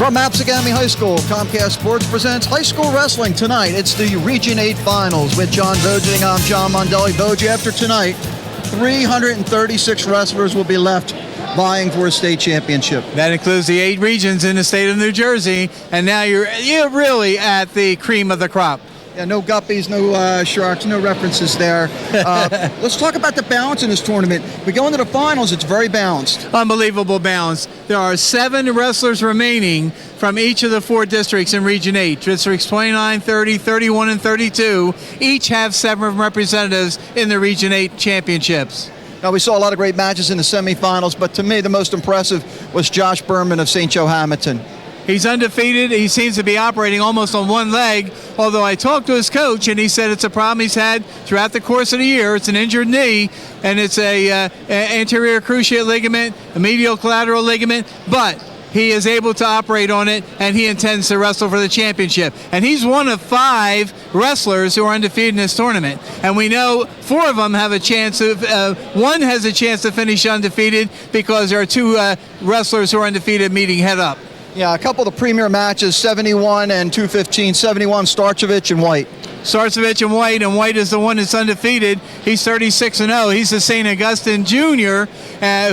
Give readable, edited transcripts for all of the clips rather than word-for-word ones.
From Absegami High School, Comcast Sports presents high school wrestling tonight. It's the Region 8 Finals with John Vogeding. I'm John Mondelli. Vogue, after tonight, 336 wrestlers will be left vying for a state championship. That includes the 8 regions in the state of New Jersey, and now you're really at the cream of the crop. Yeah, no guppies, no sharks, no references there. Let's talk about the balance in this tournament. We go into the finals, it's very balanced. Unbelievable balance. There are 7 wrestlers remaining from each of the 4 districts in Region 8. Districts 29, 30, 31, and 32 each have 7 representatives in the Region 8 championships. Now, we saw a lot of great matches in the semifinals, but to me, the most impressive was Josh Berman of St. Joe Hamilton. He's undefeated. He seems to be operating almost on one leg, although I talked to his coach, and he said it's a problem he's had throughout the course of the year. It's an injured knee, and it's a anterior cruciate ligament, a medial collateral ligament, but he is able to operate on it, and he intends to wrestle for the championship. And he's one of 5 wrestlers who are undefeated in this tournament. And we know 4 of them have a chance of, one has a chance to finish undefeated because there are 2 wrestlers who are undefeated meeting head up. Yeah, a couple of the premier matches, 71 and 215, 71 Starcevich and White. Starcevich and White is the one that's undefeated. He's 36-0. He's the St. Augustine Jr.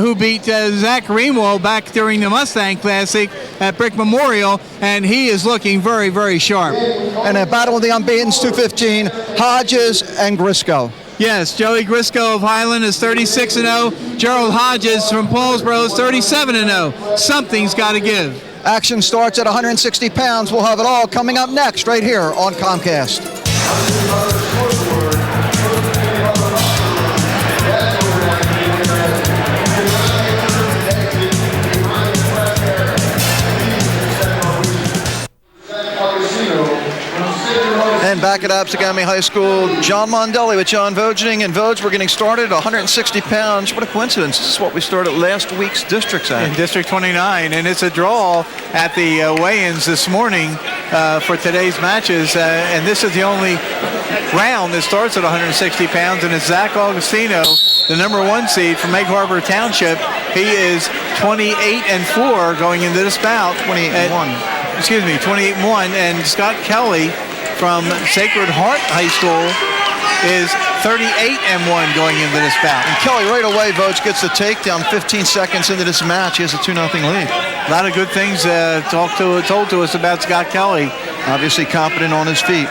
Who beat Zach Greenwald back during the Mustang Classic at Brick Memorial, and he is looking very, very sharp. And a battle of the unbeatens, 215, Hodges and Grisco. Yes, Joey Grisco of Highland is 36-0. Gerald Hodges from Paulsboro is 37-0. Something's got to give. Action starts at 160 pounds. We'll have it all coming up next right here on Comcast. And back at Absegami High School, John Mondelli with John Vogeding. And Vogue, we're getting started at 160 pounds. What a coincidence. This is what we started last week's districts at. In District 29, and it's a draw at the weigh-ins this morning for today's matches. And this is the only round that starts at 160 pounds, and it's Zach Augustino, the number 1 seed from Egg Harbor Township. He is 28-4 going into this bout. 28-1. Excuse me, 28-1. And Scott Kelly from Sacred Heart High School is 38-1 going into this bout. And Kelly right away, Vogue, gets the takedown 15 seconds into this match. He has a 2-0 lead. A lot of good things told to us about Scott Kelly. Obviously confident on his feet.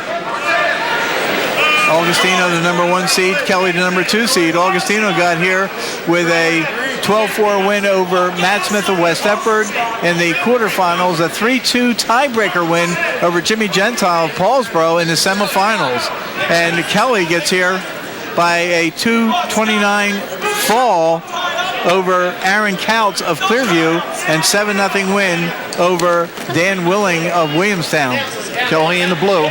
Augustino, the number 1 seed, Kelly, the number 2 seed. Augustino got here with a 12-4 win over Matt Smith of West Epford. In the quarterfinals, a 3-2 tiebreaker win over Jimmy Gentile of Paulsboro in the semifinals. And Kelly gets here by a 2-29 fall over Aaron Couts of Clearview and 7-0 win over Dan Willing of Williamstown. Kelly in the blue.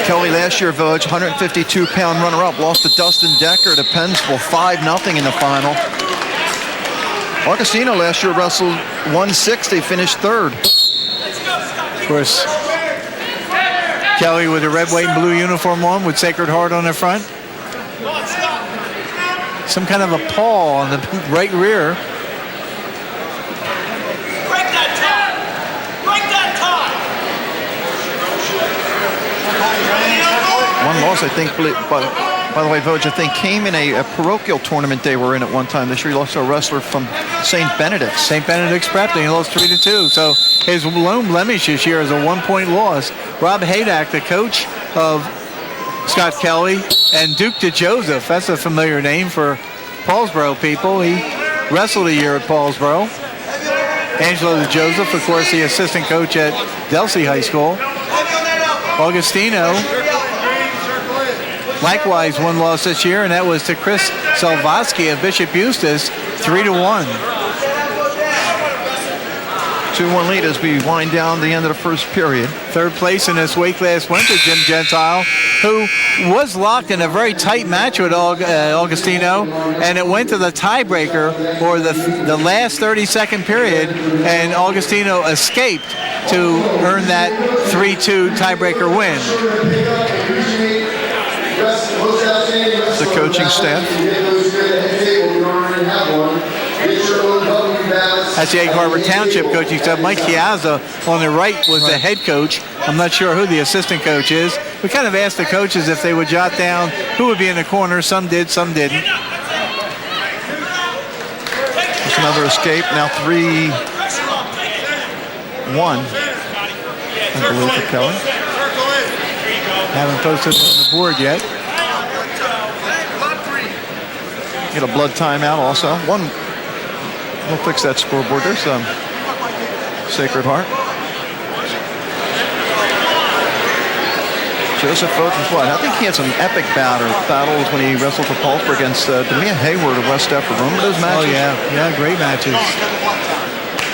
Kelly last year, Village, 152-pound runner-up, lost to Dustin Decker to Pennsville, 5-0 in the final. Augustino last year wrestled 160, finished 3rd. Of course, Kelly with a red, white, and blue uniform on with Sacred Heart on the front. Some kind of a paw on the right rear. One loss, I think, by the way, Vogue, I think came in a parochial tournament they were in at one time. This year he lost to a wrestler from St. Benedict's. St. Benedict's Prepton, he lost 3-2. So his lone blemish this year is a 1-point loss. Rob Haydak, the coach of Scott Kelly, and Duke DeJoseph, that's a familiar name for Paulsboro people. He wrestled a year at Paulsboro. Angelo DeJoseph, of course, the assistant coach at Delsey High School. Augustino, likewise 1 loss this year, and that was to Chris Salvosky of Bishop Eustis, 3-1. 2-1 lead as we wind down the end of the first period. 3rd place in this weight class went to Jim Gentile, who was locked in a very tight match with Augustino, and it went to the tiebreaker or the last 32nd period, and Augustino escaped to earn that 3-2 tiebreaker win. The coaching staff. That's the Egg Harbor Township coaching staff. Mike Chiazza on the right was the head coach. I'm not sure who the assistant coach is. We kind of asked the coaches if they would jot down who would be in the corner. Some did, some didn't. There's another escape. Now 3-1, I believe, for Kelly. Haven't posted it on the board yet. Get a blood timeout also. We'll fix that scoreboard. There's Sacred Heart. Joseph Vogt was what? I think he had some epic battles when he wrestled for Paulsburg against Demia Hayward of West Deptford. Remember those matches? Oh, yeah, great matches.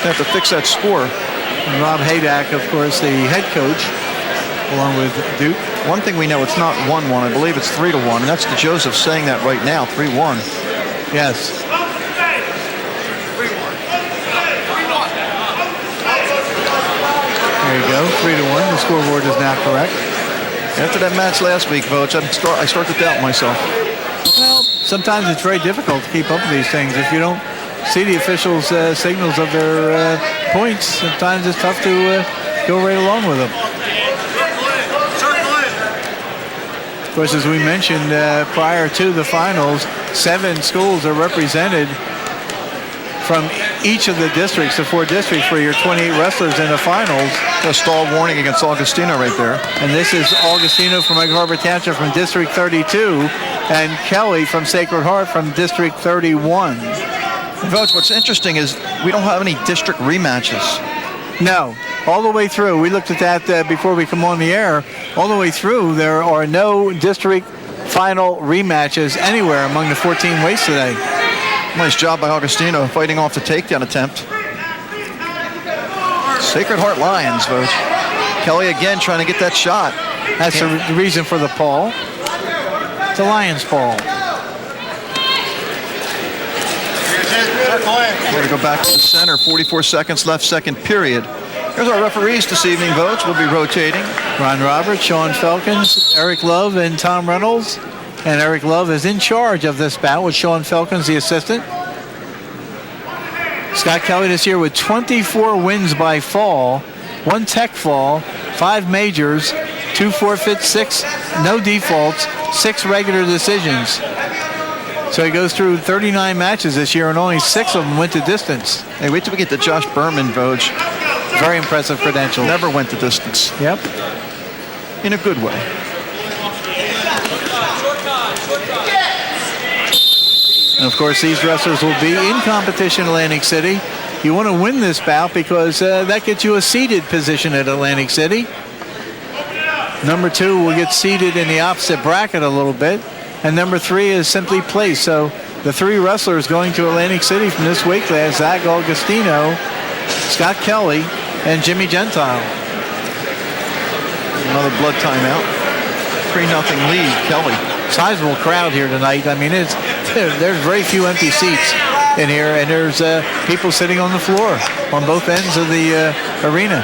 They have to fix that score. And Rob Haydack, of course, the head coach, along with Duke. One thing we know, it's not 1-1. I believe it's 3-1, and that's the Joseph saying that right now, 3-1. Yes. There you go, 3-1. The scoreboard is now correct. After that match last week, Vogt, I start to doubt myself. Well, sometimes it's very difficult to keep up with these things. If you don't see the officials' signals of their points, sometimes it's tough to go right along with them. Of course, as we mentioned prior to the finals, 7 schools are represented from each of the districts, the 4 districts, for your 28 wrestlers in the finals. A stall warning against Augustino right there. And this is Augustino from Egg Harbor Township from District 32, and Kelly from Sacred Heart from District 31. Vogt, what's interesting is we don't have any district rematches. No, all the way through. We looked at that before we come on the air. All the way through, there are no district final rematches anywhere among the 14 weights today. Nice job by Augustino fighting off the takedown attempt. Sacred Heart Lions, Vogt. Kelly again trying to get that shot. That's the reason for the paw. It's a Lions paw. We're going to go back to the center. 44 seconds left, second period. Here's our referees this evening, Vogt. We'll be rotating. Ron Roberts, Sean Felkins, Eric Love, and Tom Reynolds. And Eric Love is in charge of this bout with Sean Felkins, the assistant. Scott Kelly this year with 24 wins by fall, 1 tech fall, 5 majors, 2 forfeits, 6 no defaults, 6 regular decisions. So he goes through 39 matches this year, and only 6 of them went to distance. Hey, wait till we get to Josh Berman, Vogt. Very impressive credentials. Never went the distance. Yep. In a good way. And of course, these wrestlers will be in competition in Atlantic City. You want to win this bout because that gets you a seeded position at Atlantic City. Number 2 will get seeded in the opposite bracket a little bit. And number 3 is simply placed. So the 3 wrestlers going to Atlantic City from this weight class, Zach Augustino, Scott Kelly, and Jimmy Gentile. Another blood timeout. 3-0 lead, Kelly. Sizable crowd here tonight. I mean, there's very few empty seats in here, and there's people sitting on the floor on both ends of the arena.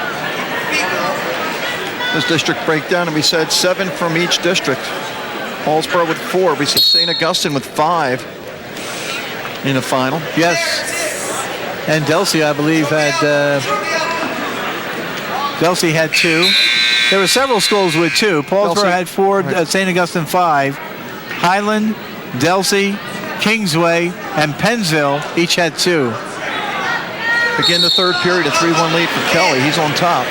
This district breakdown, and we said 7 from each district. Paulsboro with 4. We see St. Augustine with 5 in the final. Yes. And Delsey, I believe, had 2. There were several schools with 2. Paulsboro had 4, right. St. Augustine 5. Highland, Delsey, Kingsway, and Pennsville each had 2. Begin the third period, a 3-1 lead for Kelly. He's on top.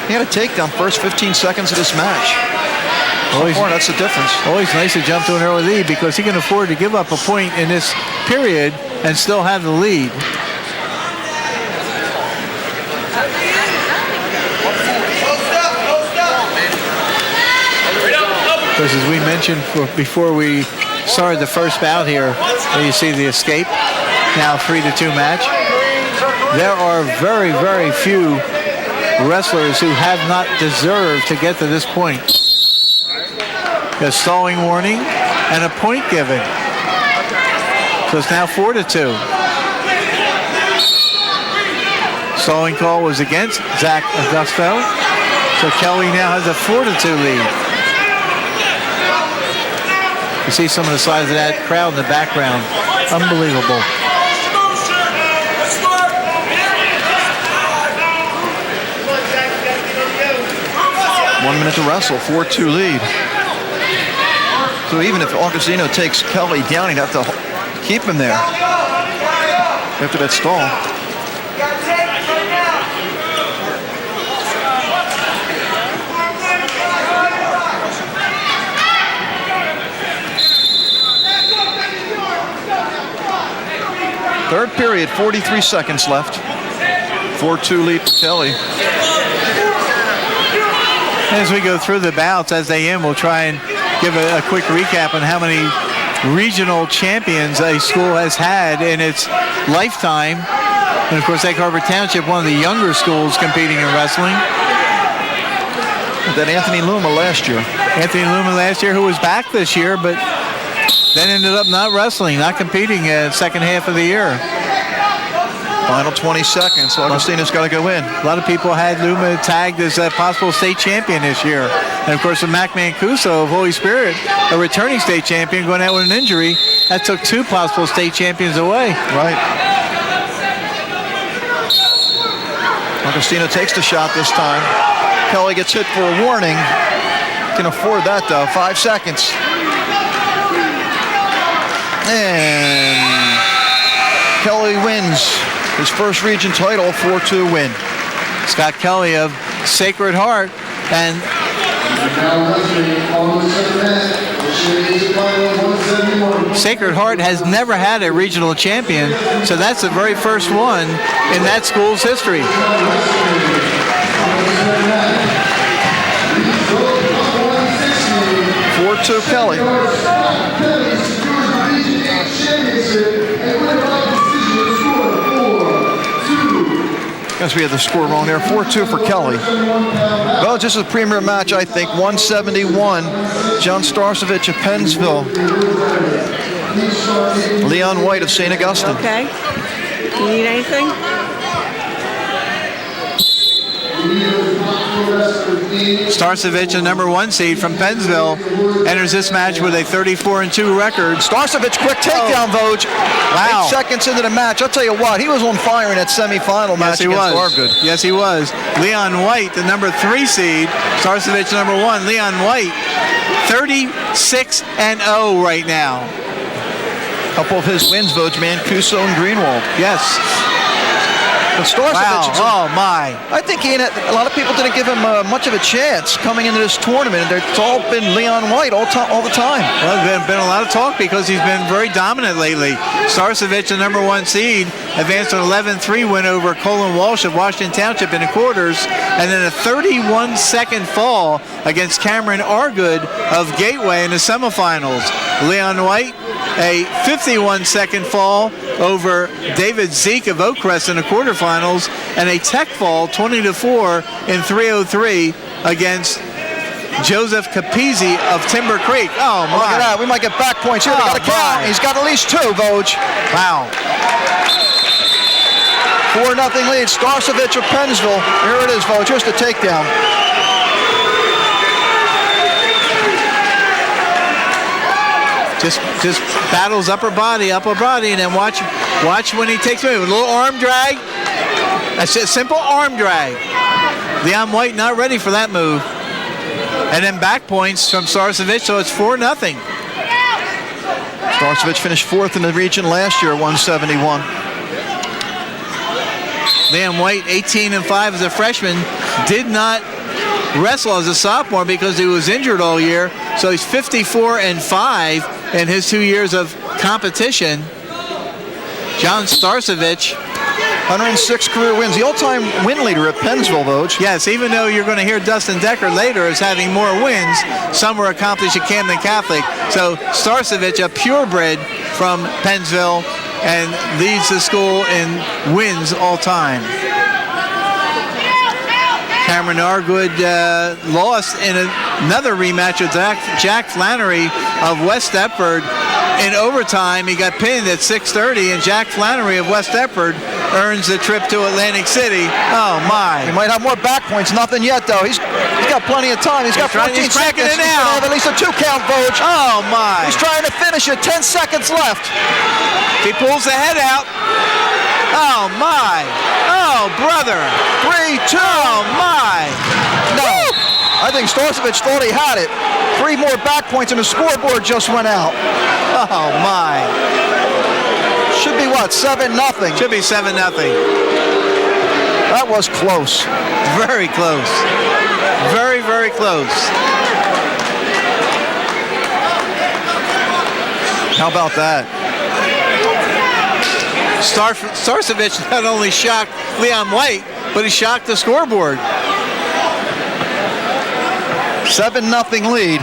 He had a takedown first 15 seconds of this match. That's the difference. Always nice to jump to an early lead because he can afford to give up a point in this period and still have the lead. Because as we mentioned before we started the first bout here, you see the escape, now 3-2 match. There are very, very few wrestlers who have not deserved to get to this point. A stalling warning and a point given. So it's now 4-2. Stalling call was against Zach Augusto. So Kelly now has a 4-2 lead. You see some of the size of that crowd in the background. Unbelievable. One minute to wrestle, 4-2 lead. So even if Augustino takes Kelly down, he'd have to keep him there after that stall. Third period, 43 seconds left. 4-2 lead for Kelly. As we go through the bouts as they end, we'll try and give a quick recap on how many regional champions a school has had in its lifetime. And of course, Egg Harbor Township, one of the younger schools competing in wrestling. That Anthony Luma last year. Anthony Luma last year, who was back this year, but then ended up not wrestling, not competing second half of the year. Final 20 seconds. Augustino's got to go in. A lot of people had Luma tagged as a possible state champion this year. And of course, with Mac Mancuso of Holy Spirit, a returning state champion, going out with an injury, that took two possible state champions away. Right. Augustino takes the shot this time. Kelly gets hit for a warning. Can afford that though. 5 seconds. And Kelly wins his first region title, 4-2 win. Scott Kelly of Sacred Heart, and Sacred Heart has never had a regional champion, so that's the very first one in that school's history. 4-2 Kelly. Guess we had the score wrong there. 4-2 for Kelly. Well, this is a premier match, I think. 171. John Starcevich of Pennsville. Leon White of St. Augustine. Okay. Do you need anything? Starcevich, a number 1 seed from Pennsville, enters this match with a 34-2 record. Starcevich, quick takedown, Vogue. Wow. 8 seconds into the match. I'll tell you what, he was on fire in that semifinal match against Argood. Yes, he was. Leon White, the number 3 seed. Starcevich, number 1. Leon White, 36-0 right now. A couple of his wins, Vogue, Mancuso and Greenwald. Yes. But Starcevich, wow. Oh my! I think a lot of people didn't give him much of a chance coming into this tournament. It's all been Leon White all the time. Well, there's been a lot of talk because he's been very dominant lately. Starcevich, the number 1 seed, advanced an 11-3 win over Colin Walsh of Washington Township in the quarters, and then a 31-second fall against Cameron Argood of Gateway in the semifinals. Leon White, a 51-second fall over David Zeke of Oakcrest in the quarterfinals, and a tech fall 20-4 in 303 against Joseph Capizzi of Timber Creek. Oh my! Look at that. We might get back points here. They got a count. He's got at least 2, Vogue. Wow. 4-0 lead. Starcevich of Pennsville. Here it is, Vogue. Here's the takedown. Just battles upper body, and then watch when he takes it. A little arm drag. That's just simple arm drag. Leon White not ready for that move. And then back points from Starcevich, so it's 4-0. Starcevich finished 4th in the region last year, 171. Leon White, 18-5 as a freshman, did not wrestle as a sophomore because he was injured all year. So he's 54-5 in his 2 years of competition. John Starcevich, 106 career wins, the all-time win leader at Pennsville, Vogue. Yes, even though you're going to hear Dustin Decker later as having more wins, some were accomplished at Camden Catholic. So Starcevich, a purebred from Pennsville, and leads the school in wins all time. Cameron Argood lost in another rematch with Jack Flannery of West Deptford. In overtime, he got pinned at 6:30, and Jack Flannery of West Deptford earns the trip to Atlantic City. Oh, my. He might have more back points. Nothing yet, though. He's got plenty of time. He's got 14 he's cracking seconds. it He's now. going to have at least a 2-count, Vogue. Oh, my. He's trying to finish it. 10 seconds left. He pulls the head out. Oh, my. Oh, brother. 3, 2. Oh, my. No. I think Starcevich thought he had it. 3 more back points and the scoreboard just went out. Oh, my. Should be what, 7-0? Should be 7-0. That was close. Very close. Very, very close. How about that? Starcevich not only shocked Leon White, but he shocked the scoreboard. 7-0 lead.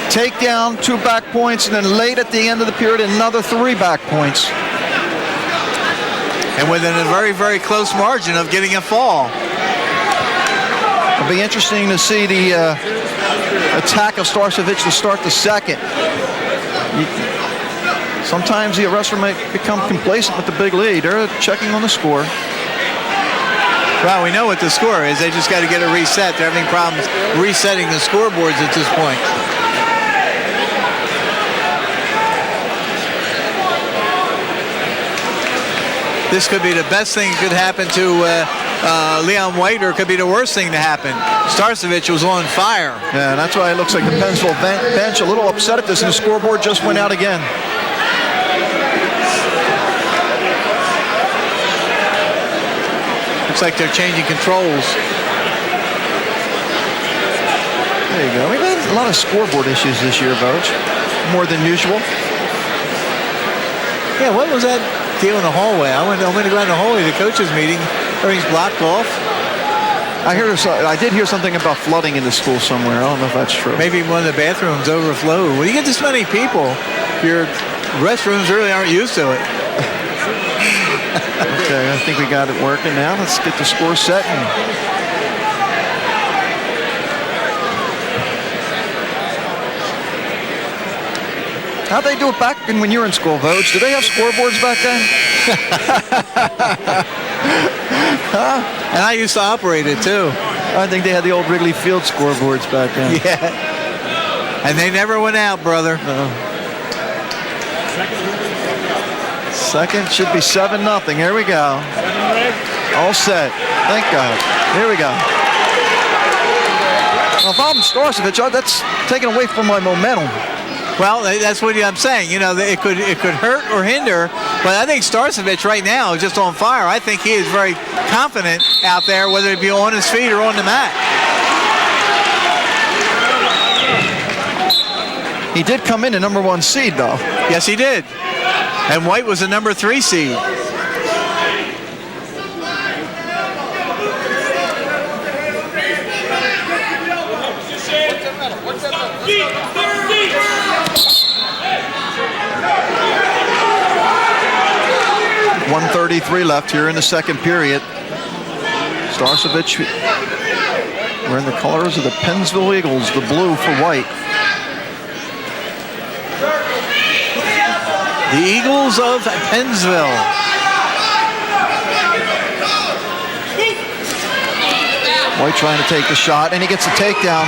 Takedown, 2 back points, and then late at the end of the period, another 3 back points. And within a very, very close margin of getting a fall. It'll be interesting to see the attack of Starcevich to start the second. Sometimes the wrestler might become complacent with the big lead. They're checking on the score. Well, we know what the score is. They just got to get it reset. They're having problems resetting the scoreboards at this point. This could be the best thing that could happen to Leon White, or it could be the worst thing to happen. Starcevich was on fire. Yeah, and that's why it looks like the Pennsville bench a little upset at this, and the scoreboard just went out again. Looks like they're changing controls. There you go. We've had a lot of scoreboard issues this year, Vogue. More than usual. Yeah, what was that deal in the hallway? I went to go in the hallway to the coaches' meeting. Everything's blocked off. I did hear something about flooding in the school somewhere. I don't know if that's true. Maybe one of the bathrooms overflowed. When you get this many people, your restrooms really aren't used to it. Okay, I think we got it working now. Let's get the score set. How'd they do it back when you were in school, Vogue? Did they have scoreboards back then? Huh? And I used to operate it too. I think they had the old Wrigley Field scoreboards back then. Yeah. And they never went out, brother. No. Second should be 7-0. Here we go. All set. Thank God. Here we go. Well, if I'm Starcevich, that's taken away from my momentum. Well, that's what I'm saying. You know, it could hurt or hinder, but I think Starcevich right now is just on fire. I think he is very confident out there, whether it be on his feet or on the mat. He did come in the #1 seed, though. Yes, he did. And White was the #3 seed. .133 left here in the second period. Starcevich wearing the colors of the Pennsville Eagles, the blue for White. The Eagles of Pennsville. White trying to take the shot, and he gets a takedown.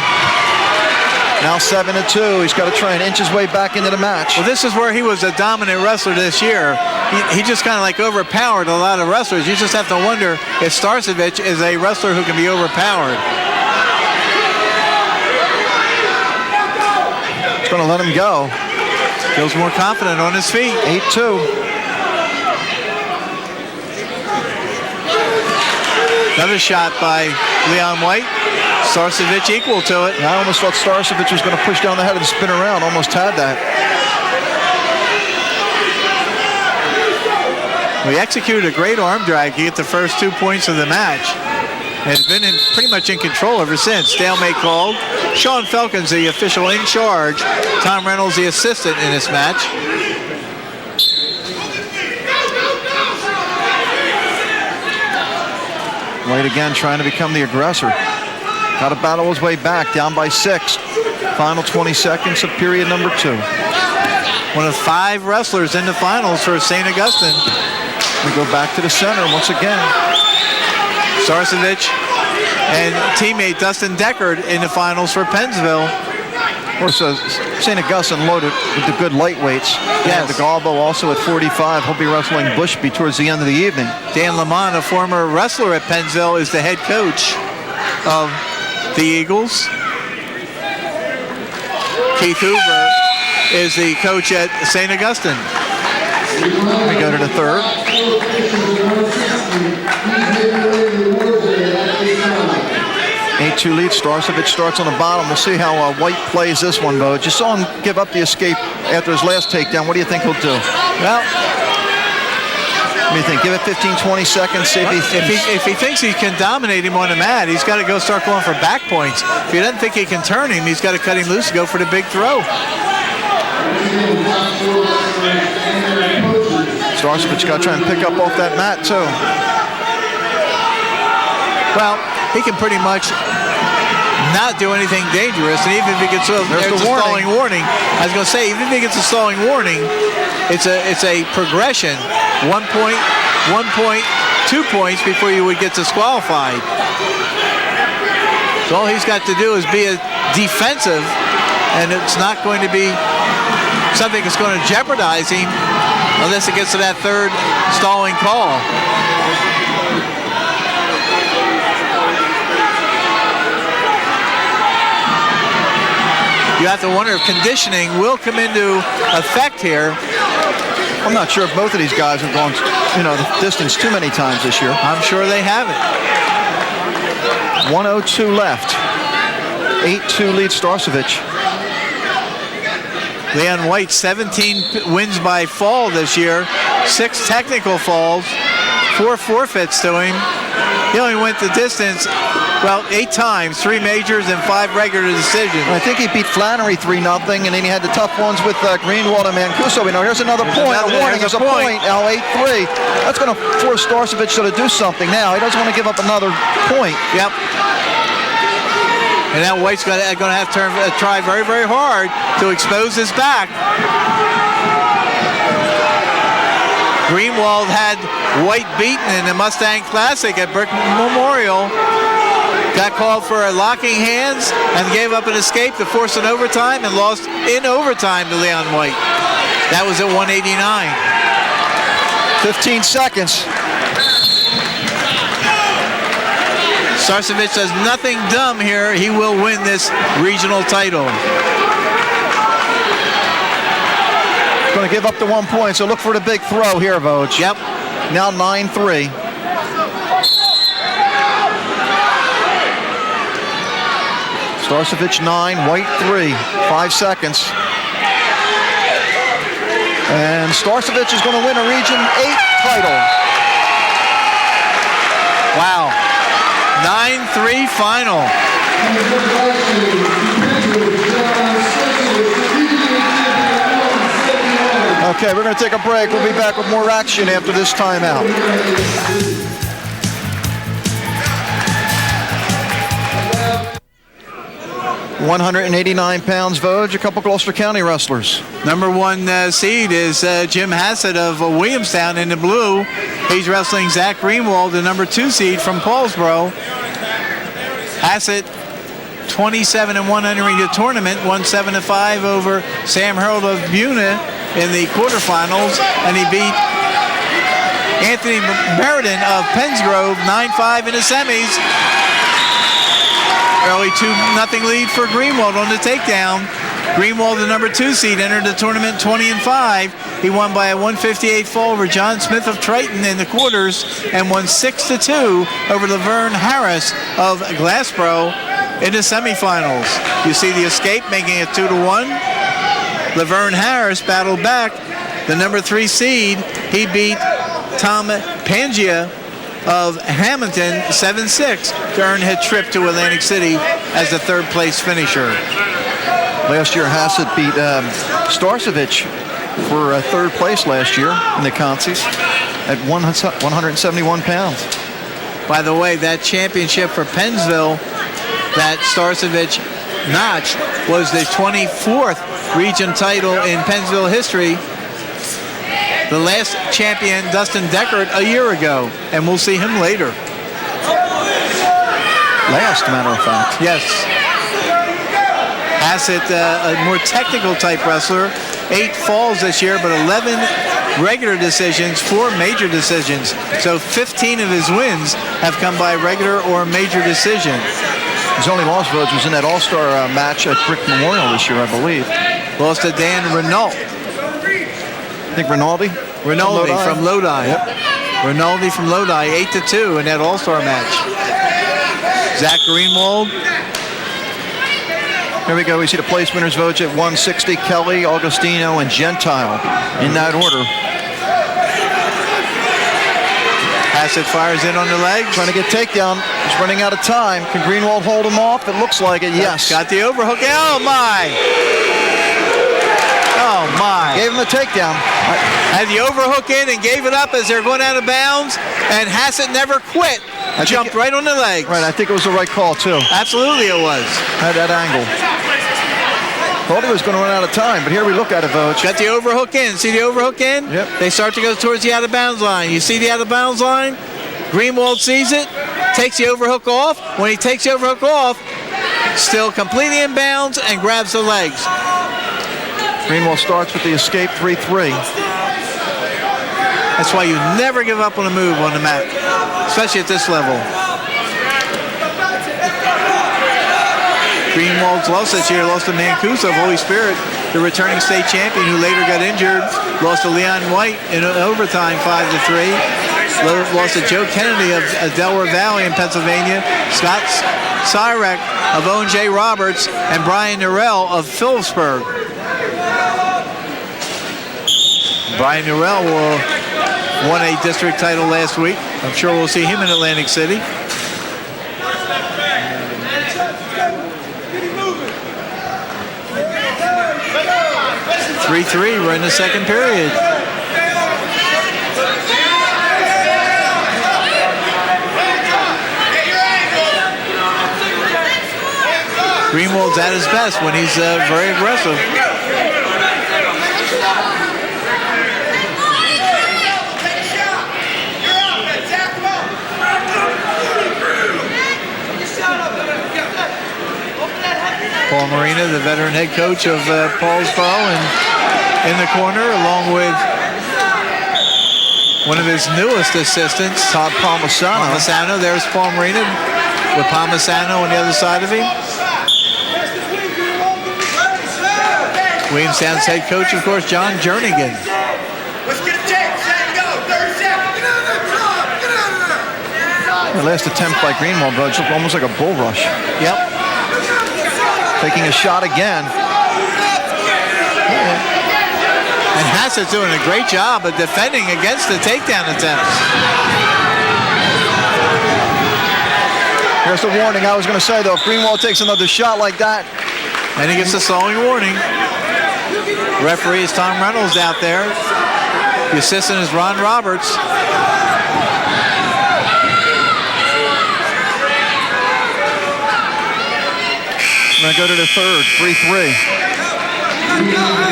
Now 7-2. He's got to try and inch his way back into the match. Well, this is where he was a dominant wrestler this year. He just kind of like overpowered a lot of wrestlers. You just have to wonder if Starcevich is a wrestler who can be overpowered. It's going to let him go. Feels more confident on his feet. 8-2. Another shot by Leon White. Starcevich equal to it. I almost thought Starcevich was going to push down the head and spin around. Almost had that. We executed a great arm drag to get the first 2 points of the match. Has been pretty much in control ever since. Stalemate called. Sean Felkins, the official in charge. Tom Reynolds, the assistant in this match. White again trying to become the aggressor. Got to battle his way back, down by 6. Final 20 seconds of period #2. One of 5 wrestlers in the finals for St. Augustine. We go back to the center once again. Starcevich and teammate Dustin Deckard in the finals for Pennsville. Of course, St. Augustine loaded with the good lightweights. Yes. The Galbo also at 45. He'll be wrestling Bushby towards the end of the evening. Dan Lamont, a former wrestler at Pennsville, is the head coach of the Eagles. Keith Hoover is the coach at St. Augustine. We go to the third. 8-2 lead. Starcevich starts on the bottom. We'll see how White plays this one, Bo. You saw him give up the escape after his last takedown. What do you think he'll do? Well, what do you think? Give it 15, 20 seconds. See if he thinks he can dominate him on the mat, he's got to go start going for back points. If he doesn't think he can turn him, he's got to cut him loose and go for the big throw. Starcevich got to try and pick up off that mat, too. Well, he can pretty much not do anything dangerous, and even if he gets a stalling warning, I was going to say, even if he gets a stalling warning, it's a progression. 1 point, 1 point, 2 points before you would get disqualified. So all he's got to do is be defensive, and it's not going to be something that's going to jeopardize him unless it gets to that third stalling call. You have to wonder if conditioning will come into effect here. I'm not sure if both of these guys have gone, the distance too many times this year. I'm sure they haven't. 1:02 left. 8-2 lead Starcevich. Leon White, 17 wins by fall this year, 6 technical falls, 4 forfeits to him. He only went the distance, 8 times, 3 majors and 5 regular decisions. I think he beat Flannery 3-0, and then he had the tough ones with Greenwald and Mancuso. Here's another point. A warning. There's a point. Now 8-3. That's going to force Starcevich to do something now. He doesn't want to give up another point. Yep. And now White's going to have to try very, very hard to expose his back. Greenwald had White beaten in the Mustang Classic at Brick Memorial. Got called for a locking hands and gave up an escape to force an overtime and lost in overtime to Leon White. That was at 189. 15 seconds. Starcevich does nothing dumb here. He will win this regional title. Going to give up the 1 point, so look for the big throw here, Vogue. Yep. Now 9-3. Starcevich 9, White 3, 5 seconds. And Starcevich is going to win a Region 8 title. Wow. 9-3 final. Okay, we're going to take a break. We'll be back with more action after this timeout. 189 pounds, Vogue, a couple Gloucester County wrestlers. Number 1 seed is Jim Hassett of Williamstown in the blue. He's wrestling Zach Greenwald, the number 2 seed from Paulsboro. Hassett, 27-1 entering the tournament, won 7-5 over Sam Harold of Buna in the quarterfinals, and he beat Anthony Meriden of Pennsgrove 9-5 in the semis. Early 2-0 lead for Greenwald on the takedown. Greenwald, the number 2 seed, entered the tournament 20-5. He won by a 158 fall over John Smith of Triton in the quarters and won 6-2 over Laverne Harris of Glassboro in the semifinals. You see the escape making it 2-1. Laverne Harris battled back. The number 3 seed, he beat Tom Pangia of Hamilton 7-6 to earn his trip to Atlantic City as the 3rd place finisher. Last year, Hassett beat Starcevich for 3rd place last year in the Consies at 171 pounds. By the way, that championship for Pennsville that Starcevich notched was the 24th region title in Pennsville history. the last champion, Dustin Deckert, a year ago, and we'll see him later. Last, matter of fact. Yes. Hassett, a more technical type wrestler, 8 falls this year, but 11 regular decisions, 4 major decisions. So 15 of his wins have come by regular or major decision. His only loss, Vogue, was in that All-Star match at Brick Memorial this year, I believe. Lost to Dan Renault. I think Rinaldi? Rinaldi from Lodi. Yep. Rinaldi from Lodi, 8-2 in that All-Star match. Zach Greenwald. Here we go. We see the place winners, Vogue, at 160. Kelly, Augustino, and Gentile in that order. Hassett fires in on the legs. Trying to get takedown. He's running out of time. Can Greenwald hold him off? It looks like it, yes. Got the overhook. Oh, my. Oh, my. Gave him the takedown. Had the overhook in and gave it up as they're going out of bounds, and Hassett never quit. Jumped right on the legs. Right, I think it was the right call, too. Absolutely it was. At that angle. Thought he was going to run out of time, but here we look at it, Vogue. Got the overhook in. See the overhook in? Yep. They start to go towards the out-of-bounds line. You see the out-of-bounds line? Greenwald sees it, takes the overhook off. When he takes the overhook off, still completely in bounds and grabs the legs. Greenwald starts with the escape 3-3. That's why you never give up on a move on the mat, especially at this level. Greenwald's lost this year, lost to Mancuso of Holy Spirit, the returning state champion who later got injured. Lost to Leon White in overtime, 5-3. Lost to Joe Kennedy of Delaware Valley in Pennsylvania. Scott Cyrek of Owen J. Roberts, and Brian Norell of Phillipsburg. Brian Norell won a district title last week. I'm sure we'll see him in Atlantic City. We're in the second period. Greenwald's at his best when he's very aggressive. Paul Marina, the veteran head coach of Paulsboro, and in the corner, along with one of his newest assistants, Todd Palmisano. There's Paul Marina with Palmisano on the other side of him. Williamstown's head coach, of course, John Jernigan. Let's get a check. Set and go. 30 seconds. Get out of there, Tom. Get out of there. The last attempt by Greenwald, but it's almost like a bull rush. Yep. Taking a shot again. And Hassett's doing a great job of defending against the takedown attempts. Here's the warning. I was going to say, though, if Greenwald takes another shot like that. And he gets a stalling warning. Referee is Tom Reynolds out there. The assistant is Ron Roberts. We're going to go to the third, 3-3.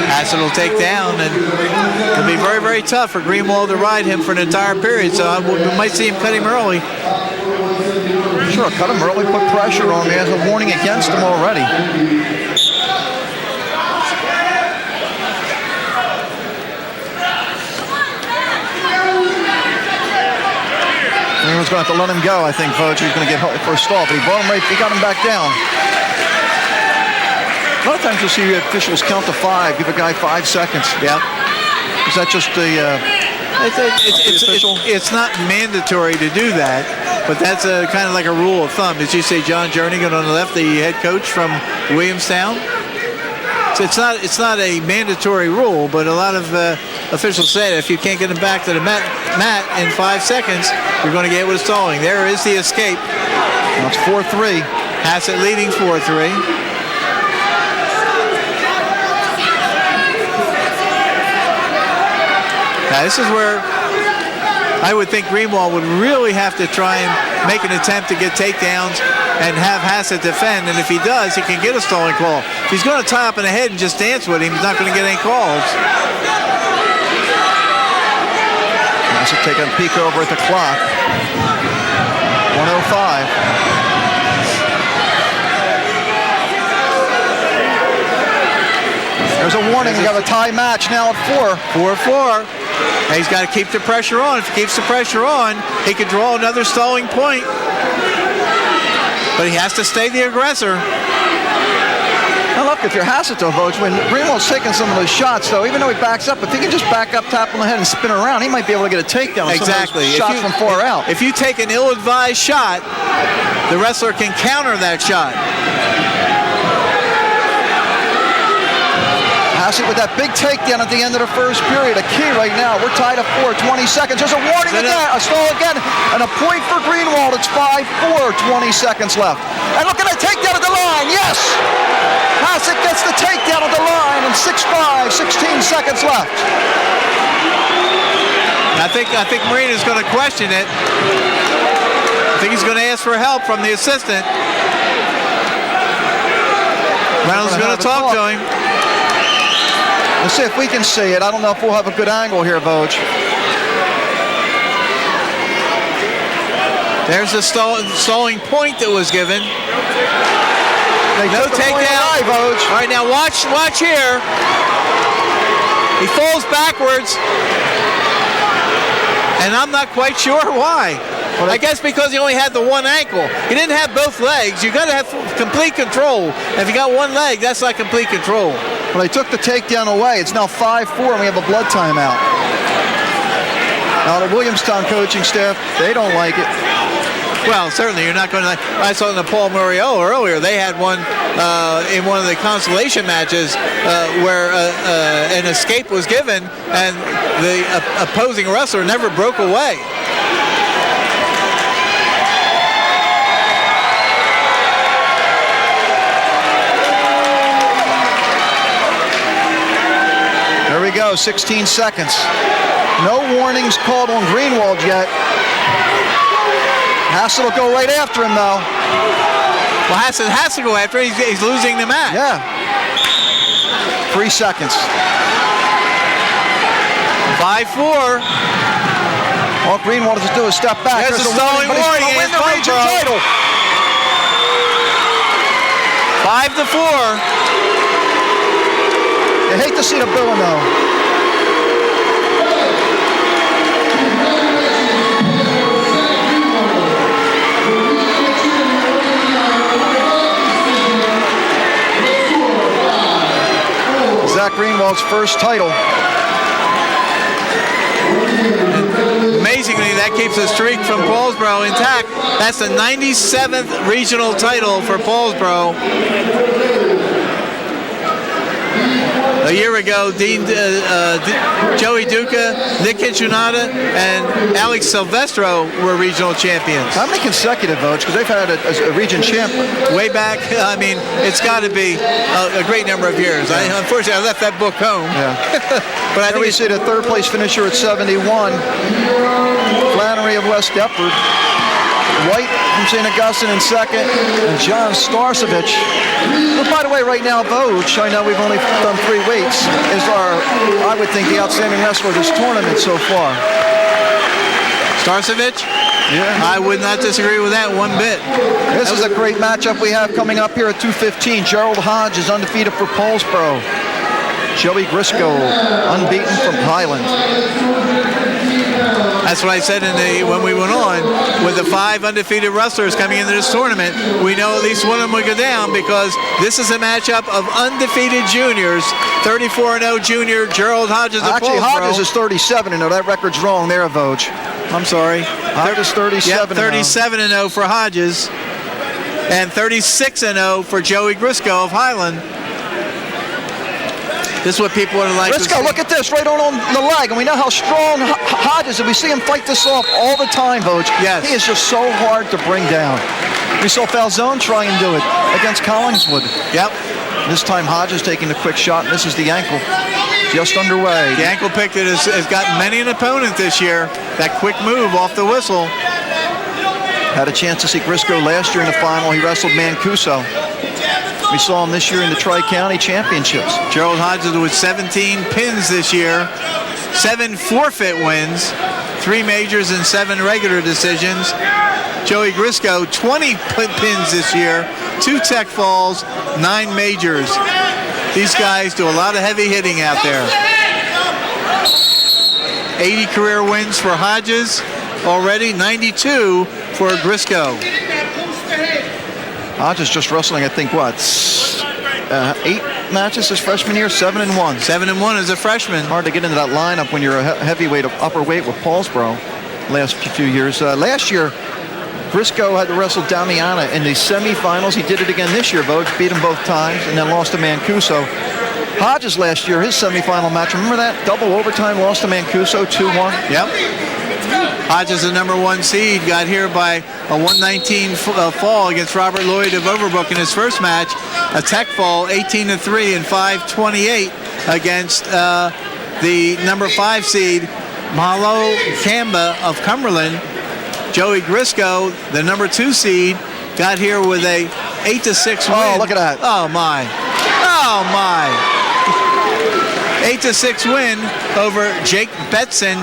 Hassett will take down, and it'll be very, very tough for Greenwald to ride him for an entire period, so we might see him cut him early. Sure, cut him early, put pressure on him. He has a warning against him already. Anyone's going to have to let him go, I think, Vogue. He's going to get hit for a stall, but he got him back down. A lot of times you'll see officials count to 5, give a guy 5 seconds. Yeah. Is that just the official? It's not mandatory to do that, but that's kind of like a rule of thumb. As you say, John Jernigan on the left, the head coach from Williamstown. So it's not a mandatory rule, but a lot of officials say if you can't get him back to the mat in 5 seconds, you're going to get with stalling. There is the escape. Now it's 4-3. Hassett leading 4-3. Now this is where I would think Greenwald would really have to try and make an attempt to get takedowns and have Hassett defend, and if he does, he can get a stalling call. If he's going to tie up in the head and just dance with him, he's not going to get any calls. Hassett taking a peek over at the clock. 105. There's a warning. We have a tie match now at 4. 4-4. And he's got to keep the pressure on. If he keeps the pressure on, he could draw another stalling point. But he has to stay the aggressor. Now look, if you're Hassett, though, Vogt, when Greenwald's taking some of those shots, though, even though he backs up, if he can just back up, tap on the head, and spin around, he might be able to get a takedown on Exactly. some of those shots from far out. If you take an ill-advised shot, the wrestler can counter that shot. Hassett with that big takedown at the end of the first period. A key right now. We're tied at 4, 20 seconds. There's a warning again, a stall again, and a point for Greenwald. It's 5-4, 20 seconds left. And look at that takedown at the line. Yes! Hassett gets the takedown at the line in 6-5, 16 seconds left. I think Marina's going to question it. I think he's going to ask for help from the assistant. Reynolds is going to talk to him. Let's see if we can see it. I don't know if we'll have a good angle here, Vogt. There's the stalling point that was given. No takedown. All right, now watch here. He falls backwards, and I'm not quite sure why. Well, I guess because he only had the one ankle. He didn't have both legs. You got to have complete control. If you got one leg, that's not complete control. Well, they took the takedown away. It's now 5-4, and we have a blood timeout. Now the Williamstown coaching staff, they don't like it. Well, certainly you're not going to. I saw in the Paul Muriel earlier. They had one in one of the consolation matches where an escape was given, and the opposing wrestler never broke away. There we go, 16 seconds. No warnings called on Greenwald yet. Hassett will go right after him, though. Well, Hassett has to go after him. He's losing the match. Yeah. 3 seconds. 5-4. All Greenwald has to do is step back. There's a stalling warning. He's going to win the region title. 5-4. You hate to see the booing, though. Zach Greenwald's first title. Amazingly, that keeps the streak from Paulsboro intact. That's the 97th regional title for Paulsboro. A year ago, Joey Duca, Nick Kitchenada, and Alex Silvestro were regional champions. How many consecutive votes? Because they've had a region champ way back. I mean, it's got to be a great number of years. Yeah. Unfortunately, I left that book home. Yeah. But I think we see the third place finisher at 71. Flannery of West Deptford. White from St. Augustine in second, and John Starcevich. But by the way, right now, Vogt, I know we've only done 3 weeks, is I would think, the outstanding wrestler of this tournament so far. Starcevich? Yeah. I would not disagree with that one bit. This is a great matchup we have coming up here at 2:15. Gerald Hodge is undefeated for Paulsboro. Joey Grisco, unbeaten from Highland. That's what I said when we went on. With the 5 undefeated wrestlers coming into this tournament, we know at least one of them will go down because this is a matchup of undefeated juniors. 34-0 junior Gerald Hodges of Actually, Paulsboro. Hodges is 37-0. That record's wrong there, Vogt. I'm sorry. Hodges 37-0. 37-0 for Hodges, and 36-0 for Joey Grisco of Highland. This is what people would like to see. Grisco, look at this, right on the leg. And we know how strong Hodges is. We see him fight this off all the time, Vogt. Yes. He is just so hard to bring down. We saw Falzone try and do it against Collingswood. Yep. This time Hodges taking the quick shot, and this is the ankle. Just underway. The ankle pick that has gotten many an opponent this year. That quick move off the whistle. Had a chance to see Grisco last year in the final. He wrestled Mancuso. We saw him this year in the Tri-County Championships. Gerald Hodges with 17 pins this year, 7 forfeit wins, 3 majors and 7 regular decisions. Joey Grisco, 20 pins this year, 2 tech falls, 9 majors. These guys do a lot of heavy hitting out there. 80 career wins for Hodges already, 92 for Grisco. Hodges just wrestling, I think, what, 8 matches his freshman year, 7-1. 7-1 as a freshman. Hard to get into that lineup when you're a heavyweight, upper weight with Paulsboro last few years. Last year, Grisco had to wrestle Damiana in the semifinals. He did it again this year, Vogue, beat him both times, and then lost to Mancuso. Hodges last year, his semifinal match, remember that? Double overtime, lost to Mancuso, 2-1. Yep. Hodges, the number 1 seed, got here by a 119 fall against Robert Lloyd of Overbrook in his first match. A tech fall, 18-3 and 528 against the number 5 seed, Malo Kamba of Cumberland. Joey Grisco, the number 2 seed, got here with a 8-6 win. Oh, look at that. Oh, my. Oh, my. 8-6 win over Jake Betson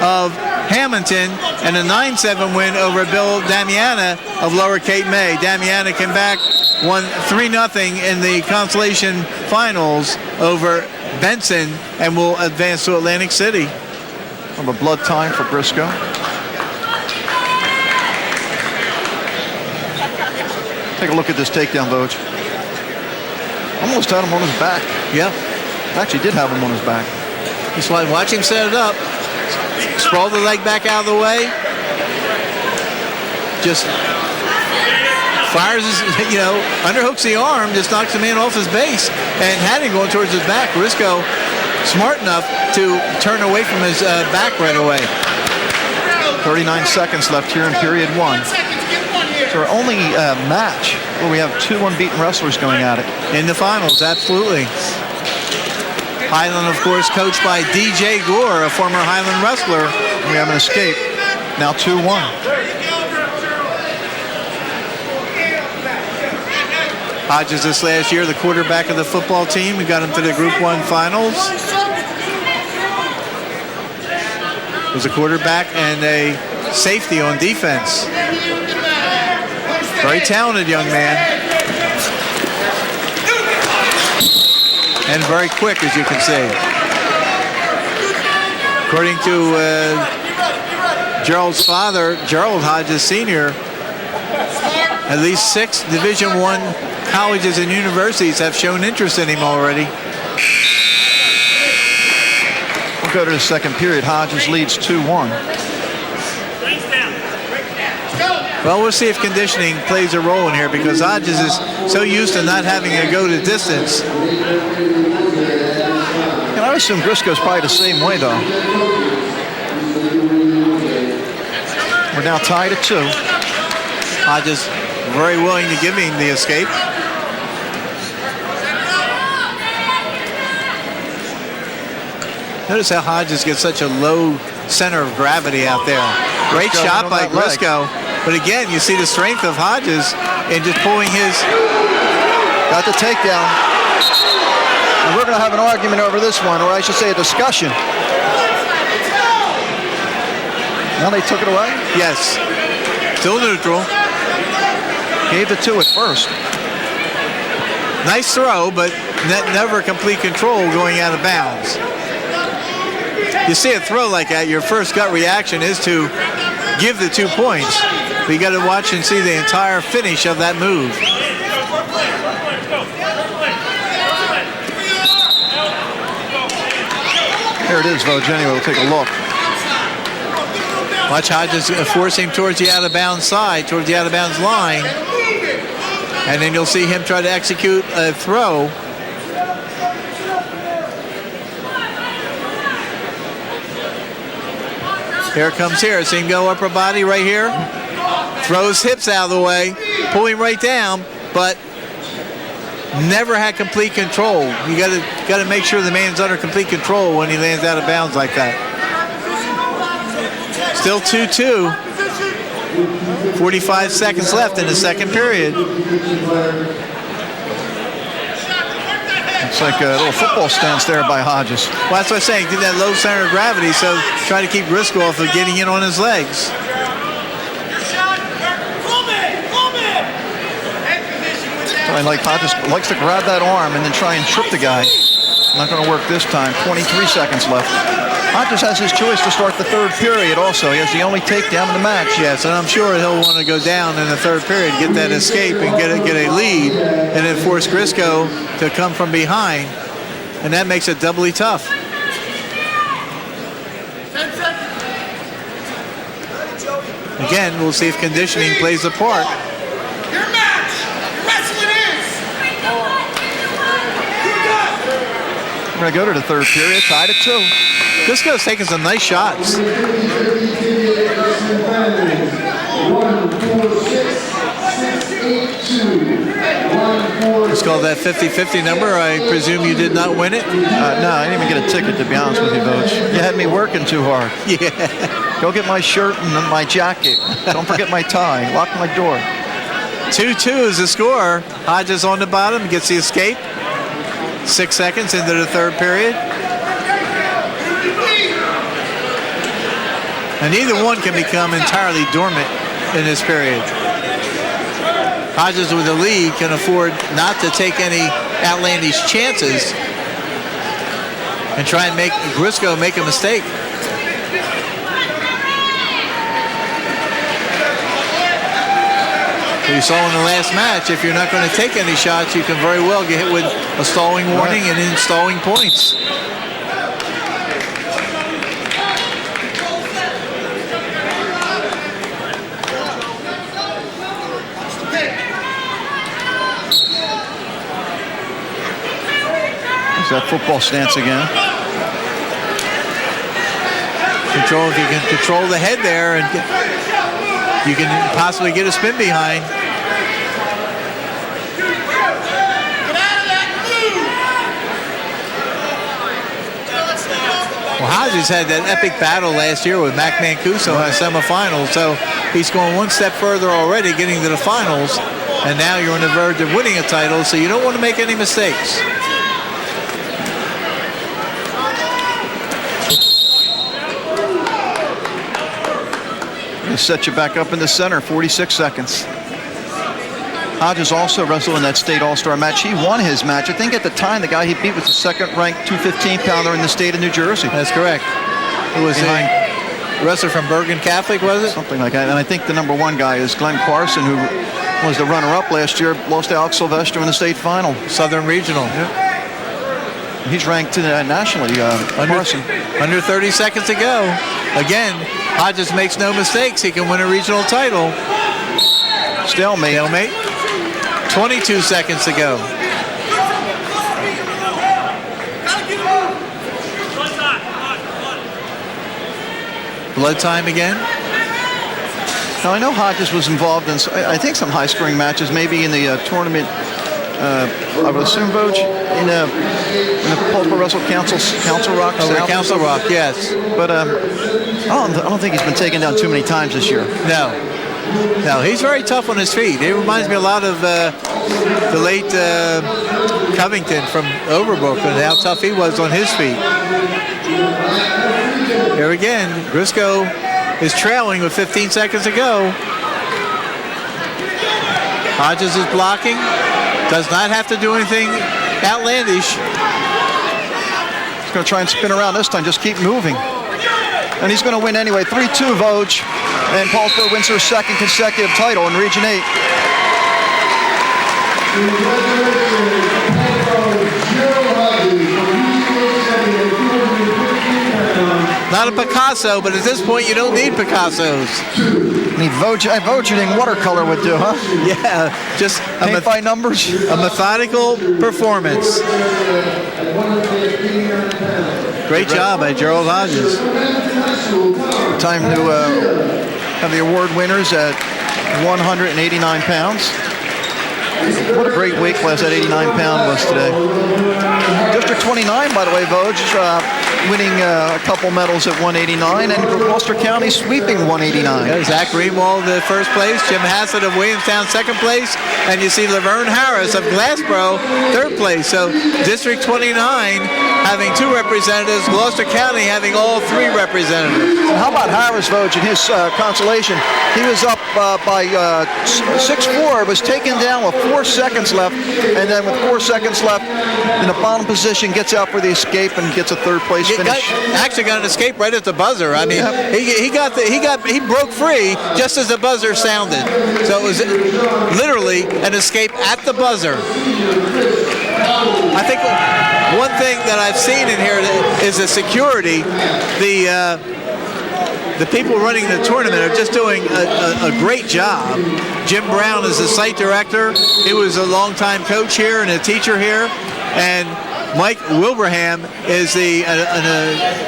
of Hamilton, and a 9-7 win over Bill Damiana of Lower Cape May. Damiana came back, won 3-0 in the consolation finals over Benson, and will advance to Atlantic City. From a blood time for Grisco. Take a look at this takedown, Vogue. Almost had him on his back. Yeah. Actually did have him on his back. Just watch him set it up. Sprawl the leg back out of the way. Just fires his, underhooks the arm, just knocks the man off his base, and had him going towards his back. Grisco smart enough to turn away from his back right away. 39 seconds left here in period 1. So our only match where we have 2 unbeaten wrestlers going at it. In the finals, absolutely. Highland, of course, coached by DJ Gore, a former Highland wrestler. We have an escape. Now 2-1. Hodges this last year, the quarterback of the football team. We got him to the Group 1 finals. Was a quarterback and a safety on defense. Very talented young man. And very quick, as you can see. According to Gerald's father, Gerald Hodges Sr., at least 6 Division I colleges and universities have shown interest in him already. We'll go to the second period. Hodges leads 2-1. Well, we'll see if conditioning plays a role in here, because Hodges is so used to not having to go to distance. And I assume Grisco's probably the same way, though. We're now tied at 2. Hodges very willing to give him the escape. Notice how Hodges gets such a low center of gravity out there. Great shot by Grisco. But again, you see the strength of Hodges in just pulling his... Got the takedown. And we're going to have an argument over this one, or I should say a discussion. Now they took it away? Yes. Still neutral. Gave the 2 at first. Nice throw, but never complete control going out of bounds. You see a throw like that, your first gut reaction is to give the 2 points. But you got to watch and see the entire finish of that move. Here it is, Vogue. Anyway, we'll take a look. Watch Hodges force him towards the out-of-bounds side, towards the out-of-bounds line. And then you'll see him try to execute a throw. Here it comes here. See him go upper body right here. Throws hips out of the way. Pulling right down, but never had complete control. You got to make sure the man's under complete control when he lands out of bounds like that. Still 2-2. 45 seconds left in the second period. It's like a little football stance there by Hodges. Well, that's what I'm saying. Did that low center of gravity, so try to keep Briscoe off of getting in on his legs. I like Hodges likes to grab that arm and then try and trip the guy. Not going to work this time. 23 seconds left. Hodges has his choice to start the third period also. He has the only takedown in the match. Yes, and I'm sure he'll want to go down in the third period, get that escape and get a lead, and then force Briscoe to come from behind, and that makes it doubly tough. Again, we'll see if conditioning plays a part. Your match! Your wrestling is! We're going to go to the third period, tied at 2. Briscoe's taking some nice shots. It's called that 50-50 number. I presume you did not win it? No, I didn't even get a ticket, to be honest with you, Vogue. You had me working too hard. Yeah. Go get my shirt and my jacket. Don't forget my tie. Lock my door. 2-2 is the score. Hodges on the bottom, gets the escape. 6 seconds into the third period. And neither one can become entirely dormant in this period. Hodges with the lead can afford not to take any outlandish chances and try and make Briscoe make a mistake. You saw in the last match, if you're not going to take any shots, you can very well get hit with a stalling warning and then stalling points. That football stance again. Control, if you can control the head there, and you can possibly get a spin behind. Well, Hodges had that epic battle last year with Mac Mancuso in the semifinals, so he's going one step further already, getting to the finals, and now you're on the verge of winning a title, so you don't want to make any mistakes. Set you back up in the center, 46 seconds. Hodges also wrestled in that state all-star match. He won his match. I think at the time the guy he beat was the second-ranked 215-pounder in the state of New Jersey. That's correct. It was a wrestler from Bergen Catholic, was it? Something like that. And I think the number one guy is Glenn Carson, who was the runner-up last year, lost to Alex Sylvester in the state final. Southern Regional. Yeah. He's ranked nationally, Carson. Under 30 seconds to go. Again, Hodges makes no mistakes. He can win a regional title. Stalemate. 22 seconds to go. Blood time again. Now, I know Hodges was involved in, I think, some high-scoring matches, maybe in the tournament, I would assume, Vogue, in the Paulsboro Wrestle Council Rock. Council Rock, yes. But I don't think he's been taken down too many times this year. No, he's very tough on his feet. It reminds me a lot of the late Covington from Overbrook and how tough he was on his feet. Here again, Briscoe is trailing with 15 seconds to go. Hodges is blocking. Does not have to do anything outlandish. He's going to try and spin around this time. Just keep moving. And he's going to win anyway. 3-2 Vogue. And Paulsboro wins her second consecutive title in Region 8. Not a Picasso, but at this point you don't need Picassos. Need Vogeding watercolor would do, huh? Yeah, just paint by numbers. A methodical performance. Great job by Gerald Hodges. Time to have the award winners at 189 pounds. What a great weight class that 89-pound was today. District 29, by the way, Vogue. winning a couple medals at 189, and Gloucester County sweeping 189. Yeah, Zach Greenwald, first place. Jim Hassett of Williamstown, second place. And you see Laverne Harris of Glassboro, third place. So District 29 having 2 representatives, Gloucester County having all 3 representatives. How about Harris, Vogt, in his consolation? He was up by 6-4, was taken down with 4 seconds left, and then with 4 seconds left in the bottom position, gets out for the escape and gets a third place finish. Actually got an escape right at the buzzer. I mean, he broke free just as the buzzer sounded. So it was literally an escape at the buzzer. I think one thing that I've seen in here is the security. The people running the tournament are just doing a great job. Jim Brown is the site director. He was a longtime coach here and a teacher here. And Mike Wilbraham is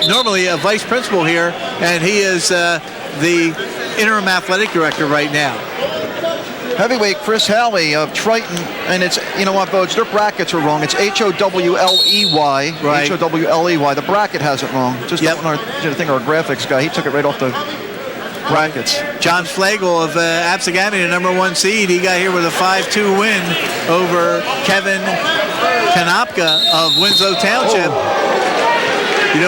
normally a vice principal here, and he is the interim athletic director right now. Heavyweight Chris Halley of Triton, and it's, you know what, Vogt, their brackets are wrong. It's Howley, right. Howley. The bracket has it wrong. Just yep. I think our graphics guy, he took it right off the brackets. John Flagel of Absegami, the number 1 seed, he got here with a 5-2 win over Kevin Kanopka of Winslow Township. Oh. You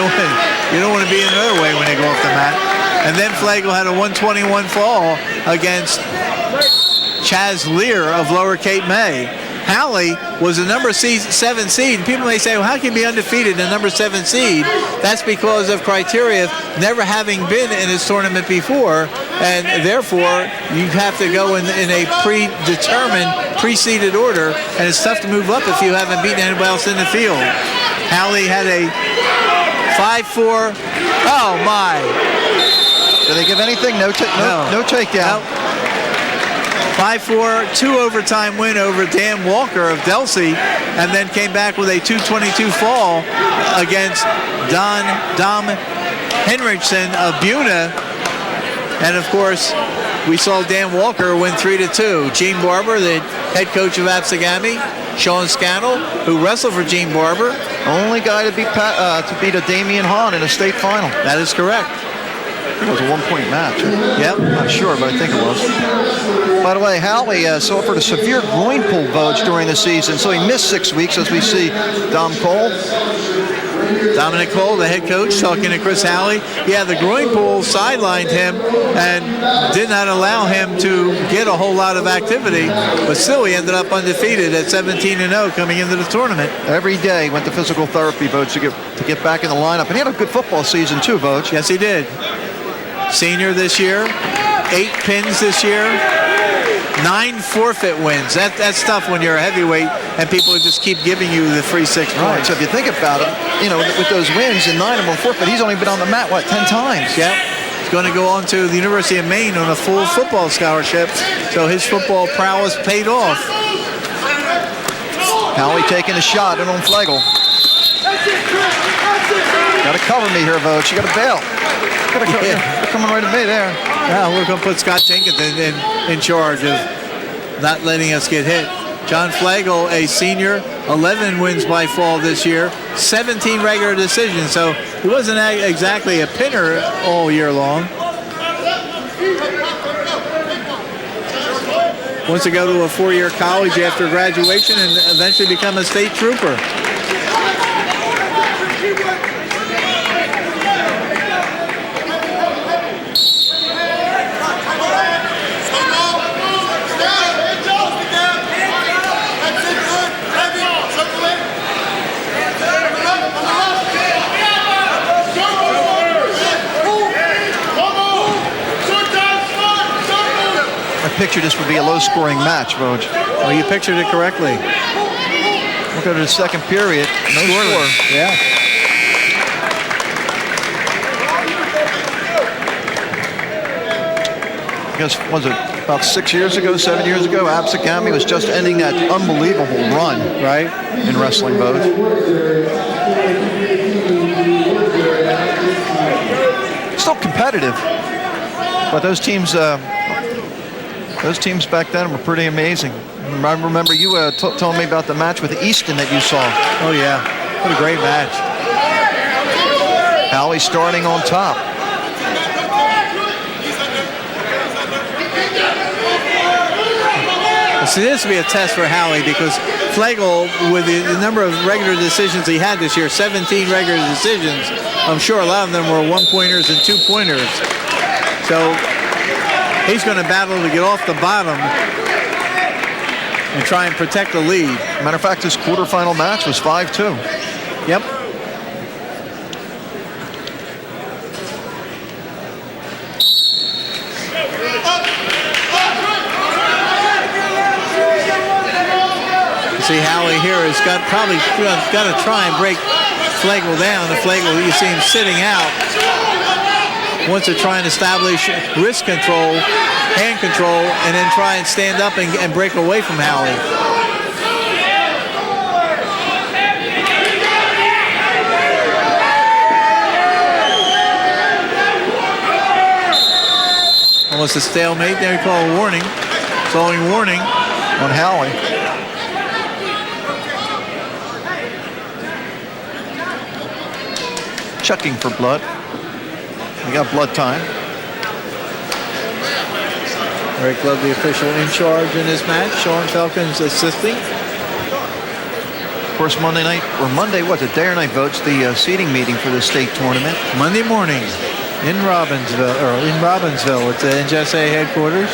don't want to be in another way when they go off the mat. And then Flagel had a 121 fall against Chaz Lear of Lower Cape May. Halley was the number 7 seed. And people may say, well, how can you be undefeated in the number 7 seed? That's because of criteria of never having been in this tournament before, and therefore you have to go in a predetermined, preceded order, and it's tough to move up if you haven't beaten anybody else in the field. Halley had a 5-4. Oh, my. Did they give anything? No takedown. No. 5-4, 2 overtime win over Dan Walker of Delsey, and then came back with a 222 fall against Dom Henriksen of Buna. And of course, we saw Dan Walker win 3-2. Gene Barber, the head coach of Absegami, Sean Scannell, who wrestled for Gene Barber. Only guy to beat a Damian Hahn in a state final. That is correct. It was a 1-point match. Yep. I'm not sure, but I think it was. By the way, Halley suffered a severe groin pull, Vogt, during the season, so he missed 6 weeks, as we see Dom Cole. Dominic Cole, the head coach, talking to Chris Halley. Yeah, the groin pull sidelined him and did not allow him to get a whole lot of activity, but still he ended up undefeated at 17-0 coming into the tournament. Every day went to physical therapy, Vogt, to get back in the lineup. And he had a good football season too, Vogt. Yes, he did. Senior this year, 8 pins this year, 9 forfeit wins. That's tough when you're a heavyweight and people just keep giving you the free 6 points. Right, so if you think about it, with those wins and 9 of them forfeit, he's only been on the mat, 10 times? Yep. He's going to go on to the University of Maine on a full football scholarship, so his football prowess paid off. Halley taking a shot in on Flagel. Got to cover me here, Vogt. You got to bail. They're coming right at me there. Yeah, we're going to put Scott Jenkins in charge of not letting us get hit. John Flagel, a senior, 11 wins by fall this year, 17 regular decisions, so he wasn't exactly a pinner all year long. Wants to go to a 4-year college after graduation and eventually become a state trooper. Picture this would be a low-scoring match, Vogt. Well, you pictured it correctly. We'll go to the second period. No score. Yeah. I guess, was it about 7 years ago, Absegami was just ending that unbelievable run, right, in wrestling, Vogt. Still competitive, but those teams back then were pretty amazing. I remember you told me about the match with Easton that you saw. Oh, yeah. What a great match. Howley starting on top. So this will be a test for Howley because Flagel, with the number of regular decisions he had this year, 17 regular decisions, I'm sure a lot of them were one-pointers and two-pointers. So he's going to battle to get off the bottom and try and protect the lead. Matter of fact, his quarterfinal match was 5-2. Yep. See, Howley here has probably got to try and break Flagel down. The Flagel, you see him sitting out, wants to try and establish wrist control, hand control, and then try and stand up and break away from Howley. Almost a stalemate. There you call a warning. Calling warning on Howley. Checking for blood. We got blood time. Rick Love, the official in charge in this match. Sean Falcons assisting. Of course, Monday, what, the day or night votes, the seating meeting for the state tournament. Monday morning in Robbinsville at the NJSA headquarters.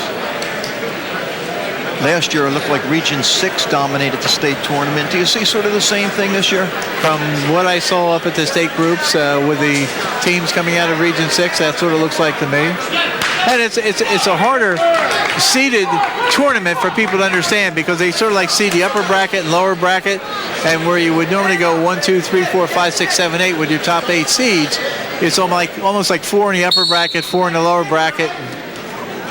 Last year, it looked like Region 6 dominated the state tournament. Do you see sort of the same thing this year? From what I saw up at the state groups with the teams coming out of Region 6, that sort of looks like to me. And it's a harder seeded tournament for people to understand because they sort of like seed the upper bracket and lower bracket, and where you would normally go 1, 2, 3, 4, 5, 6, 7, 8 with your top 8 seeds, it's almost like 4 in the upper bracket, 4 in the lower bracket.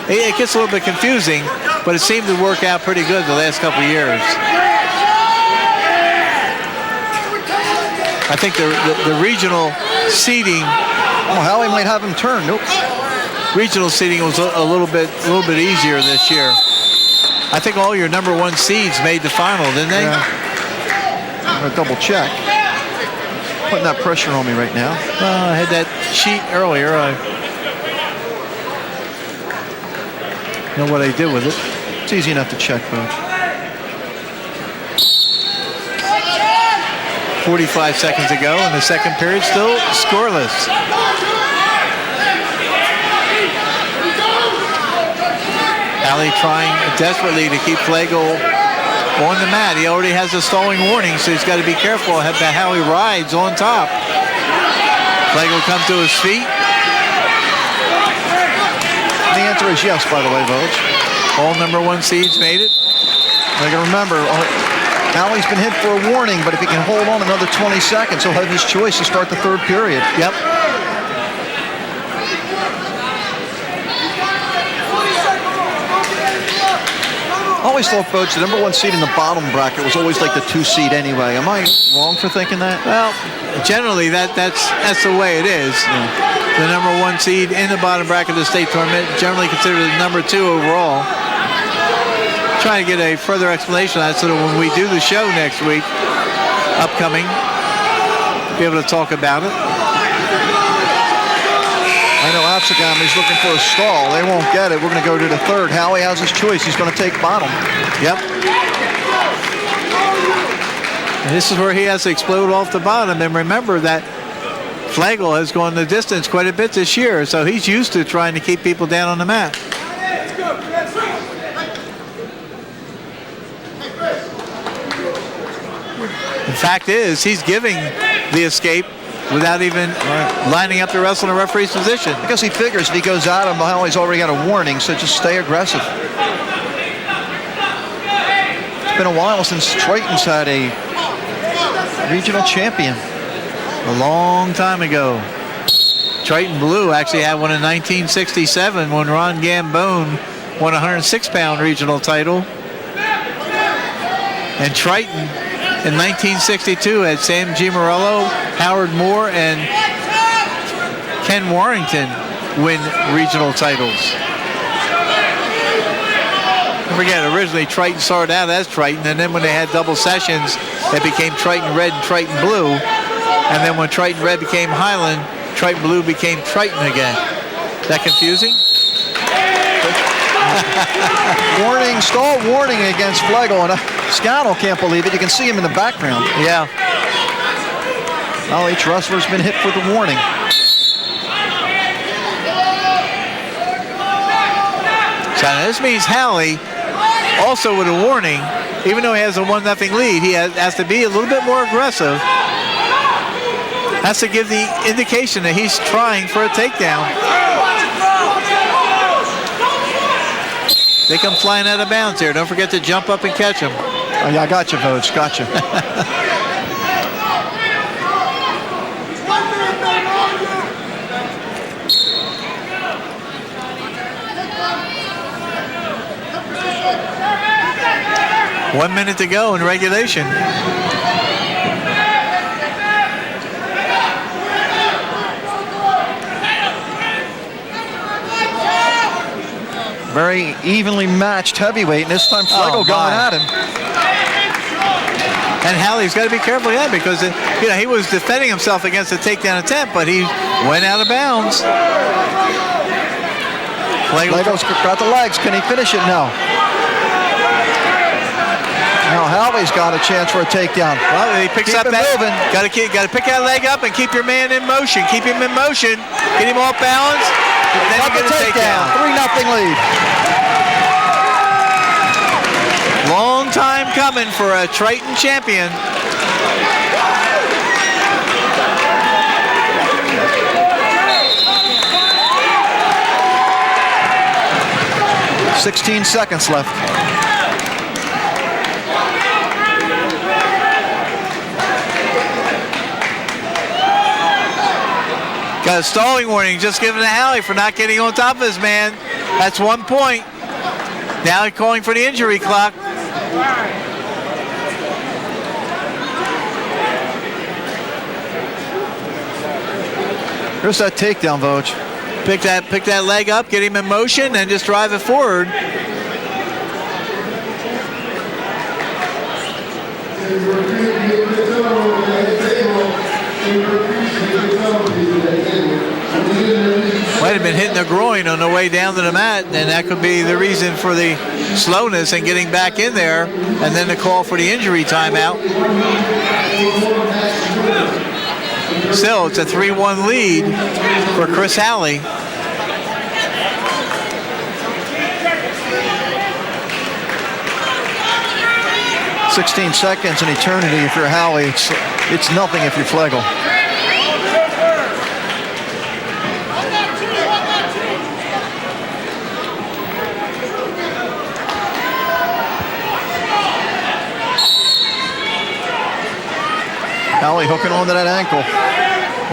It gets a little bit confusing, but it seemed to work out pretty good the last couple of years. I think the regional seeding. Oh, Howley might have him turn. Nope. Regional seeding was a little bit easier this year. I think all your number 1 seeds made the final, didn't they? Yeah. I'm gonna double check. Putting that pressure on me right now. I had that sheet earlier. Know what I did with it. It's easy enough to check, Coach. 45 seconds ago in the second period, still scoreless. Howley trying desperately to keep Flagel on the mat. He already has a stalling warning, so he's got to be careful about how he rides on top. Flagel comes to his feet. The answer is yes, by the way, Votes. All number 1 seeds made it. I got to remember, Howley's been hit for a warning, but if he can hold on another 20 seconds, he'll have his choice to start the third period. Yep. I always thought, Votes, the number 1 seed in the bottom bracket was always like the 2 seed anyway. Am I wrong for thinking that? Well, generally that's the way it is. Yeah. The number 1 seed in the bottom bracket of the state tournament, generally considered the number 2 overall. Trying to get a further explanation on that so that when we do the show next week, upcoming, be able to talk about it. I know Absegami's looking for a stall. They won't get it. We're going to go to the third. Howley has his choice. He's going to take bottom. Yep. And this is where he has to explode off the bottom. And remember that Flagel has gone the distance quite a bit this year, so he's used to trying to keep people down on the mat. The fact is, he's giving the escape without even lining up to wrestle in a referee's position. I guess he figures if he goes out, Howley's already got a warning, so just stay aggressive. It's been a while since Triton's had a regional champion. A long time ago. Triton Blue actually had one in 1967 when Ron Gambone won a 106-pound regional title. And Triton in 1962 had Sam G. Morello, Howard Moore, and Ken Warrington win regional titles. Don't forget, originally Triton started out as Triton, and then when they had double sessions, it became Triton Red and Triton Blue. And then when Triton Red became Highland, Triton Blue became Triton again. Is that confusing? Warning, stall warning against Flegel, and Scannell can't believe it. You can see him in the background. Yeah. Well, each wrestler's been hit for the warning. So this means Halley, also with a warning, even though he has a 1-0 lead, he has to be a little bit more aggressive. Has to give the indication that he's trying for a takedown. They come flying out of bounds here. Don't forget to jump up and catch them. Oh, yeah, I got you, Voge. Got you. 1 minute to go in regulation. Very evenly matched heavyweight, and this time Flegel going at him. And Halley's got to be careful again because he was defending himself against a takedown attempt, but he went out of bounds. Flegel's got the legs. Can he finish it? No. Now Halley's got a chance for a takedown. Well, he picks up that. Got to pick that leg up and keep your man in motion. Keep him in motion. Get him off balance. And then you get a takedown. 3-0 lead. Long time coming for a Triton champion. $16 seconds left. Got a stalling warning just given to Halley for not getting on top of his man. That's 1 point. Now he's calling for the injury clock. Here's that takedown, Voge. Pick that leg up, get him in motion, and just drive it forward. Might have been hitting the groin on the way down to the mat, and that could be the reason for the slowness and getting back in there, and then the call for the injury timeout. Still, it's a 3-1 lead for Chris Halley. $16 seconds, an eternity if you're Halley. It's nothing if you're Flegel. Halley hooking onto that ankle.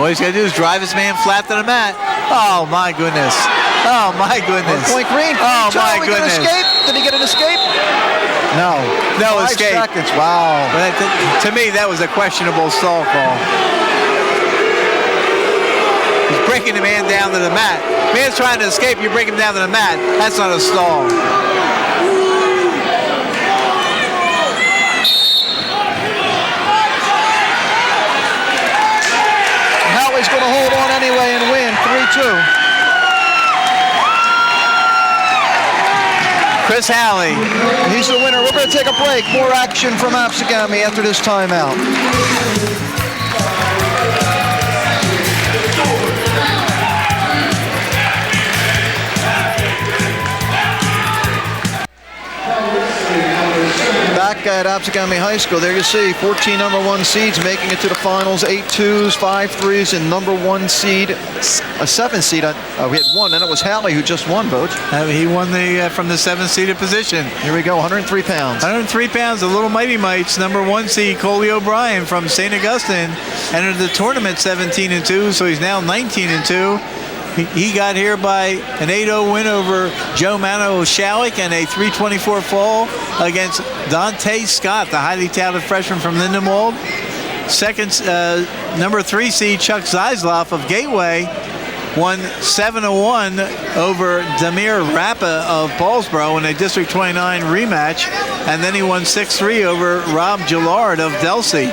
All he's got to do is drive his man flat to the mat. Oh, my goodness. Oh, my goodness. Point Green. Oh, my goodness. Escape? Did he get an escape? No. No 5 escape. seconds. Wow. But to me, that was a questionable stall call. He's breaking the man down to the mat. Man's trying to escape, you break him down to the mat. That's not a stall. Halley's going to hold on anyway and win 3-2. Chris Halley. He's the winner. We're going to take a break. More action from Absegami after this timeout. Back at Absegami High School, there you see 14 number 1 seeds making it to the finals, 8 2s, 5 3s, and number 1 seed, a 7 seed. We had one, and it was Halley who just won, Boach. He won from the 7th-seeded position. Here we go, 103 pounds. 103 pounds, the Little Mighty Mites, number 1 seed, Coley O'Brien from St. Augustine, entered the tournament 17-2, so he's now 19-2. He got here by an 8-0 win over Joe Mano-Shalik and a 324 fall against Dante Scott, the highly touted freshman from Lindenwold. Second, number 3 seed Chuck Zeisloff of Gateway won 7-1 over Damir Rappa of Paulsboro in a District 29 rematch, and then he won 6-3 over Rob Gillard of Delsey.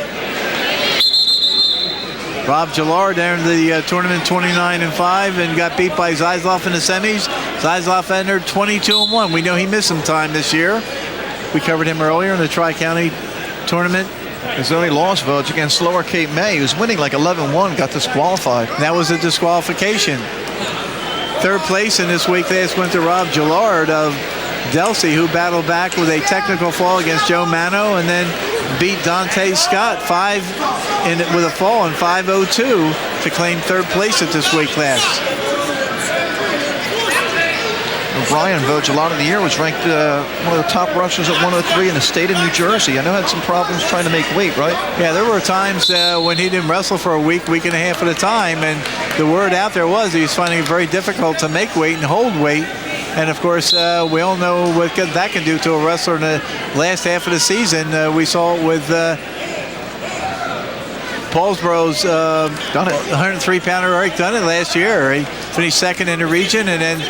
Rob Gillard entered the tournament 29-5 and got beat by Zizlov in the semis. Zizlov entered 22-1. We know he missed some time this year. We covered him earlier in the Tri-County tournament. His only loss votes against Lower Cape May. He was winning like 11-1, got disqualified. That was a disqualification. Third place in this weight class went to Rob Gillard of Delsey, who battled back with a technical fall against Joe Mano and then beat Dante Scott with a fall in 5:02 to claim third place at this weight class. Brian Vogeding of the year was ranked one of the top wrestlers at 103 in the state of New Jersey. I know had some problems trying to make weight, right? Yeah, there were times when he didn't wrestle for a week and a half at a time, and the word out there was he was finding it very difficult to make weight and hold weight. And of course, we all know what that can do to a wrestler in the last half of the season. We saw it with Paulsboro's 103-pounder Eric Dunn last year. He finished second in the region and then,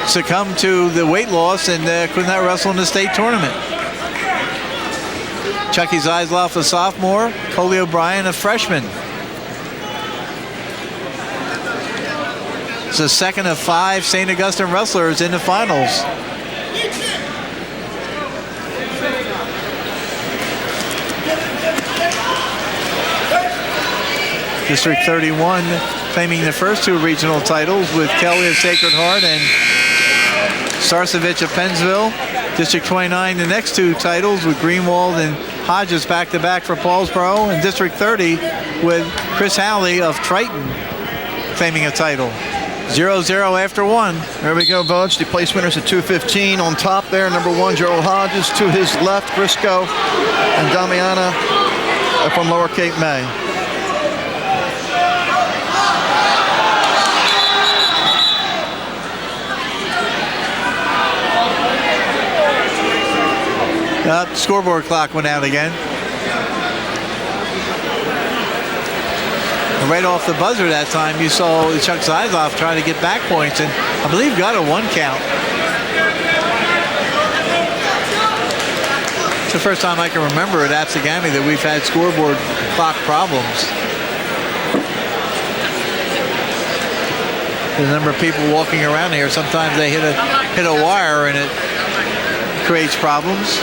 succumbed to the weight loss and could not wrestle in the state tournament. Chucky Zizlov, a sophomore. Coley O'Brien, a freshman. It's the second of 5 St. Augustine wrestlers in the finals. District 31 claiming the first 2 regional titles with Kelly of Sacred Heart and Sarsevich of Pennsville. District 29 the next 2 titles with Greenwald and Hodges back-to-back for Paulsboro. And District 30 with Chris Howley of Triton claiming a title. 0-0 after 1. There we go, Vogue. The place winners at 2:15. On top there, number 1, Gerald Hodges. To his left, Briscoe and Damiana from Lower Cape May. Scoreboard clock went out again. And right off the buzzer that time, you saw Chuck Zizlov trying to get back points, and I believe got a 1 count. It's the first time I can remember at Absegami that we've had scoreboard clock problems. The number of people walking around here, sometimes they hit a wire and it creates problems.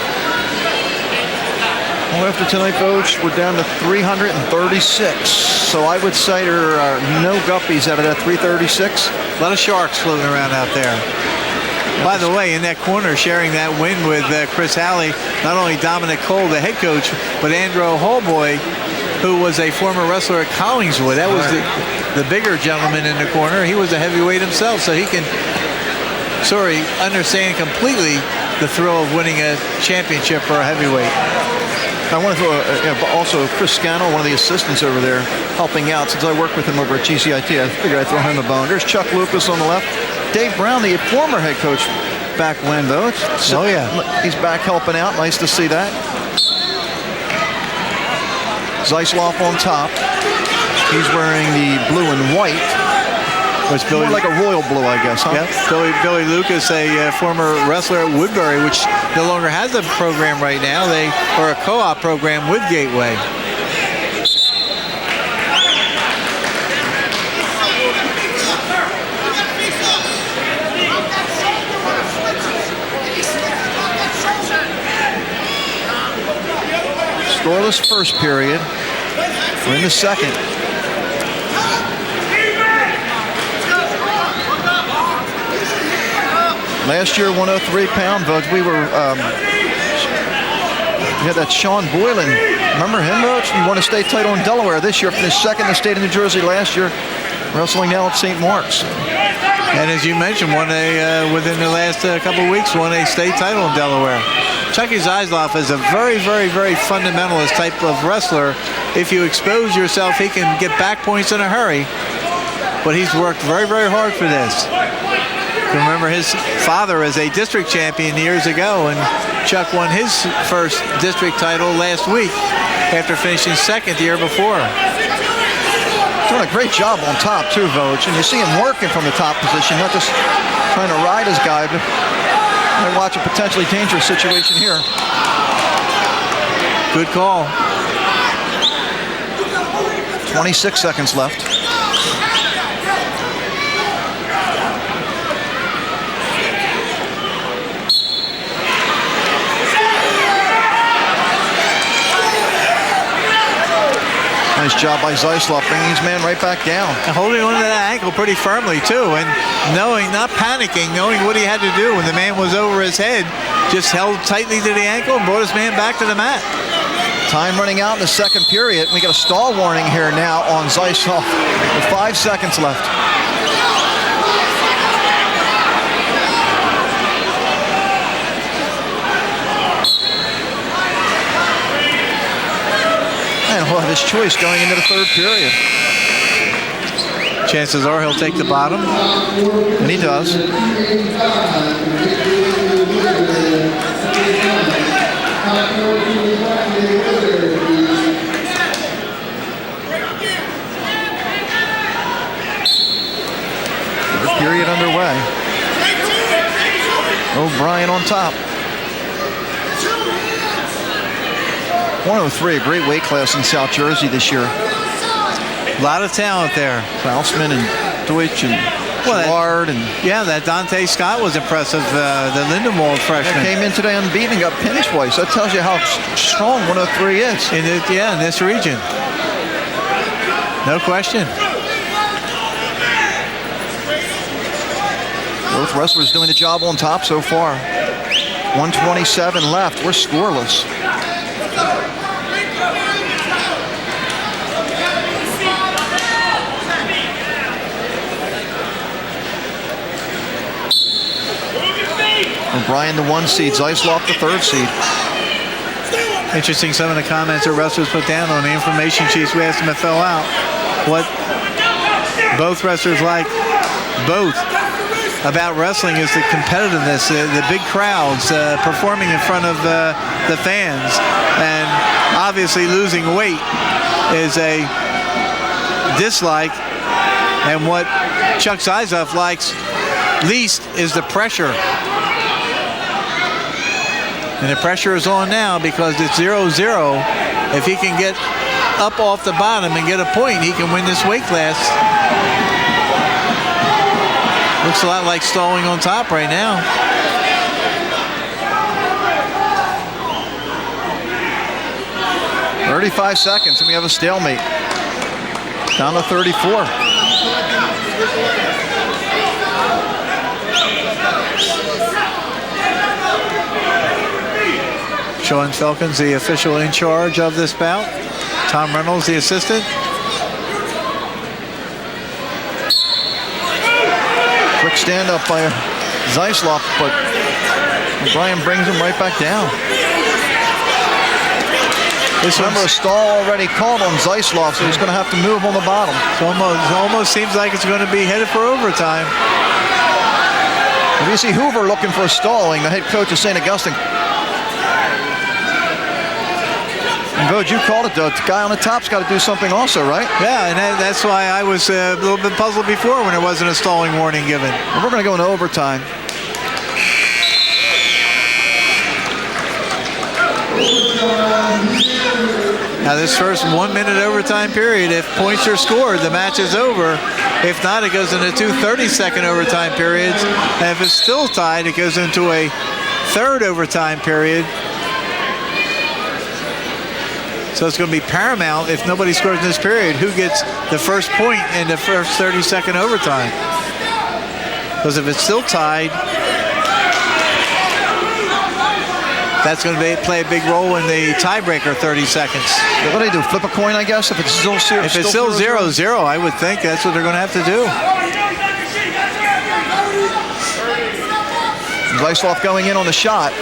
Well, after tonight, folks, we're down to 336. So I would say there are no guppies out of that 336. A lot of sharks floating around out there. By the way, in that corner, sharing that win with Chris Halley, not only Dominic Cole, the head coach, but Andrew Hallboy, who was a former wrestler at Collingswood. That was the bigger gentleman in the corner. He was a heavyweight himself, so he can understand completely the thrill of winning a championship for a heavyweight. I want to throw also Chris Scannell, one of the assistants over there, helping out. Since I work with him over at GCIT, I figured I'd throw him a bone. There's Chuck Lucas on the left. Dave Brown, the former head coach back when, though. Oh, yeah. He's back helping out. Nice to see that. Zizlov on top. He's wearing the blue and white. It's more like a royal blue, I guess, huh? Yeah. Billy Lucas, a former wrestler at Woodbury, which no longer has a program right now. They are a co-op program with Gateway. Scoreless first period. We're in the second. Last year, 103-pound votes. We had that Sean Boylan. Remember him, Roach? He won a state title in Delaware this year. Finished second in the state of New Jersey last year. Wrestling now at St. Mark's. And as you mentioned, within the last couple of weeks, won a state title in Delaware. Chucky Zizlov is a very, very, very fundamentalist type of wrestler. If you expose yourself, he can get back points in a hurry. But he's worked very, very hard for this. Remember his father as a district champion years ago, and Chuck won his first district title last week after finishing second the year before. Doing a great job on top too, Vogue, and you see him working from the top position, not just trying to ride his guy, but I watch a potentially dangerous situation here. Good call. 26 seconds left. Nice job by Zeislov bringing his man right back down. And holding on to that ankle pretty firmly too, and knowing, not panicking, knowing what he had to do when the man was over his head, just held tightly to the ankle and brought his man back to the mat. Time running out in the second period. We got a stall warning here now on Zeislov with 5 seconds left. And he'll have his choice going into the third period. Chances are he'll take the bottom. And he does. Third period underway. O'Brien on top. 103, a great weight class in South Jersey this year. A lot of talent there. Klausman and Deutsch and Ward and yeah, that Dante Scott was impressive. The Lindenwald freshman came in today unbeaten, got pinned twice. That tells you how strong 103 is. In this region, no question. Both wrestlers doing the job on top so far. 127 left. We're scoreless. O'Brien the 1 seed, Zeislov the 3rd seed. Interesting, some of the comments our wrestlers put down on the information sheets we asked them to fill out. What both wrestlers like both about wrestling is the competitiveness, the big crowds, performing in front of the fans, and obviously losing weight is a dislike, and what Chuck Zeislov likes least is the pressure. And the pressure is on now because it's 0-0. If he can get up off the bottom and get a point, he can win this weight class. Looks a lot like stalling on top right now. "35 seconds and we have a stalemate. Down to 34. Sean Felkins, the official in charge of this bout. Tom Reynolds, the assistant. Quick stand up by Zeislov, but O'Brien brings him right back down. Remember, a stall already called on Zeislov, so he's going to have to move on the bottom. It almost seems like it's going to be headed for overtime. If you see Hoover looking for a stalling, the head coach of St. Augustine. And Voj, you called it, though. The guy on the top's got to do something also, right? Yeah, and that's why I was a little bit puzzled before when there wasn't a stalling warning given. And we're going to go into overtime. Now this first 1 minute overtime period, if points are scored, the match is over. If not, it goes into 2 30-second overtime periods. And if it's still tied, it goes into a 3rd overtime period. So it's going to be paramount if nobody scores in this period, who gets the first point in the first 30-second overtime. Because if it's still tied, that's going to play a big role in the tiebreaker 30 seconds. What do they do? Flip a coin, I guess? If it's still 0-0? If it's still 0-0, I would think that's what they're going to have to do. Zeislov going in on the shot.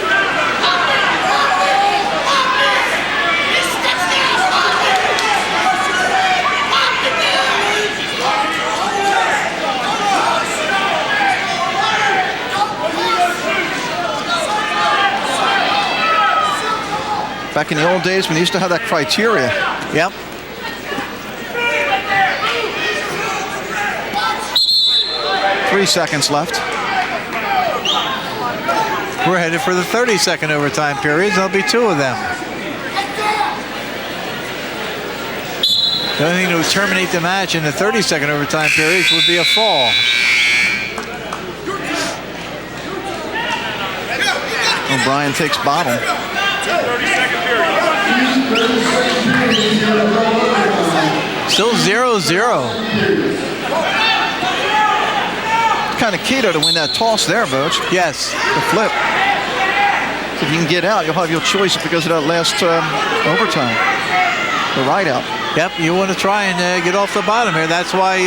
Back in the old days when they used to have that criteria. Yep. Three seconds left. We're headed for the 30-second overtime periods. There'll be 2 of them. The only thing that would terminate the match in the 30-second overtime periods would be a fall. O'Brien takes bottom. 30-second period. Still 0-0. Kind of key to win that toss there, Boach. Yes. The flip. If you can get out, you'll have your choice because of that last overtime. The ride out. Yep, you want to try and get off the bottom here. That's why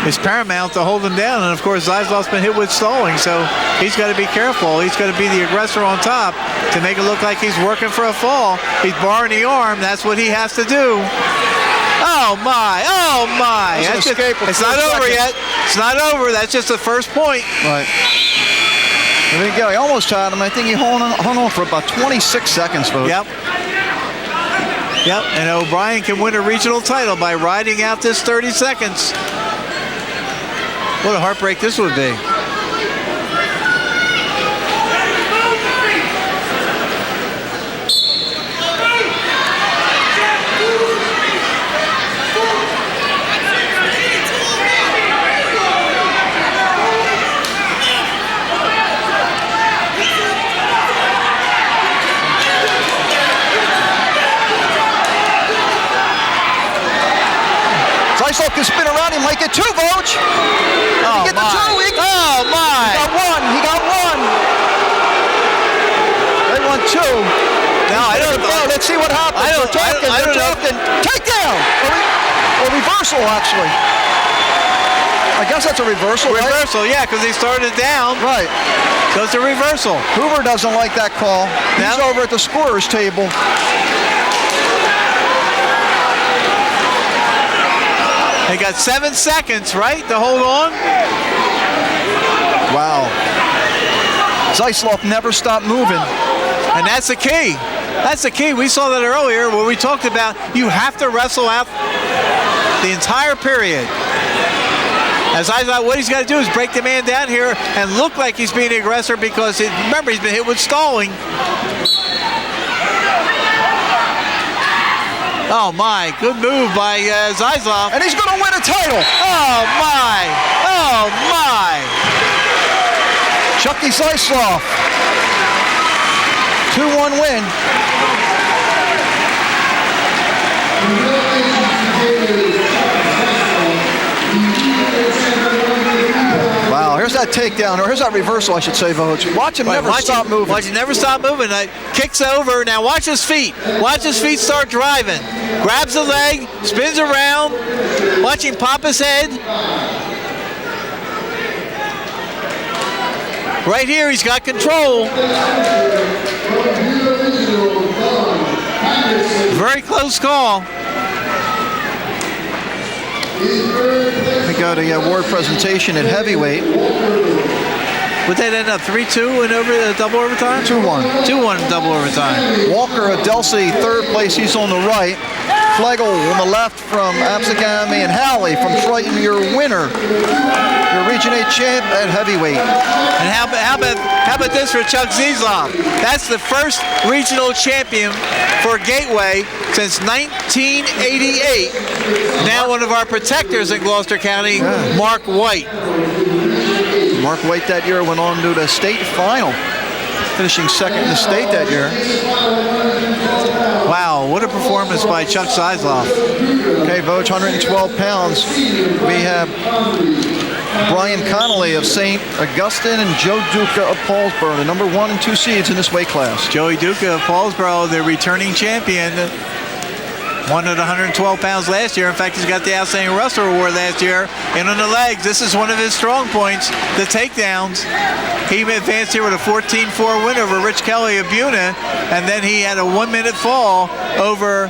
it's paramount to hold him down. And, of course, Zaislov's been hit with stalling, so he's got to be careful. He's got to be the aggressor on top to make it look like he's working for a fall. He's barring the arm. That's what he has to do. Oh, my. Oh, my. It's not over yet. It's not over. That's just the first point. Right. There you go. He almost had him. I think he hung on for about 26 seconds, folks. Yep. Yep, and O'Brien can win a regional title by riding out this 30 seconds. What a heartbreak this would be. Zaislow can spin around. He might get two, Vogue. Oh, he get the two. Oh, my. He got one. They won two. Now, I don't know. Let's see what happens. I don't know. Takedown. Or reversal, actually. I guess that's a reversal, Reversal, right? yeah, because he started down. Right. So it's a reversal. Hoover doesn't like that call. He's over at the scorer's table. They got 7 seconds, right, to hold on? Wow. Zaislow never stopped moving. And that's the key. That's the key. We saw that earlier where we talked about you have to wrestle out the entire period. As I thought, what he's got to do is break the man down here and look like he's being the aggressor because, remember, he's been hit with stalling. Oh, my. Good move by Zaislow. And he's going to win a title. Oh, my. Oh, my. Chucky Zaislow. 2-1 win. Wow, here's that takedown, or here's that reversal, I should say, Vogue. Watch him never stop moving. Watch him never stop moving. Kicks over. Now watch his feet. Watch his feet start driving. Grabs the leg, spins around. Watch him pop his head. Right here, he's got control. Very close call. We got a award presentation at heavyweight. Would that end up 3-2 in double overtime? 2-1. 2-1 in double overtime. Walker Adelsi, third place. He's on the right. Flegel on the left from Absegami, and Halley from Triton, your winner. Your Region 8 champ at heavyweight. And how about this for Chuck Zaislow? That's the first regional champion for Gateway since 1988. Now one of our protectors in Gloucester County, Mark White. Mark White that year went on to the state final, finishing second in the state that year. Wow, what a performance by Chuck Zaislow. Okay, Vogue, 112 pounds. We have Brian Connolly of St. Augustine and Joe Duca of Paulsboro, the number 1 and 2 seeds in this weight class. Joey Duca of Paulsboro, the returning champion. Won at 112 pounds last year. In fact, he's got the Outstanding Wrestler Award last year. And on the legs, this is one of his strong points, the takedowns. He advanced here with a 14-4 win over Rich Kelly of Buna. And then he had a 1-minute fall over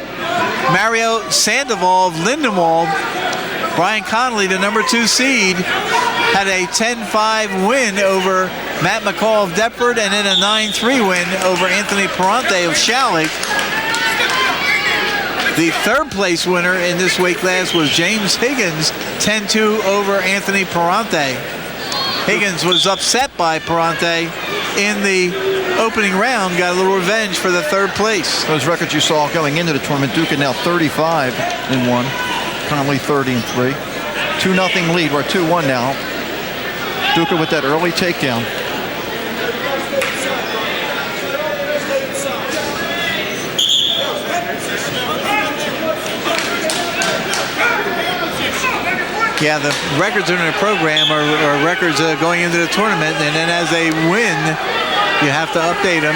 Mario Sandoval of Lindenwold. Brian Connolly, the number 2 seed, had a 10-5 win over Matt McCall of Deptford, and then a 9-3 win over Anthony Parente of Shalleck. The third place winner in this weight class was James Higgins, 10-2 over Anthony Parente. Higgins was upset by Perante in the opening round, got a little revenge for the third place. Those records you saw going into the tournament, Duca now 35-1, Conley 30-3. 2-0 lead. We're 2-1 now. Duca with that early takedown. Yeah, the records in the program are records going into the tournament, and then as they win, you have to update them.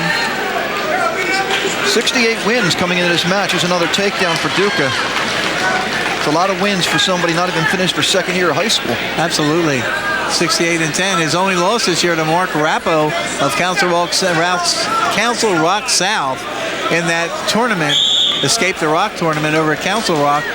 68 wins coming into this match. There's another takedown for Duca. It's a lot of wins for somebody not even finished their second year of high school. Absolutely. 68-10. His only loss this year to Mark Rappo of Council Rock South in that tournament. Escaped the Rock tournament over at Council Rock.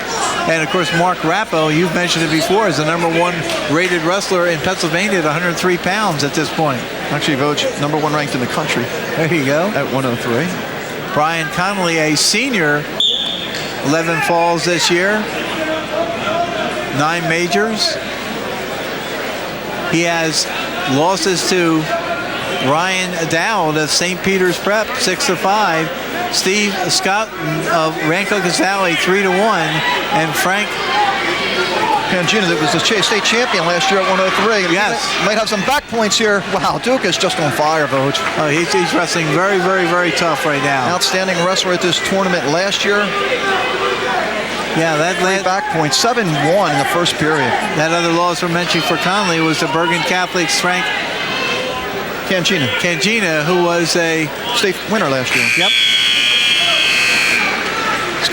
And of course, Mark Rappo, you've mentioned it before, is the #1 rated wrestler in Pennsylvania at 103 pounds at this point. Actually, Voj, #1 ranked in the country. There you go. At 103. Brian Connolly, a senior, 11 falls this year, 9 majors. He has losses to Ryan Dowd of St. Peter's Prep, 6-5. Steve Scott of Rancocas Valley, 3-1, and Frank Pangina, that was the state champion last year at 103. Yes. Might have some back points here. Wow, Duca's just on fire, Voj. Oh, he's wrestling very, very, very tough right now. Outstanding wrestler at this tournament last year. Yeah, that 3 back points, 7-1 in the first period. That other loss we're mentioning for Conley was the Bergen Catholic's Frank Cangina, who was a state winner last year. Yep.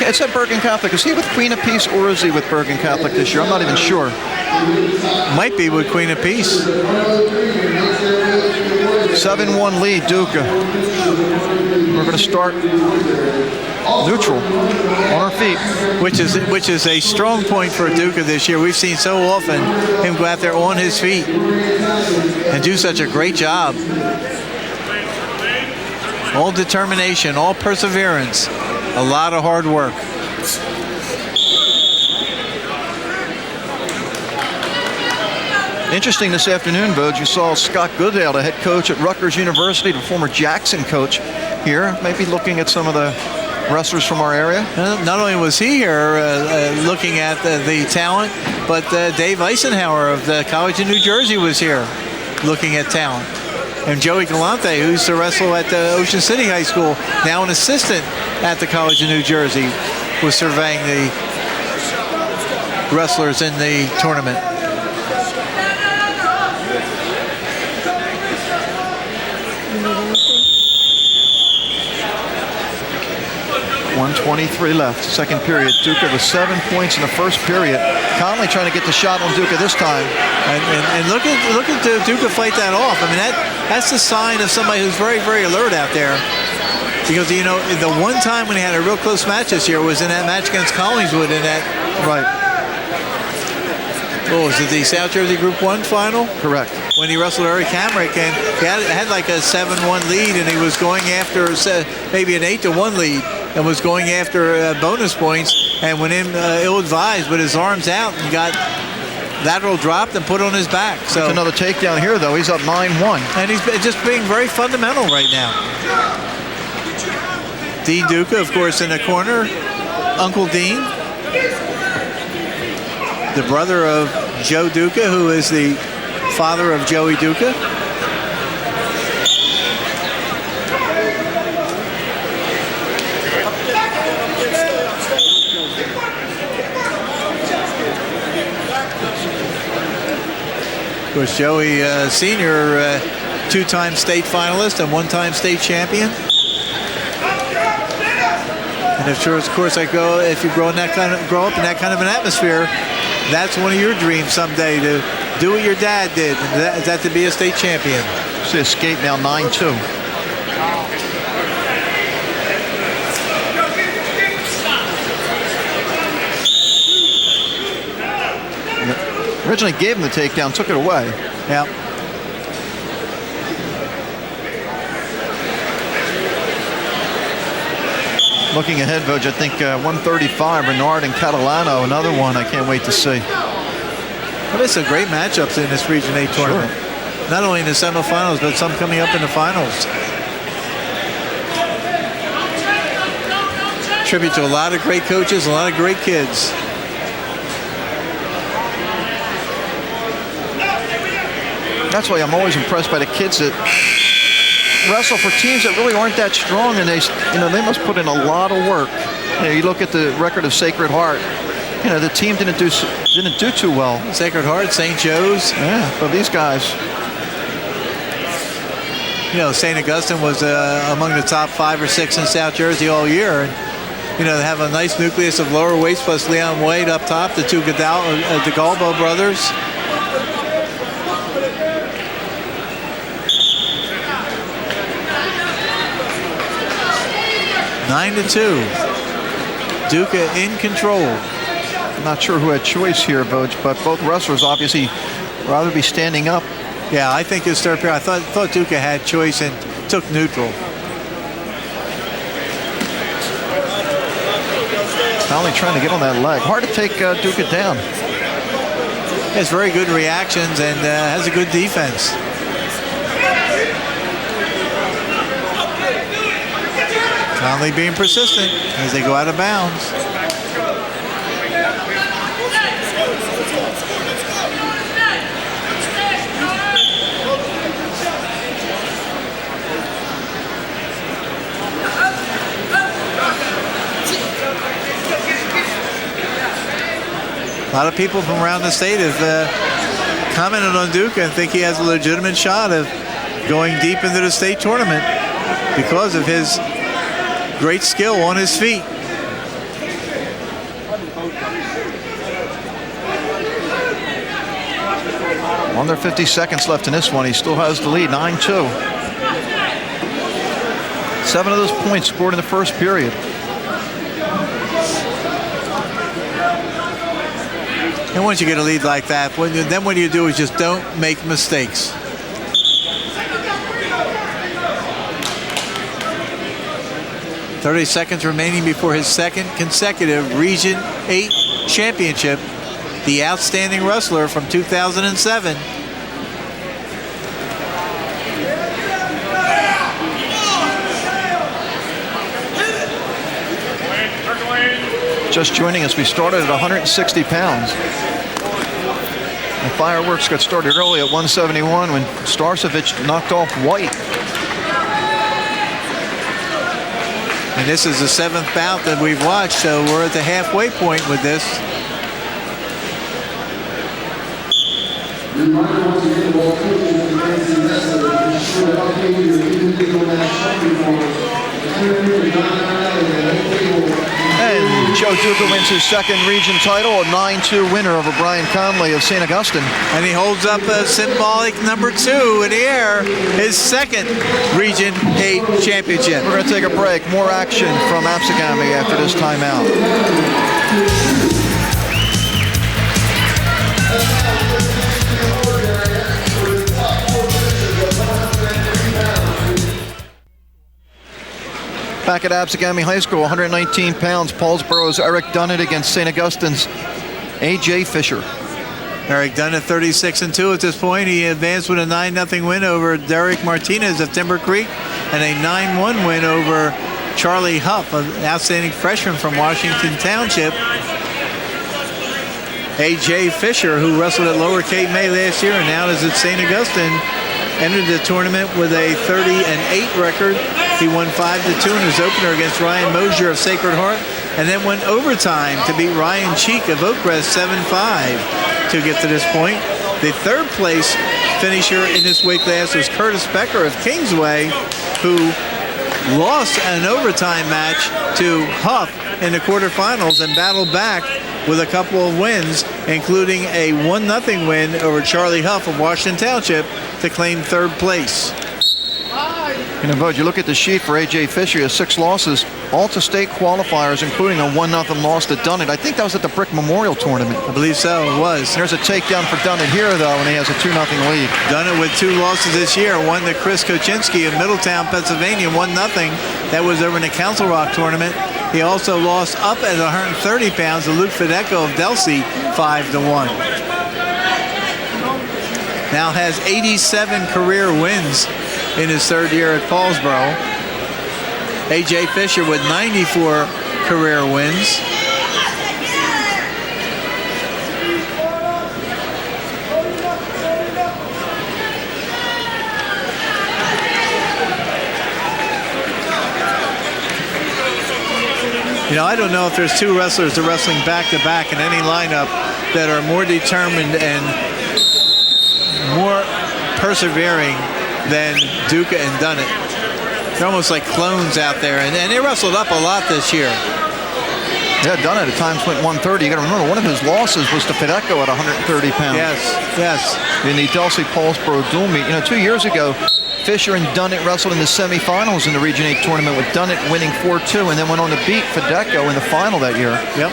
It said Bergen Catholic. Is he with Queen of Peace or is he with Bergen Catholic this year? I'm not even sure. Might be with Queen of Peace. 7-1 lead, Duca. We're going to start neutral on our feet. Which is a strong point for Duca this year. We've seen so often him go out there on his feet and do such a great job. All determination, all perseverance, a lot of hard work. Interesting this afternoon, Voj, you saw Scott Goodale, the head coach at Rutgers University, the former Jackson coach here, maybe looking at some of the wrestlers from our area. Not only was he here looking at the talent, but Dave Eisenhower of the College of New Jersey was here looking at talent. And Joey Galante, who used to wrestle at Ocean City High School, now an assistant at the College of New Jersey, was surveying the wrestlers in the tournament. 1:23 left, second period. Duca with 7 points in the first period. Conley trying to get the shot on Duca this time. And look at Duca fight that off. I mean, that's the sign of somebody who's very, very alert out there. Because, you know, the one time when he had a real close match this year was in that match against Collingswood in that. Right. Oh, was it the South Jersey Group 1 final? Correct. When he wrestled Eric Hamrick, and he had like a 7-1 lead, and he was going after maybe an 8-1 lead, and was going after bonus points, and went in ill-advised with his arms out, and got lateral dropped and put on his back. So that's another takedown here, though. He's up 9-1. And he's just being very fundamental right now. Dean Duca, of course, in the corner. Uncle Dean, the brother of Joe Duca, who is the father of Joey Duca. Of course, Joey Sr., 2-time state finalist and 1-time state champion. And of course, if you grow up in that kind of an atmosphere, that's one of your dreams someday, to do what your dad did, and that to be a state champion. See a skate now 9-2. Originally gave him the takedown, took it away. Yeah. Looking ahead, Voj, I think 135, Renard and Catalano, another one I can't wait to see. Well, there's some great matchups in this Region 8 tournament. Sure. not only in the semifinals, but some coming up in the finals. Tribute to a lot of great coaches, a lot of great kids. That's why I'm always impressed by the kids that wrestle for teams that really aren't that strong, and they must put in a lot of work. You look at the record of Sacred Heart. The team didn't do too well. Sacred Heart, St. Joe's. Yeah, but these guys. St. Augustine was among the top 5 or 6 in South Jersey all year. And, they have a nice nucleus of lower weights plus Leon Wade up top, the two DeGalbo brothers. Nine to 2. Duca in control. I'm not sure who had choice here, but both wrestlers obviously rather be standing up. Yeah, I think his third pair. I thought Duca had choice and took neutral. Finally trying to get on that leg. Hard to take Duca down. Has very good reactions and has a good defense. Conley being persistent as they go out of bounds. A lot of people from around the state have commented on Duca and think he has a legitimate shot of going deep into the state tournament because of his great skill on his feet. Under 50 seconds left in this one. He still has the lead, 9-2. 7 of those points scored in the first period. And once you get a lead like that, then what you do is just don't make mistakes. .30 seconds remaining before his second consecutive Region 8 championship. The outstanding wrestler from 2007. Just joining us, we started at 160 pounds. The fireworks got started early at 171 when Starcevic knocked off White. And this is the 7th bout that we've watched, so we're at the halfway point with this. And Joe Duca wins his second region title, a 9-2 winner over Brian Conley of St. Augustine. And he holds up a symbolic number 2 in the air, his second Region 8 championship. We're going to take a break. More action from Absegami after this timeout. Back at Absegami High School, 119 pounds, Paulsboro's Eric Dunnett against St. Augustine's A.J. Fisher. Eric Dunnett 36-2 at this point. He advanced with a 9-0 win over Derek Martinez of Timber Creek and a 9-1 win over Charlie Huff, an outstanding freshman from Washington Township. A.J. Fisher, who wrestled at Lower Cape May last year and now is at St. Augustine, entered the tournament with a 30-8 record. He won 5-2 in his opener against Ryan Mosier of Sacred Heart, and then went overtime to beat Ryan Cheek of Oakcrest 7-5 to get to this point. The third place finisher in this weight class was Curtis Becker of Kingsway, who lost an overtime match to Huff in the quarterfinals and battled back with a couple of wins, including a 1-0 win over Charlie Huff of Washington Township to claim third place. Bud, you look at the sheet for A.J. Fisher, he has 6 losses, all to state qualifiers, including a 1-0 loss to Dunnett. I think that was at the Brick Memorial Tournament. I believe so, it was. There's a takedown for Dunnett here, though, and he has a 2-0 lead. Dunnett with 2 losses this year, one to Chris Koczynski of Middletown, Pennsylvania, 1-0. That was over in the Council Rock Tournament. He also lost up at 130 pounds to Luke Fedecco of Delsey, 5-1. now has 87 career wins in his third year at Paulsboro. A.J. Fisher with 94 career wins. You know, I don't know if there's two wrestlers that are wrestling back-to-back in any lineup that are more determined and more persevering than Duca and Dunnett. They're almost like clones out there, and they wrestled up a lot this year. Yeah, Dunnett at times went 130. You got to remember, one of his losses was to Fedecco at 130 pounds. Yes, yes. In the Delsey Paulsboro dual meet. You know, 2 years ago, Fisher and Dunnett wrestled in the semifinals in the Region 8 tournament, with Dunnett winning 4-2 and then went on to beat Fedecco in the final that year. Yep.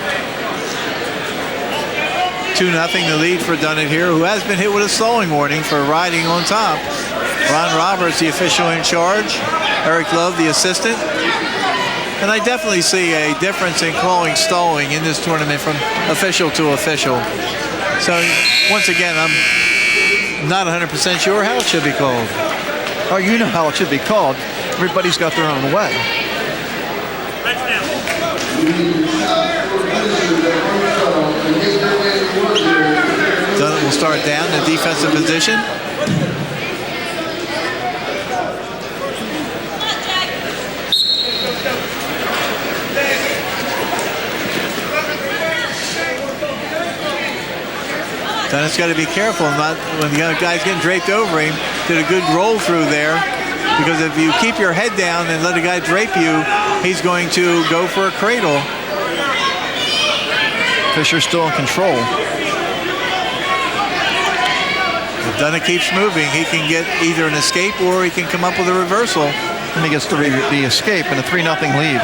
2-0 the lead for Dunnett here, who has been hit with a stalling warning for riding on top. Ron Roberts, the official in charge. Eric Love, the assistant. And I definitely see a difference in calling stalling in this tournament from official to official. So, once again, I'm not 100% sure how it should be called. Oh, you know how it should be called. Everybody's got their own way. Dunnett will start down in the defensive position. Dunnett's got to be careful not when the guy's getting draped over him. Did a good roll through there, because if you keep your head down and let a guy drape you, he's going to go for a cradle. Fisher's still in control. If Dunnett keeps moving, he can get either an escape or he can come up with a reversal. And he gets the escape and a 3-0 lead.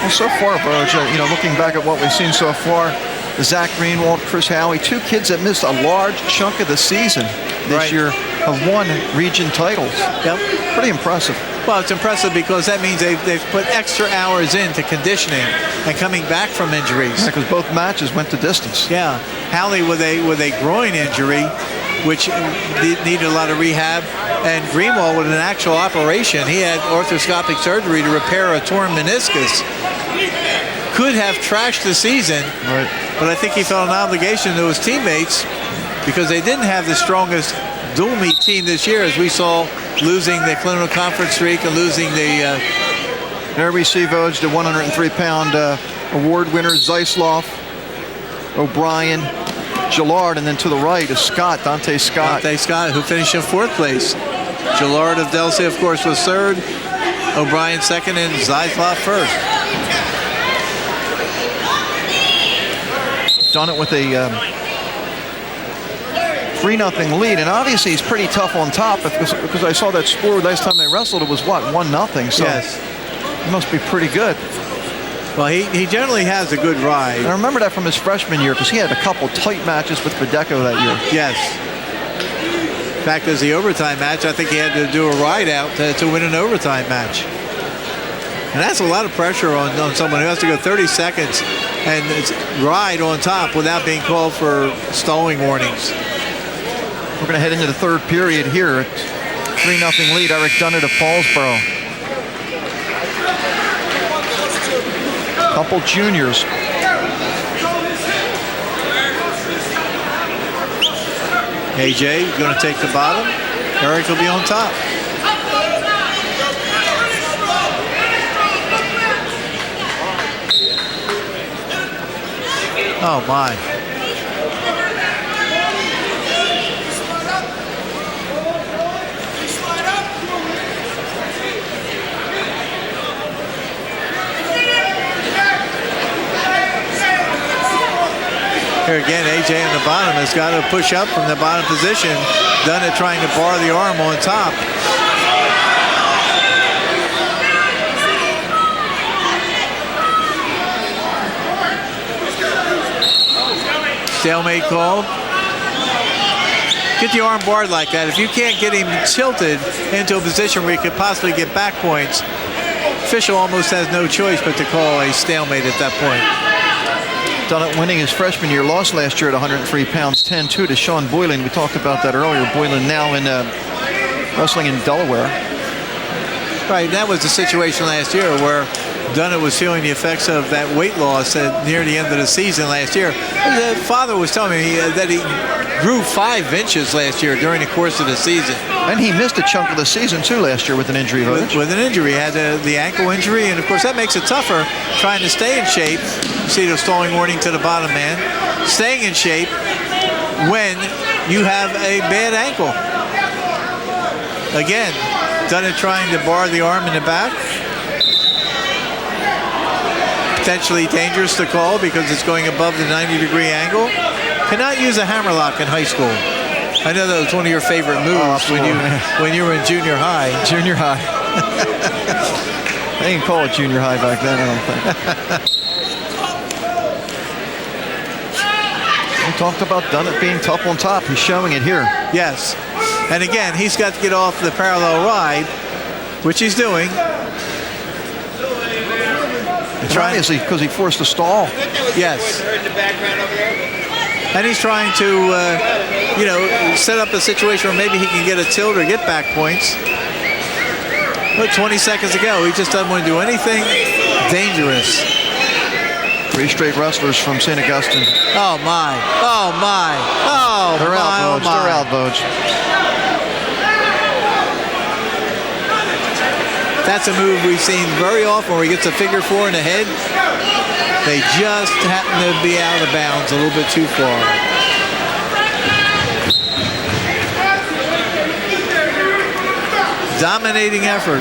Well, so far, Burge, you know, looking back at what we've seen so far, Zach Greenwald, Chris Howie, two kids that missed a large chunk of the season this year have won region titles. Yep. Pretty impressive. Well, it's impressive because that means they've put extra hours into conditioning and coming back from injuries. Because both matches went the distance. Yeah. Howie with a groin injury, which needed a lot of rehab, and Greenwald with an actual operation. He had arthroscopic surgery to repair a torn meniscus. Could have trashed the season, but I think he felt an obligation to his teammates because they didn't have the strongest dual meet team this year, as we saw losing the Colonial Conference streak and losing the... There we see Voj, the 103-pound award winners, Zeisloff, O'Brien, Gillard, and then to the right is Scott, Dante Scott. Dante Scott, who finished in 4th place. Gillard of Delsey, of course, was 3rd. O'Brien 2nd, and Zeisloff 1st. Done it with a 3-0 lead, and obviously he's pretty tough on top because I saw that score last time they wrestled. It was what, 1-0. So yes, he must be pretty good. Well, he generally has a good ride. And I remember that from his freshman year because he had a couple tight matches with Fedecco that year. Yes. In fact, as the overtime match, I think he had to do a ride out to win an overtime match. And that's a lot of pressure on someone who has to go 30 seconds and ride on top without being called for stalling warnings. We're going to head into the 3rd period here. 3-0 lead, Eric Dunnett of Paulsboro. Couple juniors. AJ going to take the bottom. Eric will be on top. Oh my. Here again, AJ on the bottom has got to push up from the bottom position. Dunnett trying to bar the arm on top. Stalemate called. Get the arm barred like that. If you can't get him tilted into a position where he could possibly get back points, official almost has no choice but to call a stalemate at that point. Dunnett winning his freshman year, lost last year at 103 pounds, 10-2 to Sean Boylan. We talked about that earlier. Boylan now in wrestling in Delaware. Right, that was the situation last year where Dunnett was feeling the effects of that weight loss near the end of the season last year. The father was telling me that he grew 5 inches last year during the course of the season. And he missed a chunk of the season, too, last year with an injury. With an injury. He had the ankle injury, and, of course, that makes it tougher trying to stay in shape. See the stalling warning to the bottom man. Staying in shape when you have a bad ankle. Again, Dunnett trying to bar the arm in the back. Potentially dangerous to call because it's going above the 90-degree angle. Cannot use a hammerlock in high school. I know that was one of your favorite moves when you were in junior high. Junior high. They didn't call it junior high back then, I don't think. We talked about Dunnett being tough on top. He's showing it here. Yes. And again, he's got to get off the parallel ride, which he's doing. Obviously, because he forced a stall. Yes. And he's trying to, set up a situation where maybe he can get a tilt or get back points. But 20 seconds ago, he just doesn't want to do anything dangerous. 3 straight wrestlers from St. Augustine. Oh, my. Oh, my. Oh, They're my. out, Vogue. They're out, Vogue. That's a move we've seen very often where he gets a figure 4 in the head. They just happen to be out of bounds a little bit too far. Dominating effort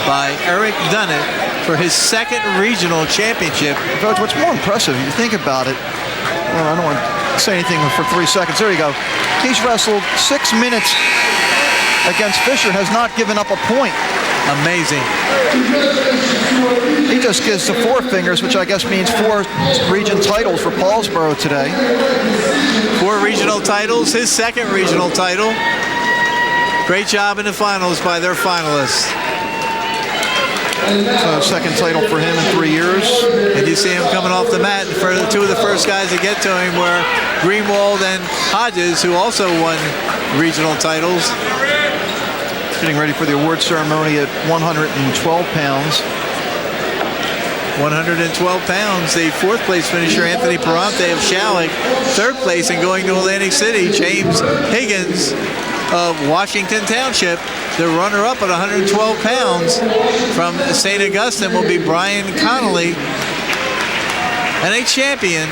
by Eric Dunnett for his 2nd regional championship. Coach, what's more impressive, if you think about it, well, I don't want to say anything for 3 seconds. There you go. He's wrestled 6 minutes against Fisher, has not given up a point. Amazing. He just gives the 4 fingers, which I guess means 4 region titles for Paulsboro today. 4 regional titles, his 2nd regional title. Great job in the finals by their finalists. So 2nd title for him in 3 years. And you see him coming off the mat. For 2 of the first guys to get to him were Greenwald and Hodges, who also won regional titles. Getting ready for the award ceremony at 112 pounds. 112 pounds. The 4th place finisher, Anthony Perante of Shalleck. 3rd place and going to Atlantic City, James Higgins of Washington Township. The runner-up at 112 pounds from St. Augustine will be Brian Connolly. And a champion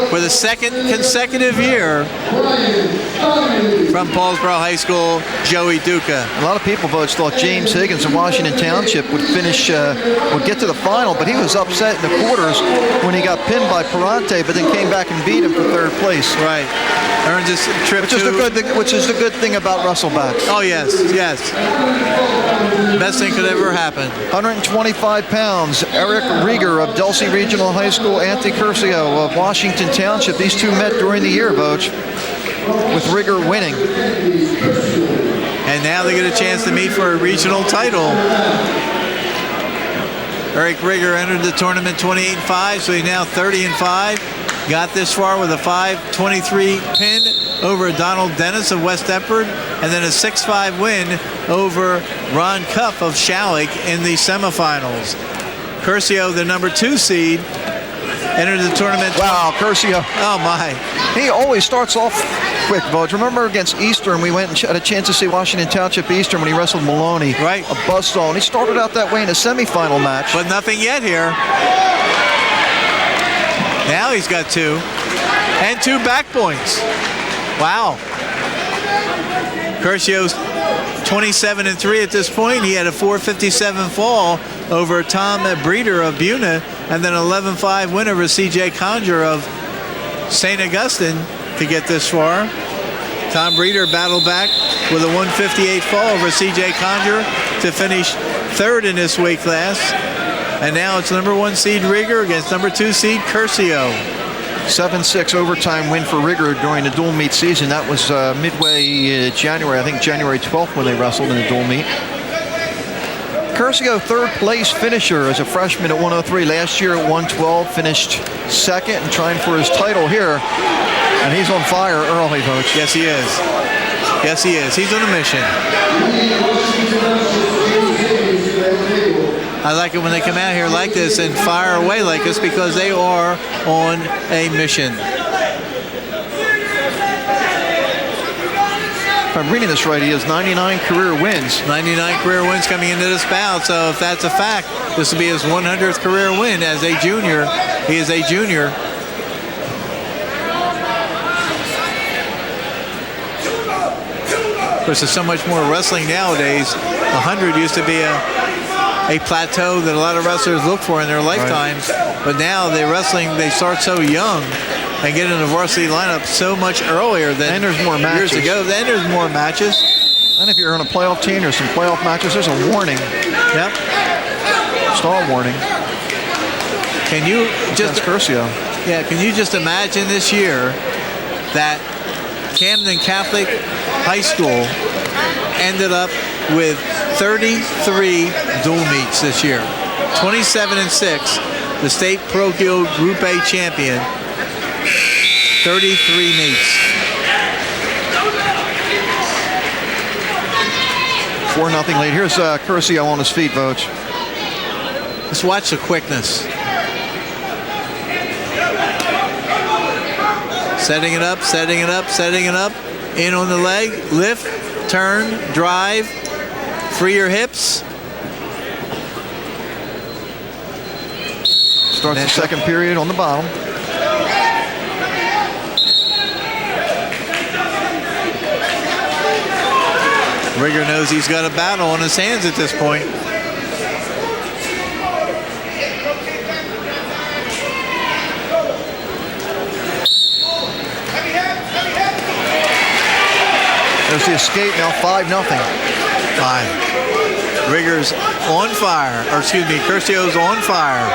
for the 2nd consecutive year from Paulsboro High School, Joey Duca. A lot of people thought James Higgins of Washington Township would finish, would get to the final, but he was upset in the quarters when he got pinned by Perante, but then came back and beat him for 3rd place. Right. Earns his trip which is the good thing about wrestlebacks. Oh, yes, yes. Best thing could ever happen. 125 pounds, Eric Rieger of Delsey Regional High School, Anthony Curcio of Washington Township. These 2 met during the year, Vogue, with Rieger winning. And now they get a chance to meet for a regional title. Eric Rieger entered the tournament 28-5, so he's now 30-5. Got this far with a 5-23 pin over Donald Dennis of West Deptford, and then a 6-5 win over Ron Cuff of Shalleck in the semifinals. Curcio, the number 2 seed, entered the tournament. Wow, Curcio. Oh, my. He always starts off quick, Vogue. Remember against Eastern, we went and had a chance to see Washington Township Eastern when he wrestled Maloney. Right. A buzzsaw. And he started out that way in a semifinal match. But nothing yet here. Now he's got 2. And 2 back points. Wow. Curcio's 27-3 at this point. He had a 4:57 fall over Tom Breeder of Buna, and then 11-5 win over C.J. Conger of St. Augustine to get this far. Tom Breeder battled back with a 158 fall over C.J. Conger to finish 3rd in this weight class. And now it's number 1 seed Rieger against number 2 seed Curcio. 7-6 overtime win for Rieger during the dual meet season. That was midway January, I think January 12th when they wrestled in the dual meat. Curcio, third place finisher as a freshman at 103. Last year at 112, finished second and trying for his title here. And he's on fire early, Coach. Yes, he is. Yes, he is. He's on a mission. I like it when they come out here like this and fire away like this because they are on a mission. If I'm reading this right, he has 99 career wins. 99 career wins coming into this bout. So if that's a fact, this will be his 100th career win as a junior. He is a junior. Of course, there's so much more wrestling nowadays. 100 used to be a plateau that a lot of wrestlers look for in their lifetimes. Right. But now they start so young and get in the varsity lineup so much earlier than there's more matches. Years ago. Then there's more matches. And if you're on a playoff team, there's some playoff matches. There's a warning. Yep. Stall warning. Can you just Curcio? Yeah. Can you just imagine this year that Camden Catholic High School ended up with 33 dual meets this year, 27-6. The state parochial Group A champion. 33 meets. 4-0 lead. Here's Curcio on his feet, Voch. Just watch the quickness. Setting it up, setting it up, setting it up. In on the leg, lift, turn, drive, free your hips. Starts the second period on the bottom. Rigger knows he's got a battle on his hands at this point. There's the escape now, 5-0. Rigger's on fire, or excuse me, Curcio's on fire.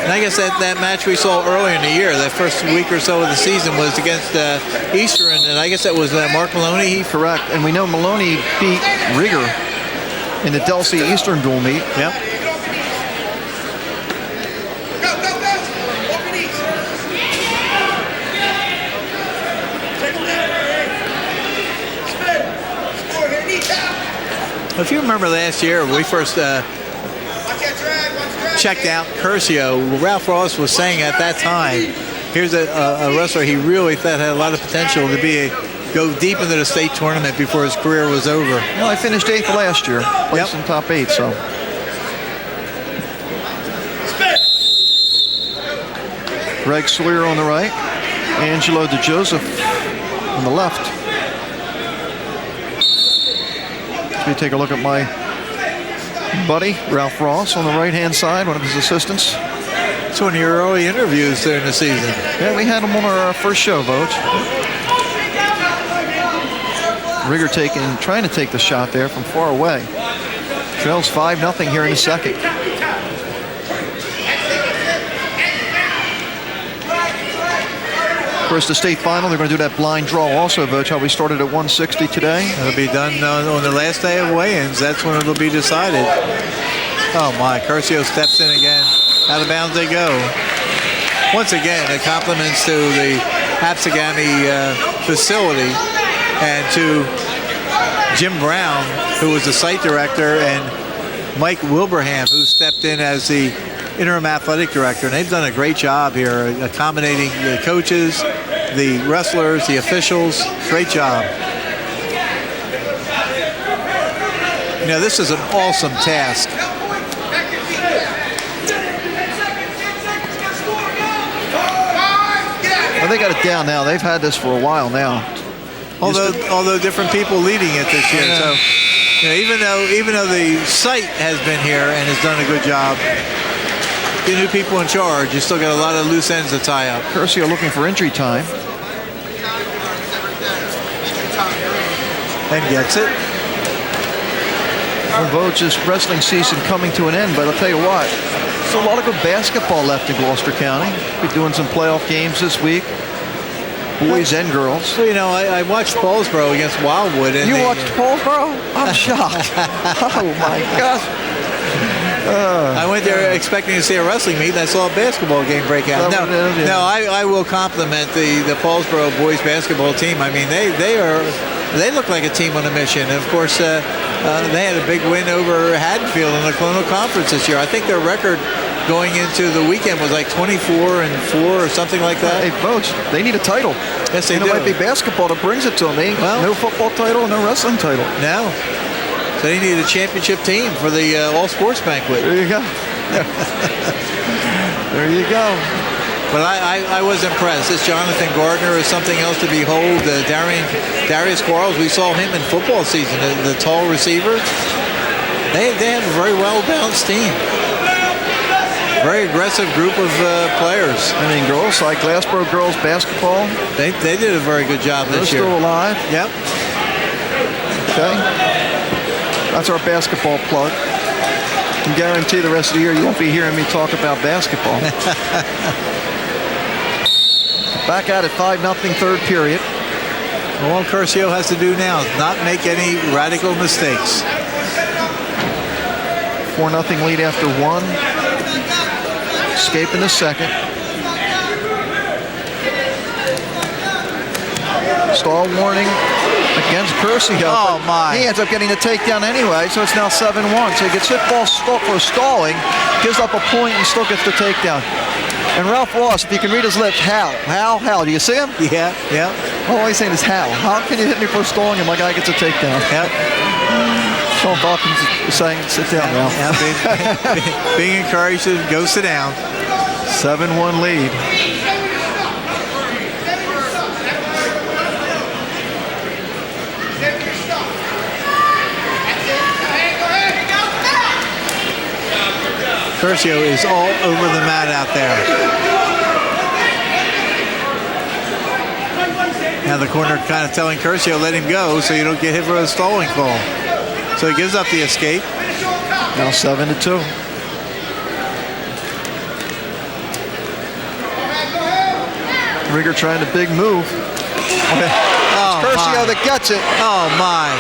And I guess that match we saw earlier in the year, that first week or so of the season, was against Eastern, and I guess that was Mark Maloney. Correct, and we know Maloney beat Rigger in the Delsey Eastern dual meet. Yep. If you remember last year, when we first checked out Curcio, Ralph Ross was saying at that time, here's a wrestler he really thought had a lot of potential to go deep into the state tournament before his career was over. Well, I finished 8th last year, placed in top 8, so. Greg Sawyer on the right, Angelo DeJoseph on the left. Let me take a look at my buddy, Ralph Ross, on the right-hand side, one of his assistants. It's one of your early interviews during the season. Yeah, we had him on our first show, Voch. Rigger trying to take the shot there from far away. Trails 5-0 here in the second. Of course, the state final, they're going to do that blind draw also, Voch, how we started at 160 today. It'll be done on the last day of weigh-ins. That's when it'll be decided. Oh, my. Curcio steps in again. Out of bounds they go. Once again, the compliments to the Absegami facility and to Jim Brown, who was the site director, and Mike Wilbraham, who stepped in as the interim athletic director. And they've done a great job here accommodating the coaches, the wrestlers, the officials. Great job. You know, this is an awesome task. Well, they got it down now. They've had this for a while now. Although different people leading it this year. Yeah. So, you know, even though the site has been here and has done a good job, the new people in charge, you still got a lot of loose ends to tie up. Curcio looking for injury time. And gets it. Voch's wrestling season coming to an end, but I'll tell you what, there's a lot of good basketball left in Gloucester County. We're doing some playoff games this week. boys and girls. Well, I watched Paulsboro against Wildwood. And You watched Paulsboro? I'm shocked. Oh, my gosh. I went there expecting to see a wrestling meet, and I saw a basketball game break out. That No, what it is, yeah. no, I will compliment the Paulsboro boys basketball team. I mean, they look like a team on a mission. And of course, they had a big win over Haddonfield in the Colonial Conference this year. I think their record going into the weekend was like 24-4 or something like that. Hey, folks, they need a title. Yes, they and do. It might be basketball that brings it to them. They ain't no football title, no wrestling title. No. So they need a championship team for the all sports banquet. There you go. There you go. But I was impressed. This Jonathan Gardner is something else to behold. Darius Quarles, we saw him in football season, the tall receiver. They have a very well-balanced team. Very aggressive group of players. I mean, girls like Glassboro girls basketball. They did a very good job They're this year. still alive. Yep. Okay. That's our basketball plug. I can guarantee the rest of the year you won't be hearing me talk about basketball. Back at it, 5-0 third period. All Curcio has to do now is not make any radical mistakes. 4-0 lead after one. Escape in the second. Stall warning against Curcio. Oh, my. He ends up getting the takedown anyway, so it's now 7-1. So he gets hit for stalling, gives up a point, and still gets the takedown. And Ralph Ross, if you can read his lips, how? Do you see him? Yeah. All he's saying is how. How can you hit me for stalling and my guy gets a takedown? Yep. Sean Dawkins is saying, sit down, Ralph. Yeah, being encouraged to go sit down. 7-1 lead. Curcio is all over the mat out there. Now the corner kind of telling Curcio, let him go so you don't get hit for a stalling call. So he gives up the escape. Now 7-2. Rigger trying to big move. Oh, Curcio that gets it. Oh, my.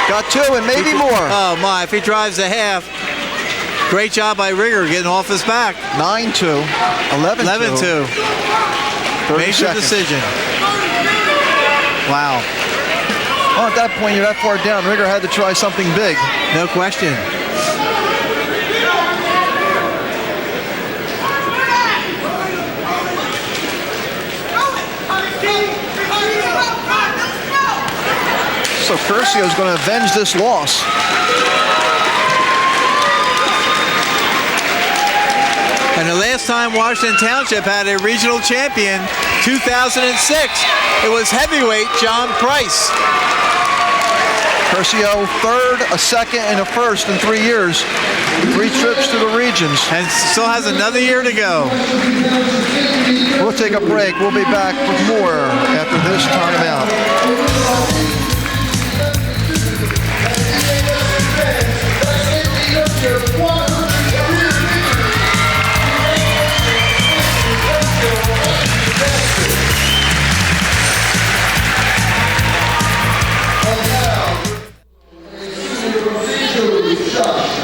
Got two and maybe more. Oh, my. If he drives the half, great job by Rigger getting off his back. 9-2. 11-2. 11-2. Major seconds. decision. Wow. Well, at that point, you're that far down. Rigger had to try something big. No question. So Curcio is going to avenge this loss. And the last time Washington Township had a regional champion, 2006, it was heavyweight John Price. Curcio third, a second, and a first in 3 years. 3 trips to the regions. And still has another year to go. We'll take a break. We'll be back with more after this timeout.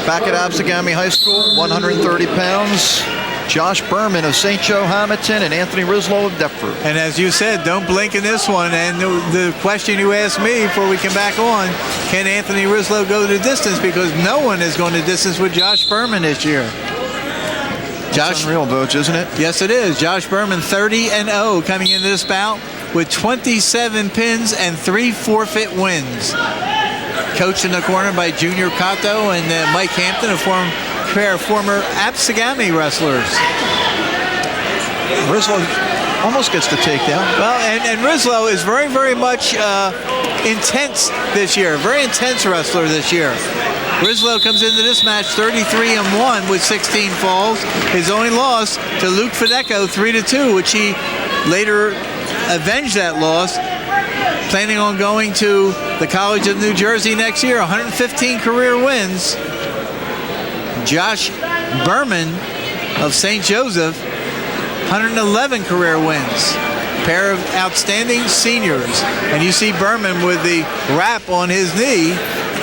Back at Absegami High School, 130 pounds. Josh Berman of St. Joe Hamilton and Anthony Rislow of Deptford. And as you said, don't blink in this one. And the question you asked me before we come back on, can Anthony Rislow go the distance? Because no one is going the distance with Josh Berman this year. That's unreal, Boach, isn't it? Yes, it is. Josh Berman, 30-0 coming into this bout with 27 pins and 3 forfeit wins. Coached in the corner by Junior Cato and Mike Hampton, a pair of former Absegami wrestlers. Rislow almost gets the takedown. Well, and Rislow is very, very much intense this year. Very intense wrestler this year. Rislow comes into this match 33-1 with 16 falls. His only loss to Luke Fedecco, 3-2, which he later avenged that loss. Planning on going to the College of New Jersey next year, 115 career wins. Josh Berman of St. Joseph, 111 career wins. pair of outstanding seniors. And you see Berman with the wrap on his knee.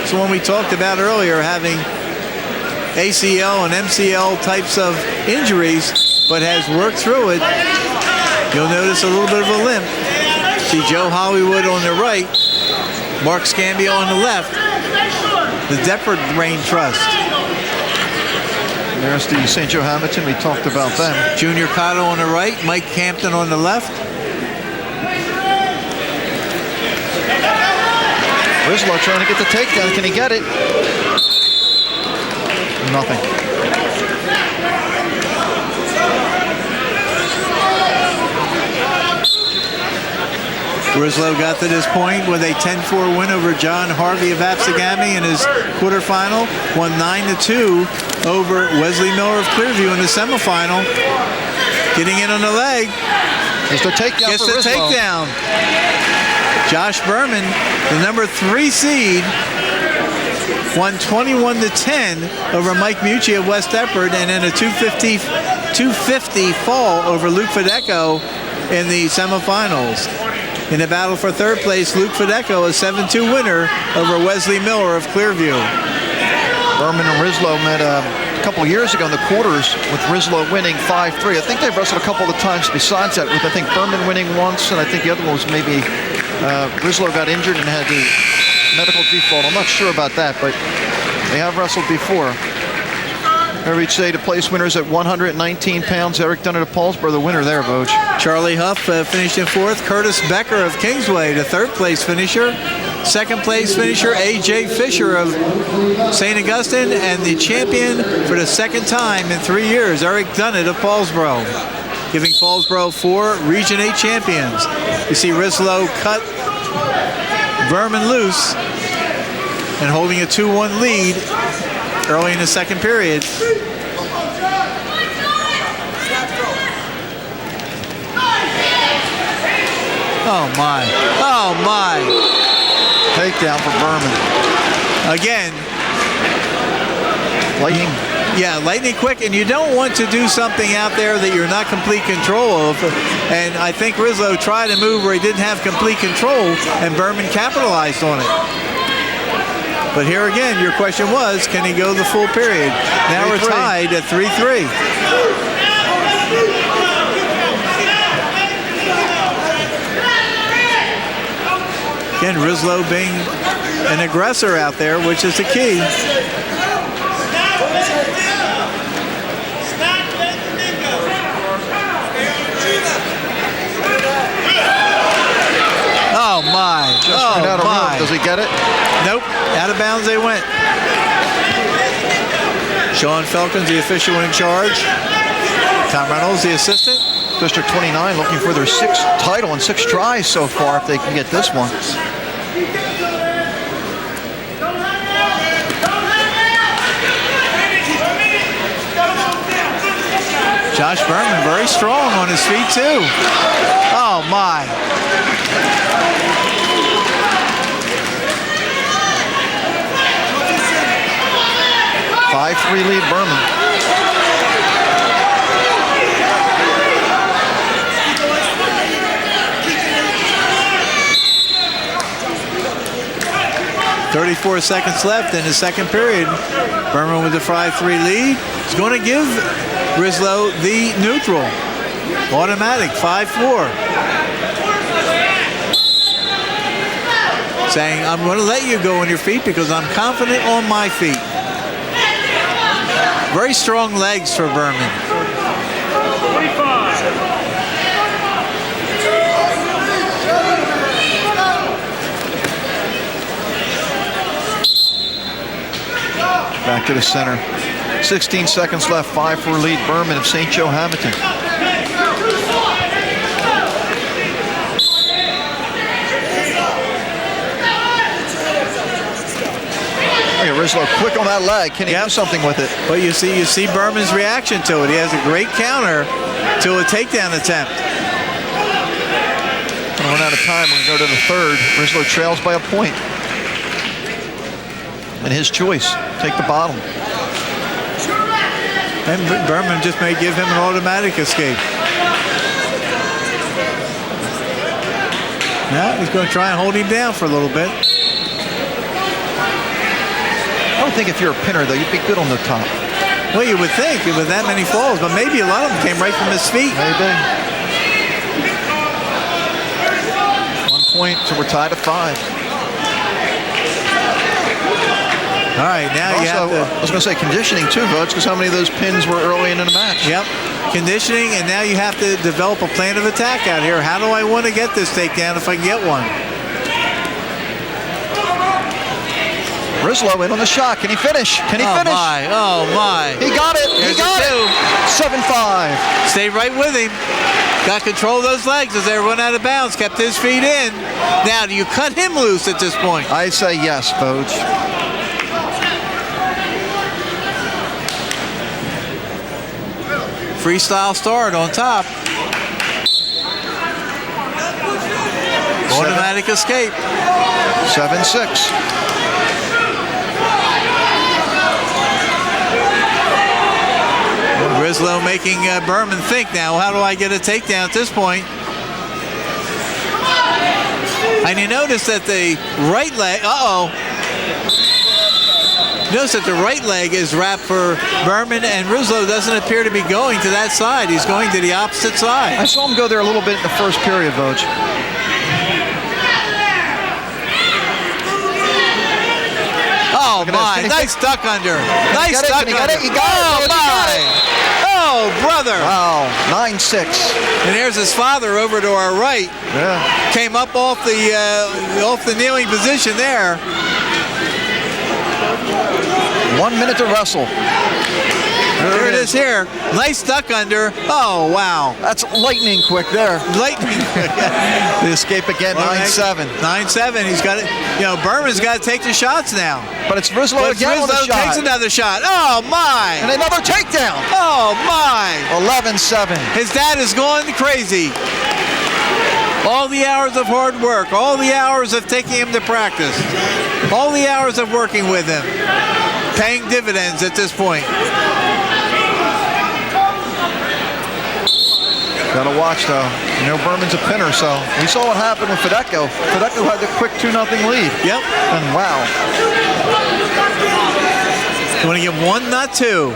It's the one we talked about earlier, having ACL and MCL types of injuries, but has worked through it. You'll notice a little bit of a limp. See Joe Hollywood on the right, Mark Scambio on the left, the Deptford Brain Trust. There's the St. Joe Hamilton. We talked about them. Junior Cotto on the right, Mike Campton on the left. Rizlo trying to get the takedown. Can he get it? Nothing. Rizlo got to this point with a 10-4 win over John Harvey of Absegami in his quarterfinal. Won 9-2 over Wesley Miller of Clearview in the semifinal. Getting in on the leg. Gets the takedown. Gets the takedown. Josh Berman, the number 3 seed, won 21-10 over Mike Mucci of West Deptford, and then a 250 fall over Luke Fedecco in the semifinals. In the battle for third place, Luke Fedecco, a 7-2 winner over Wesley Miller of Clearview. Berman and Rizlo met a couple of years ago in the quarters, with Rizlo winning 5-3. I think they've wrestled a couple of times besides that, with I think Berman winning once, and I think the other one was maybe Rizlo got injured and had the medical default. I'm not sure about that, but they have wrestled before. We'd say the place winners at 119 pounds. Eric Dunnett of Paulsboro, the winner there, Voj. Charlie Huff finished in 4th. Curtis Becker of Kingsway, the 3rd place finisher. 2nd place finisher, A.J. Fisher of St. Augustine, and the champion for the 2nd time in 3 years, Eric Dunnett of Paulsboro, giving Paulsboro 4 Region 8 champions. You see Rizlo cut Berman loose and holding a 2-1 lead early in the 2nd period. Oh my, oh my. Takedown for Berman. Again. Lightning. Yeah, lightning quick, and you don't want to do something out there that you're not complete control of. And I think Rizlo tried a move where he didn't have complete control, and Berman capitalized on it. But here again, your question was, can he go the full period? Now we're tied at 3-3. Again, Rizlo being an aggressor out there, which is the key. Oh my! Just went out of room. Does he get it? Nope. Out of bounds they went. Sean Felkins, the official in charge. Tom Reynolds, the assistant. District 29 looking for their 6th title in 6 tries so far, if they can get this one. Josh Berman very strong on his feet too. Oh my. 5-3 lead Berman. .34 seconds left in the 2nd period. Berman with the 5-3 lead. He's going to give Rizlo the neutral. Automatic, 5-4. Saying, I'm going to let you go on your feet because I'm confident on my feet. Very strong legs for Berman. Back to the center. 16 seconds left, 5-4 lead Berman of St. Joe Hamilton. Rizlo quick on that leg. Can he do something with it? But you see Berman's reaction to it. He has a great counter to a takedown attempt. Run out of time. We're going to go to the 3rd. Rizlo trails by a point. And his choice, take the bottom. And Berman just may give him an automatic escape. Yeah, he's going to try and hold him down for a little bit. I don't think if you're a pinner, though, you'd be good on the top. Well, you would think with that many falls, but maybe a lot of them came right from his feet. Maybe. 1 point, so we're tied at 5. All right, now you have to... I was going to say conditioning too, Votes, because how many of those pins were early in the match? Yep, conditioning, and now you have to develop a plan of attack out here. How do I want to get this takedown if I can get one? Rizlo in on the shot. Can he finish? Can he finish? Oh my. He got it. He got it. 7-5. Stay right with him. Got control of those legs as they run out of bounds. Kept his feet in. Now, do you cut him loose at this point? I say yes, Votes. Freestyle start on top. Automatic escape. 7-6. Rizlo making Berman think now, how do I get a takedown at this point? And you notice that the right leg, notice that the right leg is wrapped for Berman, and Rizlo doesn't appear to be going to that side. He's going to the opposite side. I saw him go there a little bit in the first period, Votes. Oh my, nice duck under. Nice duck under. You got it. Oh, brother. Wow, 9-6. And there's his father over to our right. Yeah. Came up off the kneeling position there. 1 minute to wrestle. There it is here. Nice duck under. Oh, wow. That's lightning quick there. Lightning quick. The escape again, 9-7. 9-7. He's got it. You know, Berman's got to take the shots now. But it's Rizlo again on the Rizlo shot. takes another shot. Oh, my. And another takedown. Oh, my. 11-7. His dad is going crazy. All the hours of hard work, all the hours of taking him to practice, all the hours of working with him, paying dividends at this point. Got to watch, though. You know, Berman's a pinner, so we saw what happened with Fedeko. Fedeko had the quick 2-0 lead. Yep. And wow. You want to get one, not two.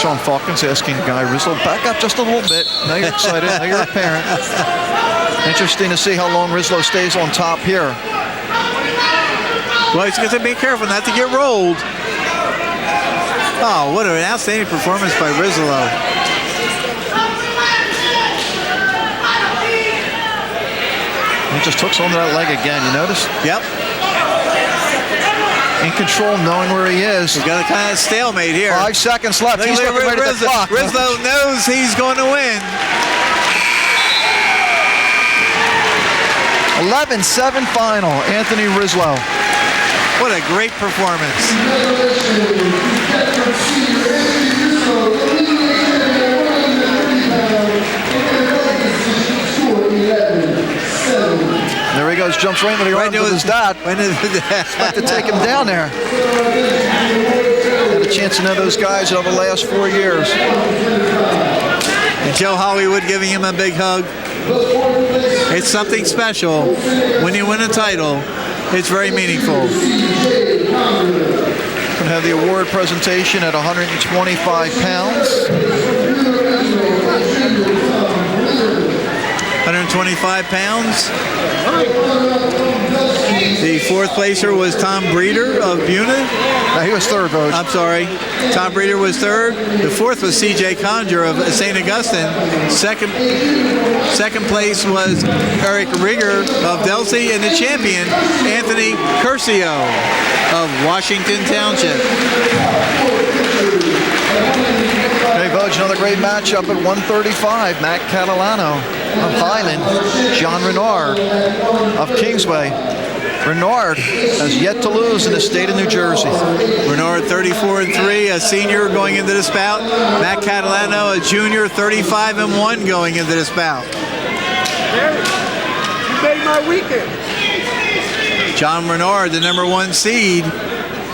Sean Falcon's asking Guy Rizlo, back up just a little bit. Now you're excited. Now you're a parent. Interesting to see how long Rizlo stays on top here. Well, he's going to be careful not to get rolled. Oh, what an outstanding performance by Rizlo. He just hooks onto that leg again, you notice? Yep. In control, knowing where he is. He's got a kind of stalemate here. 5 seconds left. He's looking right at the clock. Rizlo knows he's going to win. 11-7 final. Anthony Rizlo. What a great performance. There he goes, jumps right into the arms of his dad. Like to take him down there. Had a chance to know those guys over the last 4 years. And Joe Hollywood giving him a big hug. It's something special. When you win a title, it's very meaningful. Going to have the award presentation at 125 pounds. 125 pounds. The fourth placer was Tom Breeder of Buna. He was third, Vogue. I'm sorry. Tom Breeder was third. The fourth was C.J. Conger of St. Augustine. Second place was Eric Rigger of Delsey, and the champion, Anthony Curcio of Washington Township. Hey, Vogue, another great matchup at 135. Matt Catalano of Highland, John Renard of Kingsway. Renard has yet to lose in the state of New Jersey. Renard 34-3, a senior going into this bout. Matt Catalano, a junior, 35-1 going into this bout. You made my weekend. John Renard, the #1 seed,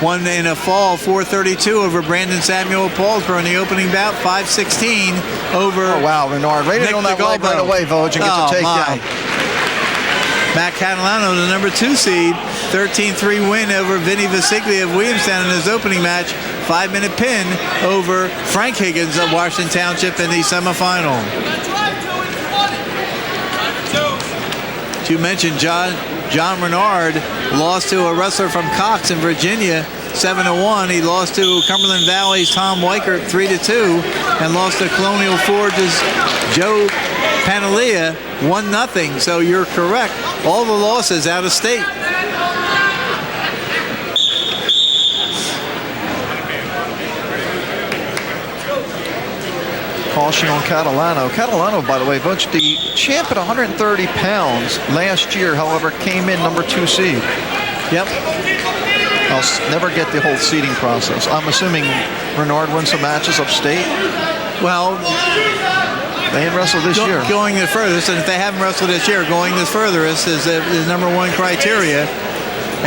won in a fall 432 over Brandon Samuel Paulsboro in the opening bout, 516 over. Oh, wow, Renard. Rated on that leg right away, Vogeding. Gets a takedown. Matt Catalano, the number 2 seed, 13-3 win over Vinny Visiglia of Williamstown in his opening match. 5-minute pin over Frank Higgins of Washington Township in the semifinal. You mentioned John Renard lost to a wrestler from Cox in Virginia, 7-1. He lost to Cumberland Valley's Tom Weichert, 3-2, and lost to Colonial Forge's Joe Panalia, 1-0. So you're correct. All the losses out of state. Caution on Catalano. Catalano, by the way, Butch, the champ at 130 pounds last year, however, came in number 2 seed. Yep. I'll never get the whole seeding process. I'm assuming Renard wins some matches upstate. Well, they didn't wrestle this year. Going the furthest, and if they haven't wrestled this year, going the furthest is the number 1 criteria.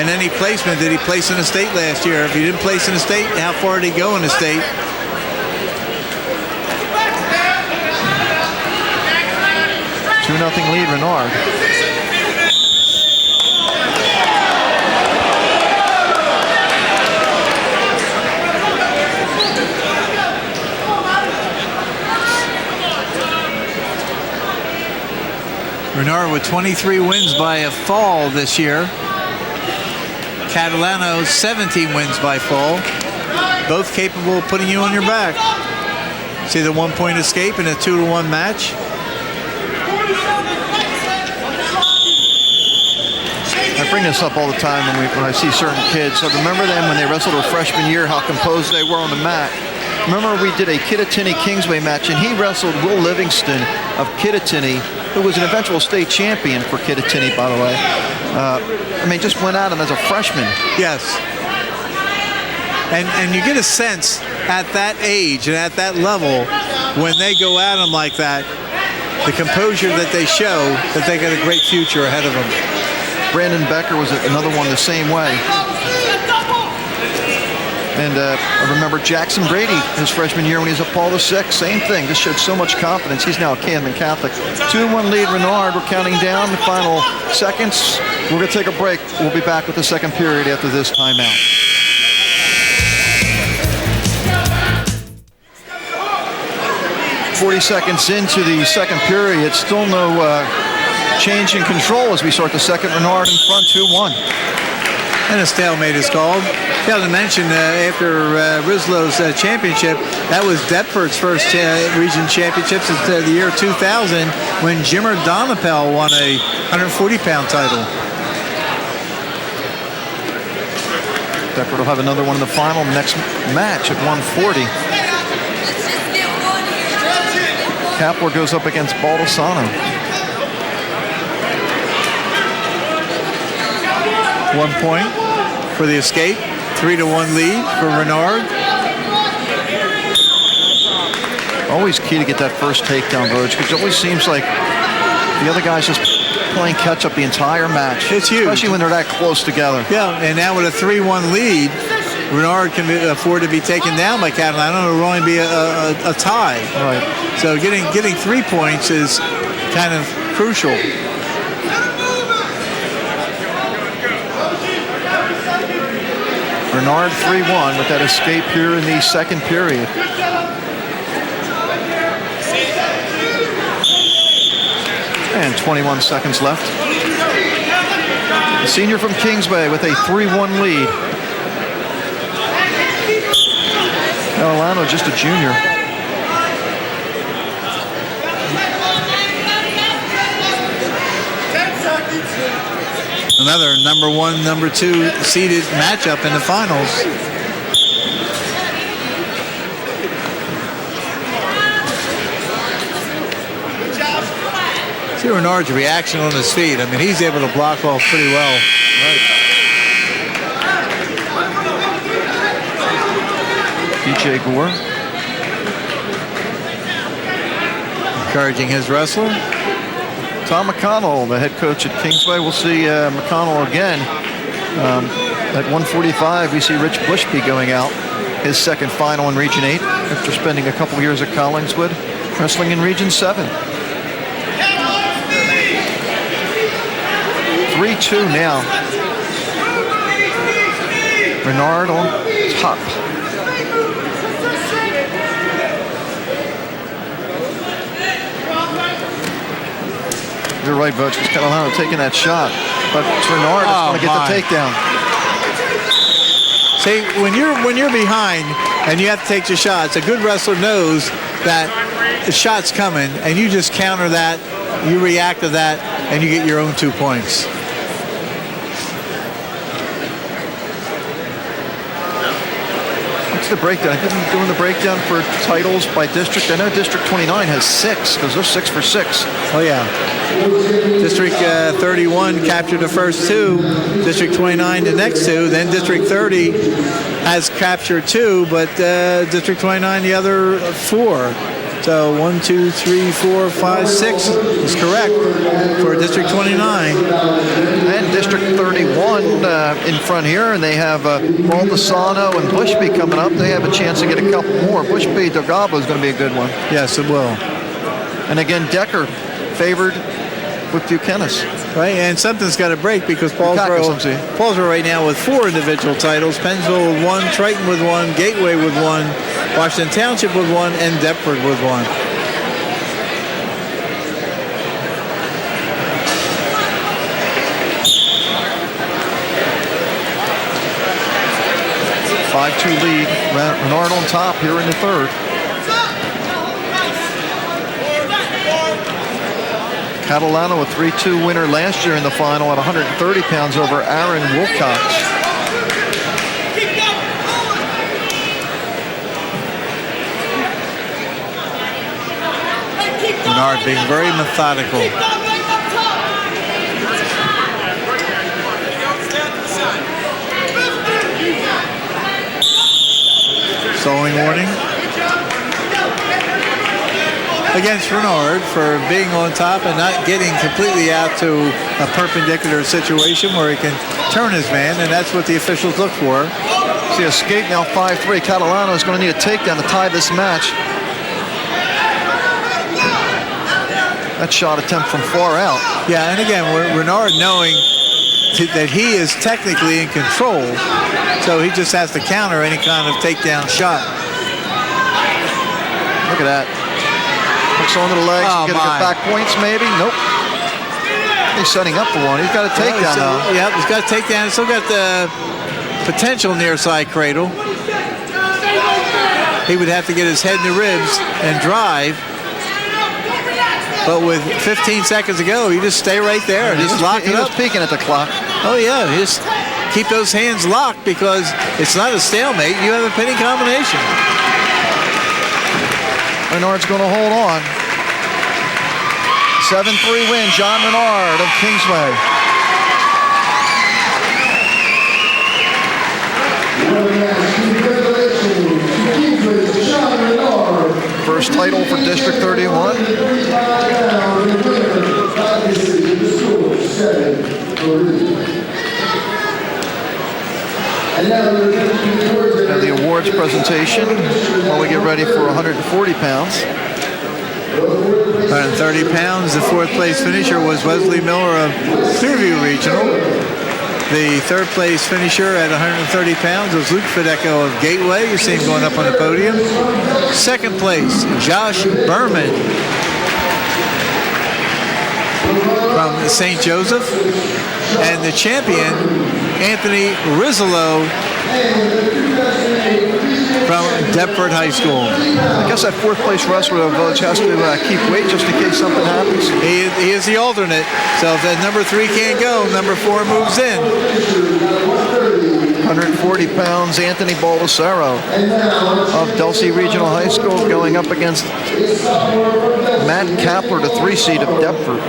And any placement, did he place in the state last year? If he didn't place in the state, how far did he go in the state? 2-0 lead, Renard. Renard with 23 wins by a fall this year. Catalano 17 wins by fall. Both capable of putting you on your back. See the 1-point escape in a 2-1 match. I bring this up all the time when I see certain kids. I remember them when they wrestled their freshman year, how composed they were on the mat. Remember we did a Kittatinny-Kingsway match, and he wrestled Will Livingston of Kittatinny, who was an eventual state champion for Kittatinny, by the way. I mean, just went at him as a freshman. Yes. And you get a sense at that age and at that level, when they go at him like that, the composure that they show, that they got a great future ahead of them. Brandon Becker was another one the same way. And I remember Jackson Brady, his freshman year when he was at Paul VI, same thing, just showed so much confidence. He's now a Camden Catholic. 2-1 lead, Renard. We're counting down the final seconds. We're going to take a break. We'll be back with the second period after this timeout. "40 seconds into the second period, still no change in control as we start the second. Renard in front, 2-1. And a stalemate is called. Failed to mention after Rislow's championship, that was Deptford's first region championship since the year 2000, when Jimmer Donapel won a 140-pound title. Deptford will have another one in the final next match at 140. Kapler goes up against Baldessano. 1 point for the escape. 3-1 lead for Renard. Always key to get that first takedown, Vogue, because it always seems like the other guy's just playing catch-up the entire match. It's huge. Especially when they're that close together. Yeah, and now with a 3-1 lead, Renard can afford to be taken down by Catalano. It will only be a tie. Right. So getting 3 points is kind of crucial. Renard 3-1 with that escape here in the second period. And 21 seconds left. The senior from Kingsway with a 3-1 lead. Catalano just a junior. Another number 1, number 2 seeded matchup in the finals. See Renard's reaction on his feet. I mean, he's able to block off pretty well. Right. DJ Gore. Encouraging his wrestler. Tom McConnell, the head coach at Kingsway. We'll see McConnell again. At 145, we see Rich Bushby going out. His second final in Region 8 after spending a couple years at Collingswood, wrestling in Region 7. 3-2 now. Renard on top. You're right, Butch. It's Catalano taking that shot, but it's Renard that's going to get the takedown. See, when you're behind and you have to take the shots, a good wrestler knows that the shot's coming, and you just counter that, you react to that, and you get your own 2 points. What's the breakdown? I didn't doing the breakdown for titles by district. I know District 29 has 6 because they're 6 for 6. Oh yeah. District 31 captured the first 2. District 29 the next 2. Then District 30 has captured 2, but District 29 the other 4. So 1, 2, 3, 4, 5, 6 is correct for District 29. And District 31 in front here, and they have Baldessano and Bushby coming up. They have a chance to get a couple more. Bushby Dogabo is going to be a good one. Yes, it will. And again, Decker favored with Buchanan. Right, and something's got to break because Paulsboro right now with 4 individual titles. Pennsville with 1, Triton with 1, Gateway with 1, Washington Township with 1, and Deptford with 1. Five-2 lead. Renard on top here in the third. Catalano, a 3-2 winner last year in the final at 130 pounds over Aaron Wilcox. Renard being very methodical. Stalling warning against Renard for being on top and not getting completely out to a perpendicular situation where he can turn his man, and that's what the officials look for. See, escape now 5-3. Catalano is going to need a takedown to tie this match. That shot attempt from far out. Yeah, and again, Renard knowing that he is technically in control, so he just has to counter any kind of takedown shot. Look at that. Hooks onto the legs, get back points maybe. Nope. He's setting up for one. He's got a takedown though. Yeah, he's got a takedown. He's still got the potential near side cradle. He would have to get his head in the ribs and drive. But with 15 seconds to go, you just stay right there and just lock it up. He was peeking at the clock. Oh yeah, just keep those hands locked because it's not a stalemate. You have a pinning combination. Renard's going to hold on. 7-3 win, John Renard of Kingsway. First title for District 31. Now the awards presentation while we get ready for 140 pounds. 130 pounds, the 4th place finisher was Wesley Miller of Clearview Regional. The 3rd place finisher at 130 pounds was Luke Fedecco of Gateway. You see him going up on the podium. 2nd place, Josh Berman from St. Joseph. And the champion, Anthony Rizzolo from Deptford High School. I guess that 4th place wrestler of Village has to keep weight just in case something happens. He is the alternate. So if that number 3 can't go, number 4 moves in. 140 pounds, Anthony Baldessaro of Delsea Regional High School going up against Matt Kapler, the 3 seed of Deptford.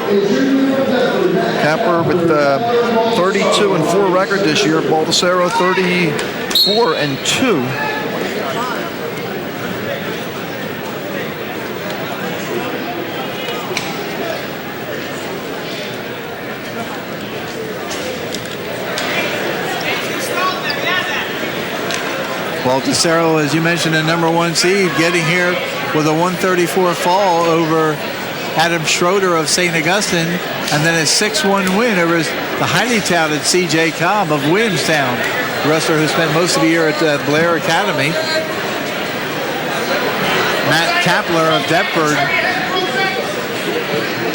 Kapler with 32-4 record this year. Baldessaro 34-2. Baldessaro, as you mentioned, the number 1 seed, getting here with a 134 fall over Adam Schroeder of St. Augustine, and then a 6-1 win over the highly touted C.J. Cobb of Williamstown, the wrestler who spent most of the year at Blair Academy. Matt Kapler of Deptford,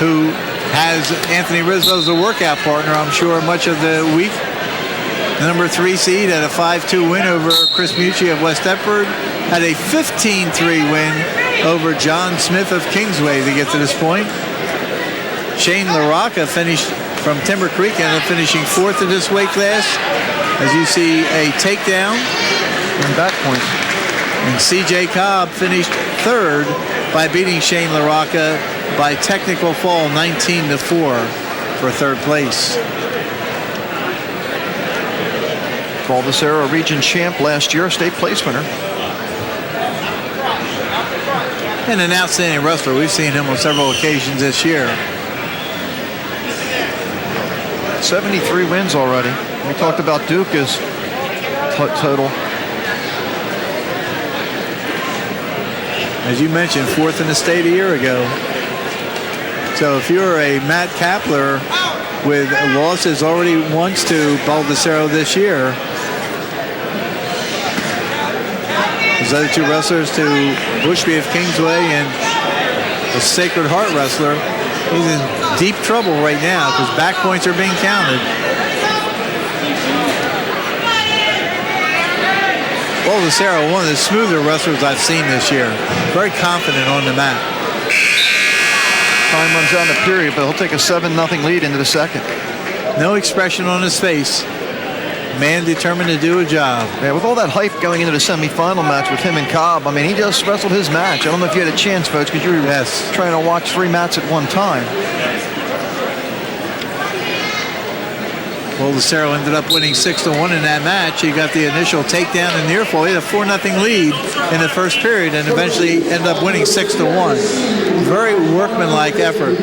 who has Anthony Rizzo as a workout partner, I'm sure, much of the week. The number 3 seed had a 5-2 win over Chris Mucci of West Deptford, had a 15-3 win over John Smith of Kingsway to get to this point. Shane LaRocca finished from Timber Creek, ended up finishing 4th in this weight class. As you see, a takedown and back point. And C.J. Cobb finished 3rd by beating Shane LaRocca by technical fall 19-4 for 3rd place. Baldessaro, region champ last year, state place winner. And an outstanding wrestler. We've seen him on several occasions this year. 73 wins already. We talked about Duke's total. As you mentioned, 4th in the state a year ago. So if you're a Matt Kapler with losses already once to Baldessaro this year, those other 2 wrestlers to Bushby of Kingsway and the Sacred Heart wrestler, he's in deep trouble right now because back points are being counted. Baldessaro, one of the smoother wrestlers I've seen this year. Very confident on the mat. Time runs down the period, but he'll take a 7-0 lead into the second. No expression on his face. Man determined to do a job. Yeah, with all that hype going into the semifinal match with him and Cobb, I mean, he just wrestled his match. I don't know if you had a chance, folks, because you were trying to watch 3 mats at one time. Baldessaro ended up winning 6-1 in that match. He got the initial takedown and near fall. He had a 4-0 lead in the first period and eventually ended up winning 6-1. Very workmanlike effort.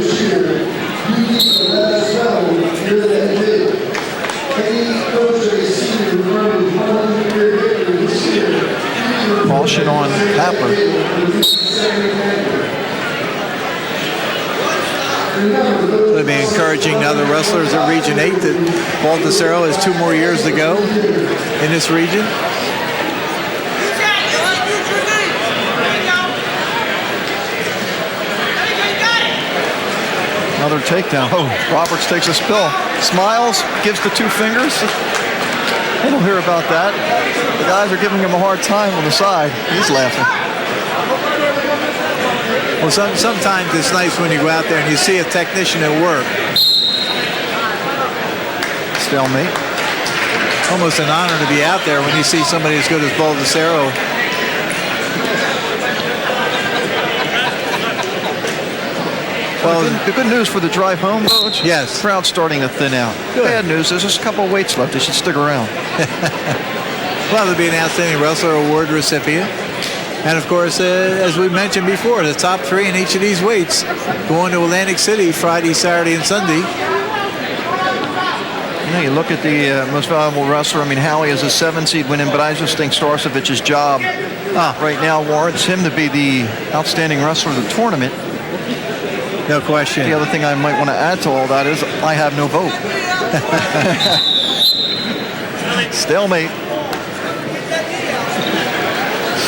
Caution on Kapler. It'll be encouraging to other wrestlers at Region 8 that Baldessaro has 2 more years to go in this region. Another takedown. Oh, Roberts takes a spill. Smiles, gives the 2 fingers. They don't hear about that. The guys are giving him a hard time on the side. He's laughing. Well, sometimes it's nice when you go out there and you see a technician at work. Stalemate. Almost an honor to be out there when you see somebody as good as Baldessaro. Well, the good news for the drive home, Coach. Yes. Crowd's starting to thin out. Good. Bad news, there's just a couple of weights left. They should stick around. Well, there'll be an Outstanding Wrestler Award recipient. And, of course, as we mentioned before, the top 3 in each of these weights going to Atlantic City Friday, Saturday, and Sunday. You know, you look at the most valuable wrestler. I mean, Howie is a 7 seed winning, but I just think Starcevic's job right now warrants him to be the outstanding wrestler of the tournament. No question. The other thing I might want to add to all that is I have no vote. Stalemate.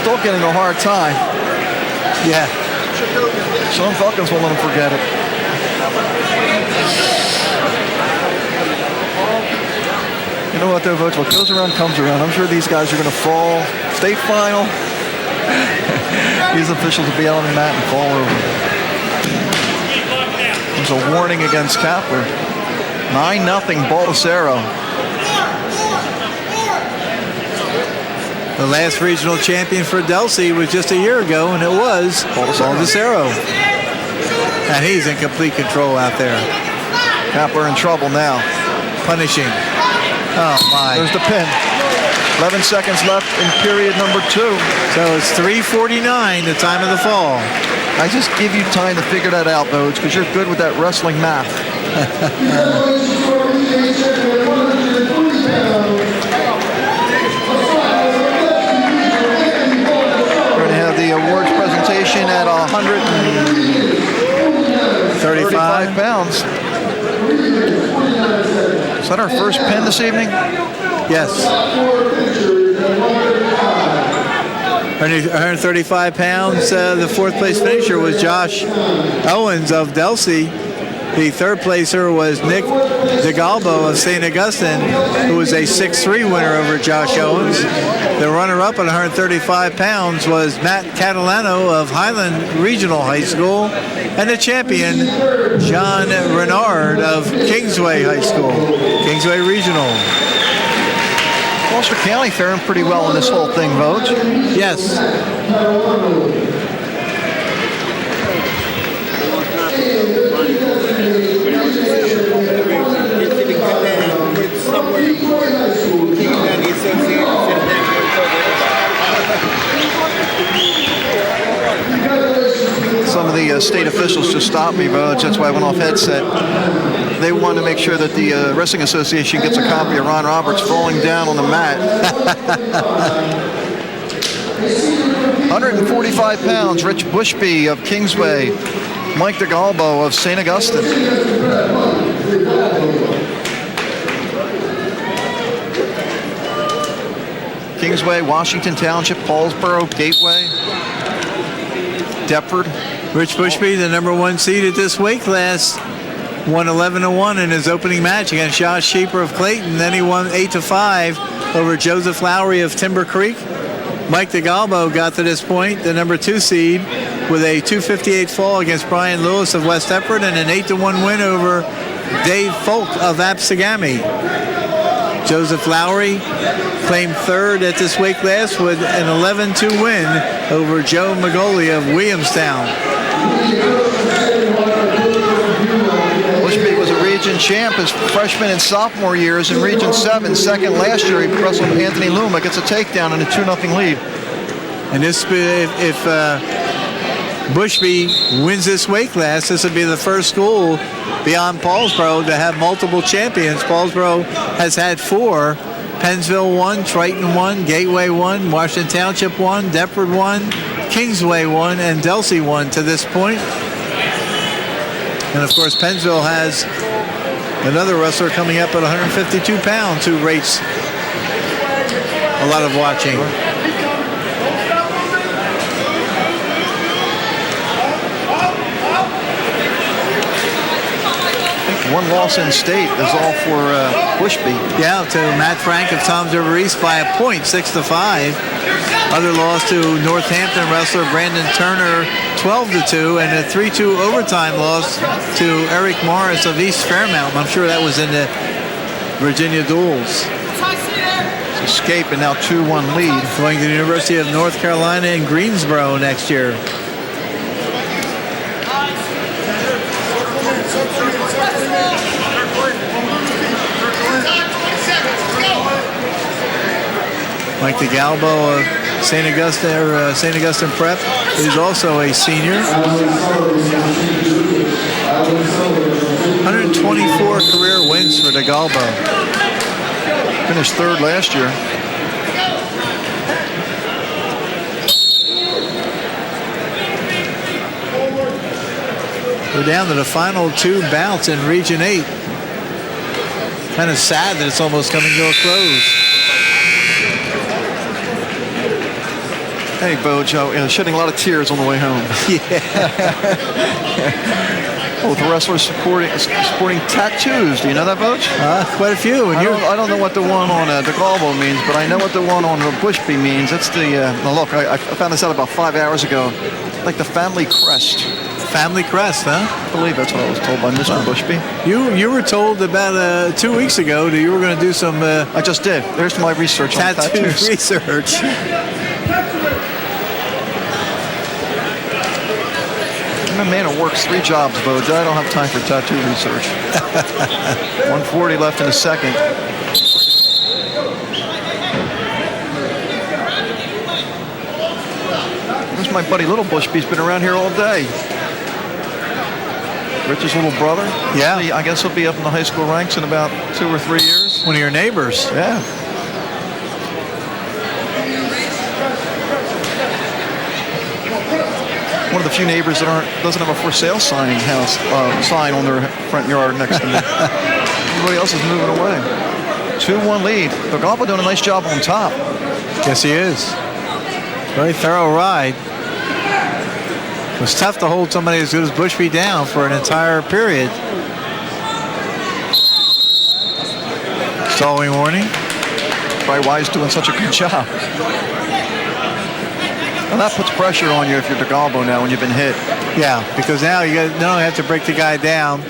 Still getting a hard time. Yeah. Sean Falcons won't let him forget it. You know what though, folks? What goes around comes around. I'm sure these guys are going to fall. State final. These officials will be out on the mat and fall over. There's a warning against Kapler. 9-0 Baldessaro. The last regional champion for Delsey was just a year ago, and it was Baldessaro. And he's in complete control out there. Kapler in trouble now. Punishing. Oh, my. There's the pin. 11 seconds left in period number 2. So it's 3:49, the time of the fall. I just give you time to figure that out, Bodes, because you're good with that wrestling math. awards presentation at 135 pounds. Is that our first pin this evening? Yes. 135 pounds. The fourth place finisher was Josh Owens of Delsey. The third placer was Nick DeGalbo of St. Augustine, who was a 6'3" winner over Josh Owens. The runner-up at 135 pounds was Matt Catalano of Highland Regional High School, and the champion, John Renard of Kingsway High School, Kingsway Regional. Gloucester County faring pretty well in this whole thing, Vogue. Yes. Some of the state officials just stopped me, Vogue. That's why I went off headset. They want to make sure that the Wrestling Association gets a copy of Ron Roberts falling down on the mat. 145 pounds, Rich Bushby of Kingsway, Mike DeGalbo of St. Augustine. Kingsway, Washington Township, Paulsboro, Gateway, Deptford. Rich Bushby, the number 1 seed at this weight class, won 11-1 in his opening match against Josh Sheeper of Clayton. Then he won 8-5 over Joseph Lowry of Timber Creek. Mike DeGalbo got to this point, the number 2 seed, with a 258 fall against Brian Lewis of West Deptford and an 8-1 win over Dave Folk of Absegami. Joseph Lowry claimed third at this weight class with an 11-2 win over Joe Magoli of Williamstown. Bushby was a region champ his freshman and sophomore years in Region 7. Second last year, he wrestled Anthony Luma, gets a takedown and a 2-0 lead. And this, if Bushby wins this weight class, this would be the first school beyond Paulsboro to have multiple champions. Paulsboro has had 4. Pennsville 1, Triton 1, Gateway 1, Washington Township 1, Deptford 1, Kingsway 1, and Delsey 1 to this point. And of course, Pennsville has another wrestler coming up at 152 pounds who rates a lot of watching. One loss in state is all for Bushby. Yeah, to Matt Frank of Toms River East by a point, 6-5. Other loss to Northampton wrestler Brandon Turner, 12-2, and a 3-2 overtime loss to Eric Morris of East Fairmount. I'm sure that was in the Virginia duels. It's escape and now 2-1 lead. Going to the University of North Carolina in Greensboro next year. Mike DeGalbo of St. Augustine Prep is also a senior. 124 career wins for DeGalbo. Finished third last year. We're down to the final 2 bouts in Region 8. Kind of sad that it's almost coming to a close. Hey, Bojo, shedding a lot of tears on the way home. Yeah. Oh, the wrestlers sporting tattoos. Do you know that, Bojo? Quite a few. And I don't know what the one on DeGalbo means, but I know what the one on Bushby means. That's the look. I found this out about 5 hours ago. Like the family crest. Family crest, huh? I believe that's what I was told by Mr. Bushby. You were told about 2 weeks ago that you were going to do some. I just did. There's my research on tattoos. Research. I'm a man who works 3 jobs, Bojo. I don't have time for tattoo research. 140 left in the second. There's my buddy Little Bushby's been around here all day. Rich's little brother. Yeah. I guess he'll be up in the high school ranks in about 2 or 3 years. One of your neighbors. Yeah. one of the few neighbors that doesn't have a for sale sign on their front yard next to me. Everybody else is moving away. 2-1 lead. Togalbo doing a nice job on top. Yes, he is. Very thorough ride. It was tough to hold somebody as good as Bushby down for an entire period. Stalling warning. Probably why he's doing such a good job. And that puts pressure on you if you're Togalbo now when you've been hit. Yeah, because now you not only have to break the guy down,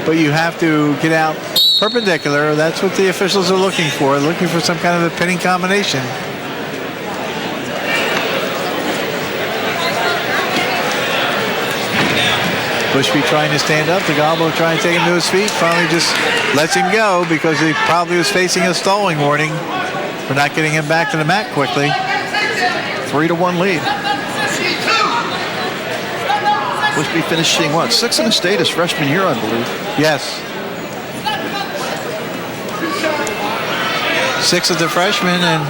but you have to get out perpendicular. That's what the officials are looking for some kind of a pinning combination. Bushby trying to stand up. Togalbo trying to take him to his feet. Finally just lets him go because he probably was facing a stalling warning for not getting him back to the mat quickly. 3-1 lead. Bushby finishing, what, 6th in the state his freshman year, I believe. Yes. 6th as a freshman and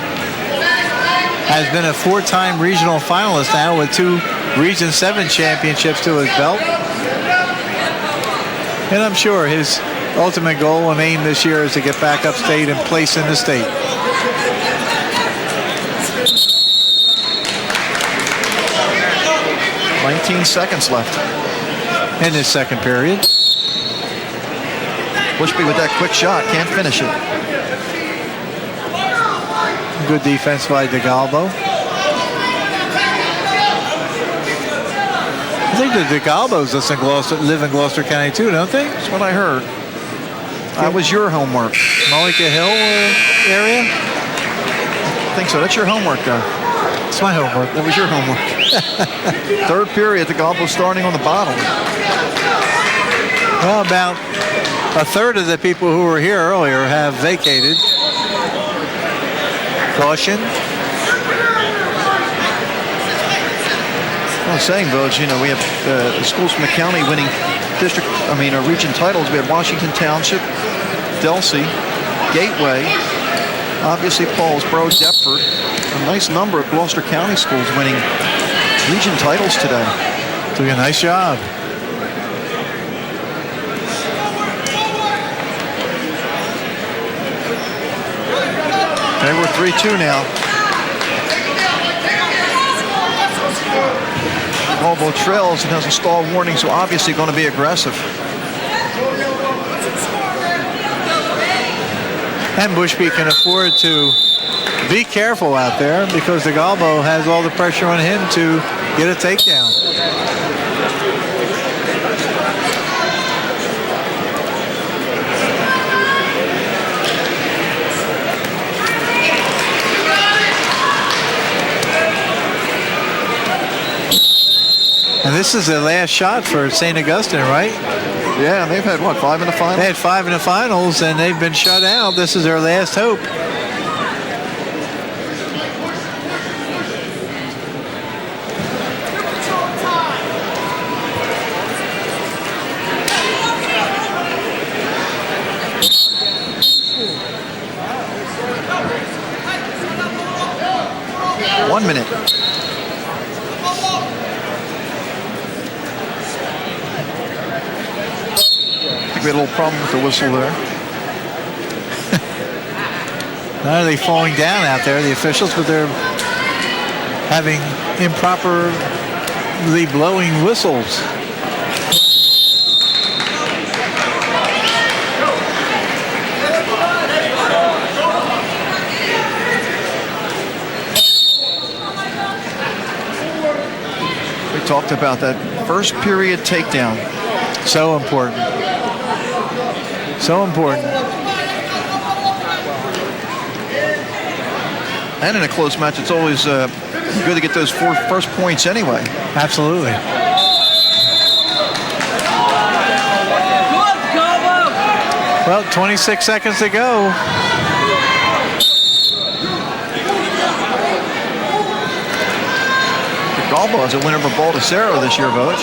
has been a 4-time regional finalist now with 2 Region 7 championships to his belt. And I'm sure his ultimate goal and aim this year is to get back upstate and place in the state. "19 seconds left in this second period." Bushby with that quick shot, can't finish it. Good defense by Togalbo. I think the Togalbos live in Gloucester County too, don't they? That's what I heard. That was your homework. Mullica Hill area? I think so. That's your homework, though. It's my homework. That was your homework. Third period, Togalbo starting on the bottom. Well, about a third of the people who were here earlier have vacated. Caution. I was saying, Voj, you know, we have schools from the county winning region titles. We had Washington Township, Delsey, Gateway, obviously Paulsboro, Deptford. A nice number of Gloucester County schools winning region titles today. Doing a nice job. Okay, we're 3-2 now. Togalbo trails and has a stall warning, so obviously going to be aggressive. And Bushby can afford to be careful out there because Togalbo has all the pressure on him to get a takedown. And this is the last shot for St. Augustine, right? Yeah, and they've had, what, 5 in the finals? They had 5 in the finals, and they've been shut out. This is their last hope. One minute. We had a little problem with the whistle there. Not only falling down out there, the officials, but they're having improperly blowing whistles. We talked about that first period takedown. So important. So important. And in a close match, it's always good to get those first points anyway. Absolutely. Well, 26 seconds to go. Togalbo is a winner for Baldacero this year, Voj.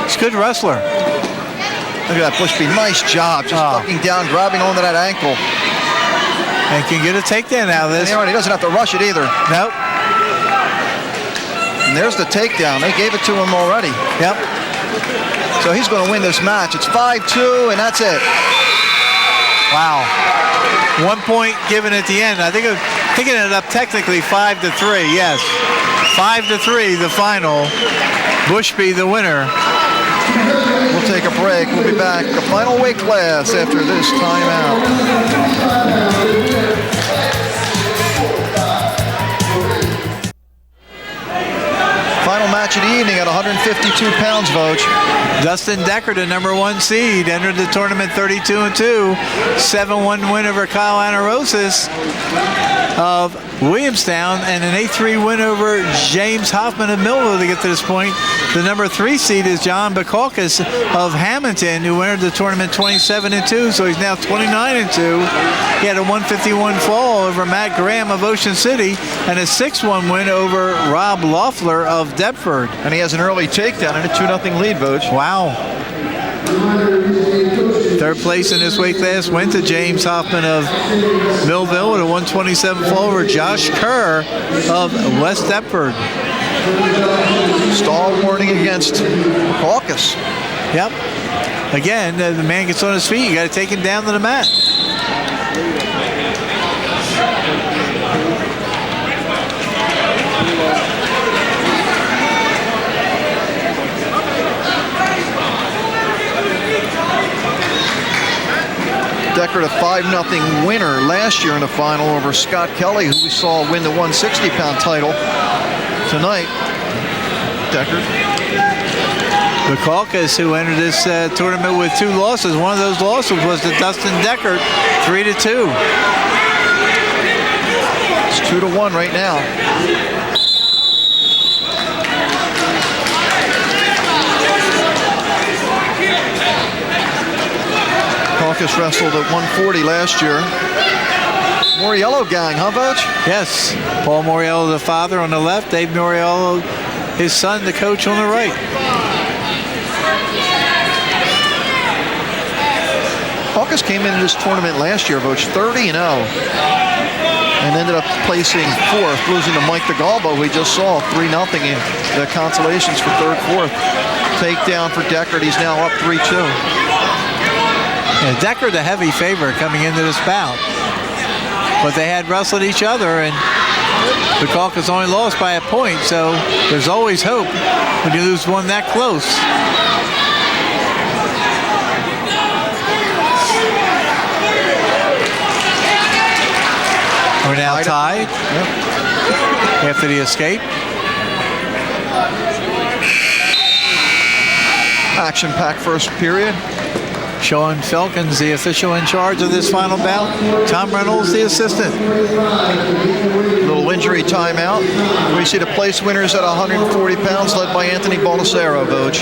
He's a good wrestler. Look at that, Bushby. Nice job. Just ducking down, grabbing onto that ankle. And can get a takedown out of this. And he doesn't have to rush it either. Nope. and there's the takedown. They gave it to him already. Yep. So he's going to win this match. It's 5-2, and that's it. Wow. 1 point given at the end. I think it ended up technically 5-3. Yes. 5-3, the final. Bushby, the winner. We'll take a break. We'll be back. The final weight class after this timeout. Final match of the evening at 152 pounds, Vogue. Dustin Decker, the #1 seed, entered the tournament 32-2. 7-1 win over Kyle Anarosis of Williamstown, and an 8-3 win over James Hoffman of Millville to get to this point. The #3 seed is John Bukakis of Hamilton, who entered the tournament 27-2, so he's now 29-2. He had a 151 fall over Matt Graham of Ocean City and a 6-1 win over Rob Loeffler of Deptford. And he has an early takedown and a 2-0 lead, Vogue. Wow. Third place in this weight class went to James Hoffman of Millville with a 127 fall over Josh Kerr of West Deptford. Stall warning against Caucus. Yep. Again, the man gets on his feet. You got to take him down to the mat. Decker, a 5-0 winner last year in the final over Scott Kelly, who we saw win the 160-pound title tonight. Decker. Bukakis, who entered this tournament with 2 losses. One of those losses was to Dustin Decker, 3-2. It's 2-1 right now. Caucus wrestled at 140 last year. Moriello gang, huh, Vogue? Yes. Paul Moriello, the father, on the left. Dave Moriello, his son, the coach, on the right. Caucus came into this tournament last year, Vogue, 30-0. And ended up placing 4th, losing to Mike DeGalbo, who we just saw 3-0 in the consolations for 3rd, 4th. Takedown for Deckard. He's now up 3-2. Yeah, Decker, the heavy favorite coming into this bout. But they had wrestled each other, and Bukakis only lost by a point, so there's always hope when you lose one that close. We're now tied after the escape. Action-packed first period. Sean Felkins, the official in charge of this final bout. Tom Reynolds, the assistant. Little injury timeout. We see the place winners at 140 pounds, led by Anthony Baldessaro, Vogue.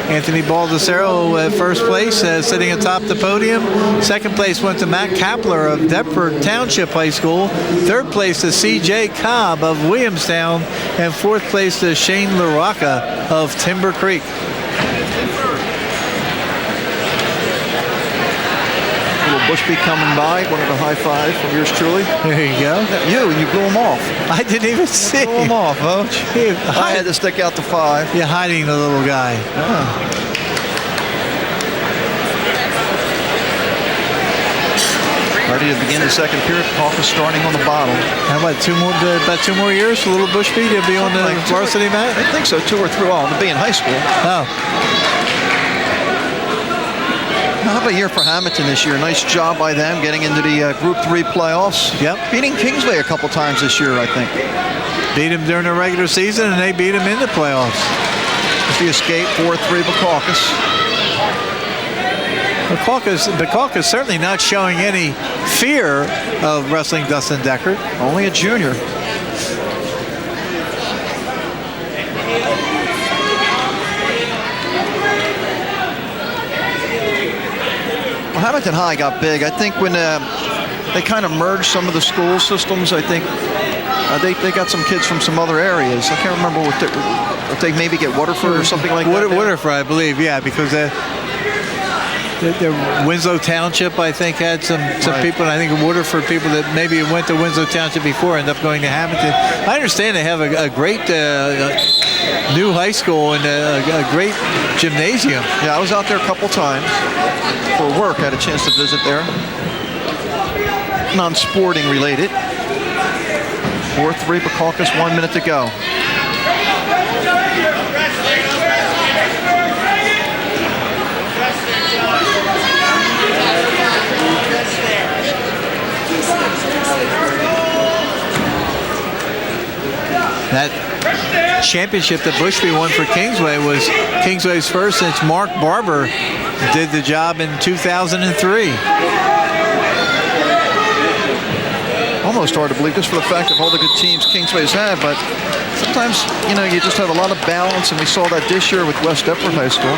Anthony Baldessaro at first place, sitting atop the podium. Second place went to Matt Kapler of Deptford Township High School. Third place to C.J. Cobb of Williamstown. And fourth place to Shane LaRocca of Timber Creek. Bushby coming by, wanted a high five from yours truly. There you go. You blew him off. I didn't even see. Blew him off, Vogue. I had to stick out to 5. You're hiding the little guy. Yeah. Ready to begin the second period. Caucus starting on the bottom. How about 2 more years for little Bushby to be on the varsity mat? I think so, 2 or 3. Oh, to be in high school. Oh. How about a year for Hamilton this year? Nice job by them getting into the Group 3 playoffs. Yep. Beating Kingsway a couple times this year, I think. Beat him during the regular season, and they beat him in the playoffs. It's the escape, 4-3 Bukakis. Bukakis certainly not showing any fear of wrestling Dustin Decker. Only a junior. Well, Hamilton High got big. I think when they kind of merged some of the school systems, I think they got some kids from some other areas. I can't remember if they maybe get Waterford or something like that. Waterford, I believe, yeah, because the Winslow Township, I think, had some right. people, and I think Waterford people that maybe went to Winslow Township before end up going to Hamilton. I understand they have a great new high school and a great gymnasium. Yeah, I was out there a couple times for work. I had a chance to visit there. Non-sporting related. 4-3 Secaucus, 1 minute to go. That championship that Bushby won for Kingsway was Kingsway's first since Mark Barber did the job in 2003. Almost hard to believe just for the fact of all the good teams Kingsway's had, but sometimes, you know, you just have a lot of balance, and we saw that this year with West Deptford High School.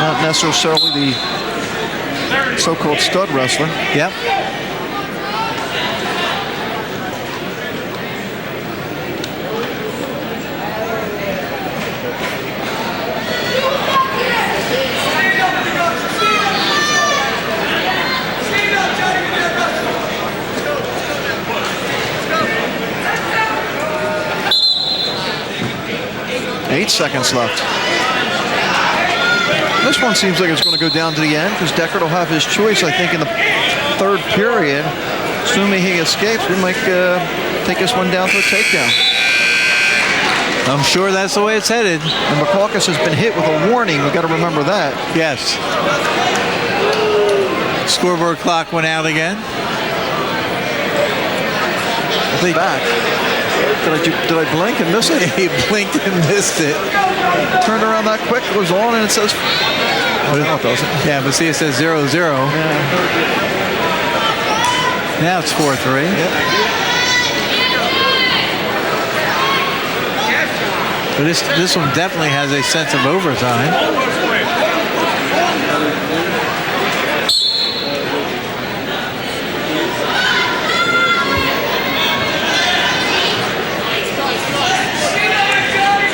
Not necessarily the so-called stud wrestler. Yep. Eight seconds left. This one seems like it's going to go down to the end because Deckard will have his choice, I think, in the third period. Assuming he escapes, we might take this one down to a takedown. I'm sure that's the way it's headed. And Secaucus has been hit with a warning. We've got to remember that. Yes. Scoreboard clock went out again. Back. Did I blink and miss it? He blinked and missed it. Turned around that quick, it was on, and it says... Oh, no, it doesn't. Yeah, but see, it says 0-0. Yeah. Now it's 4-3. Yep. But this one definitely has a sense of overtime.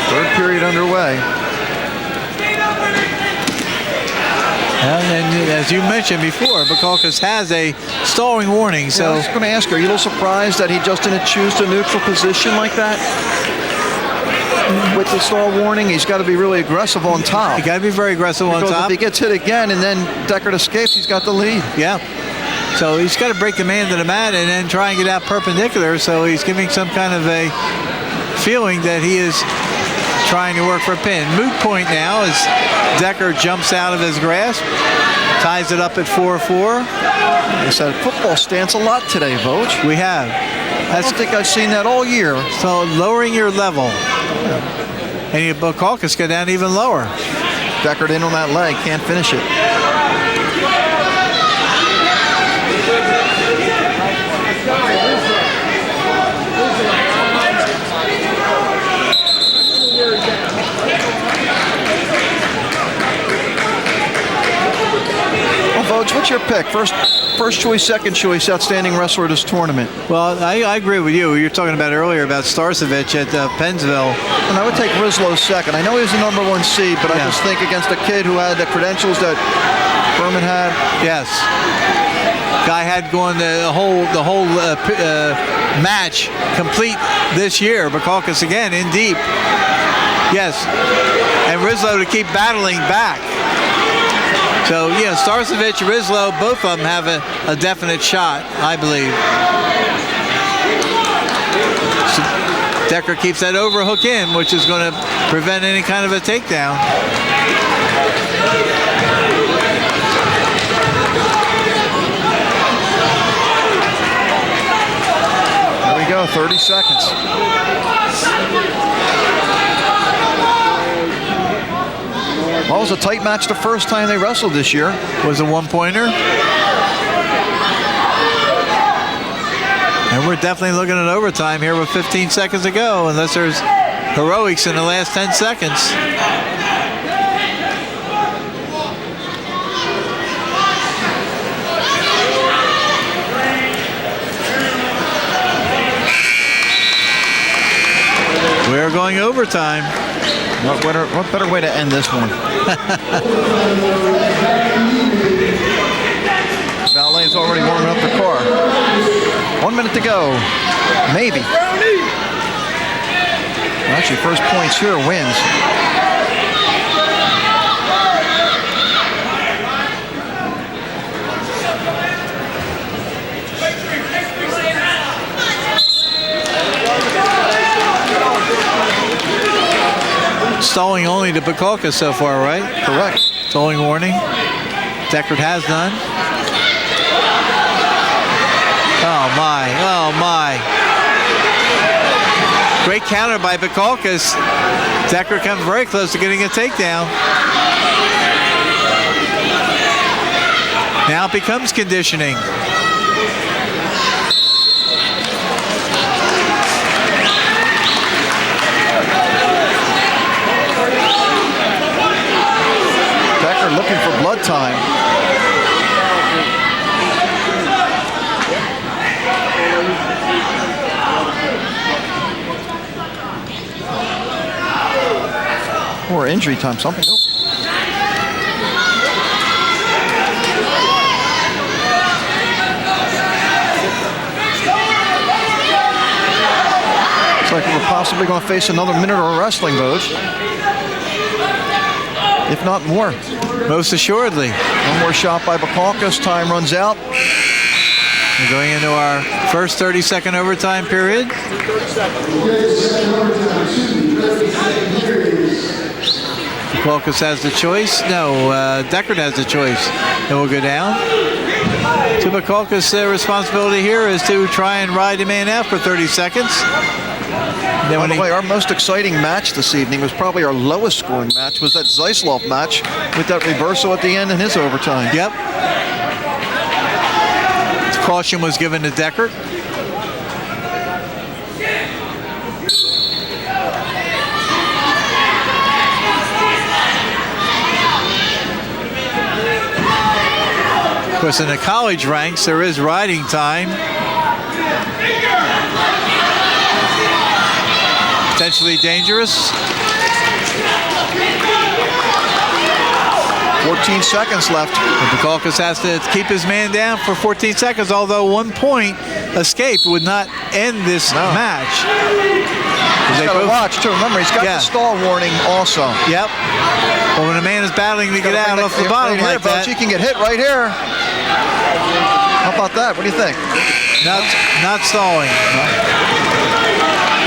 Third period underway. And as you mentioned before, Secaucus has a stalling warning. So I was going to ask you, are you a little surprised that he just didn't choose a neutral position like that? With the stall warning, he's got to be really aggressive on top. You got to be very aggressive on because top. if he gets hit again and then Deckard escapes, he's got the lead. Yeah. So he's got to break the man to the mat and then try and get out perpendicular. So he's giving some kind of a feeling that he is trying to work for a pin. Moot point now as Deckard jumps out of his grasp, ties it up at 4-4. He said football stance a lot today, Vogue. We have. I don't think I've seen that all year. So lowering your level. And Secaucus go down even lower. Deckard in on that leg, can't finish it. Vogue, what's your pick? First choice, second choice, outstanding wrestler of this tournament. Well, I agree with you. You were talking about earlier about Starcevich at Pennsville. And I would take Rislow second. I know he was the number one seed, but I just think against a kid who had the credentials that Berman had. Yes. Guy had gone the whole match complete this year. Secaucus again in deep. Yes. And Rislow to keep battling back. So, you know, Starcevich, Rislow, both of them have a definite shot, I believe. So Deckard keeps that overhook in, which is going to prevent any kind of a takedown. There we go, 30 seconds. Well, it was a tight match the first time they wrestled this year. Was a one-pointer. And we're definitely looking at overtime here with 15 seconds to go, unless there's heroics in the last 10 seconds. We're going overtime. What better way to end this one? Valet's already warming up the car. 1 minute to go. Maybe. Actually, first points here wins. Stalling only to Bukalka so far, right? Correct. Stalling warning. Deckard has none. Oh my, oh my. Great counter by Bukalkas. Deckard comes very close to getting a takedown. Now it becomes conditioning. Looking for blood time. Or injury time, something. Nope. Looks like we're possibly going to face another minute of wrestling, Boj. If not more. Most assuredly. One more shot by Bukalkas. Time runs out. We're going into our first 30-second overtime period. Bukalkas has the choice. No, Deckard has the choice. It will go down. To Bukalkas, their responsibility here is to try and ride the man out for 30 seconds. By the way, our most exciting match this evening was probably our lowest scoring match, was that Zeislov match with that reversal at the end in his overtime. Yep. Caution was given to Deckard. Of course, in the college ranks, there is riding time. Potentially dangerous. 14 seconds left. Bukalkas has to keep his man down for 14 seconds, although 1 point escape would not end this match. He's got to watch, too. Remember, he's got the stall warning also. Yep. But when a man is battling to get out off the bottom like that. He can get hit right here. How about that? What do you think? Not stalling.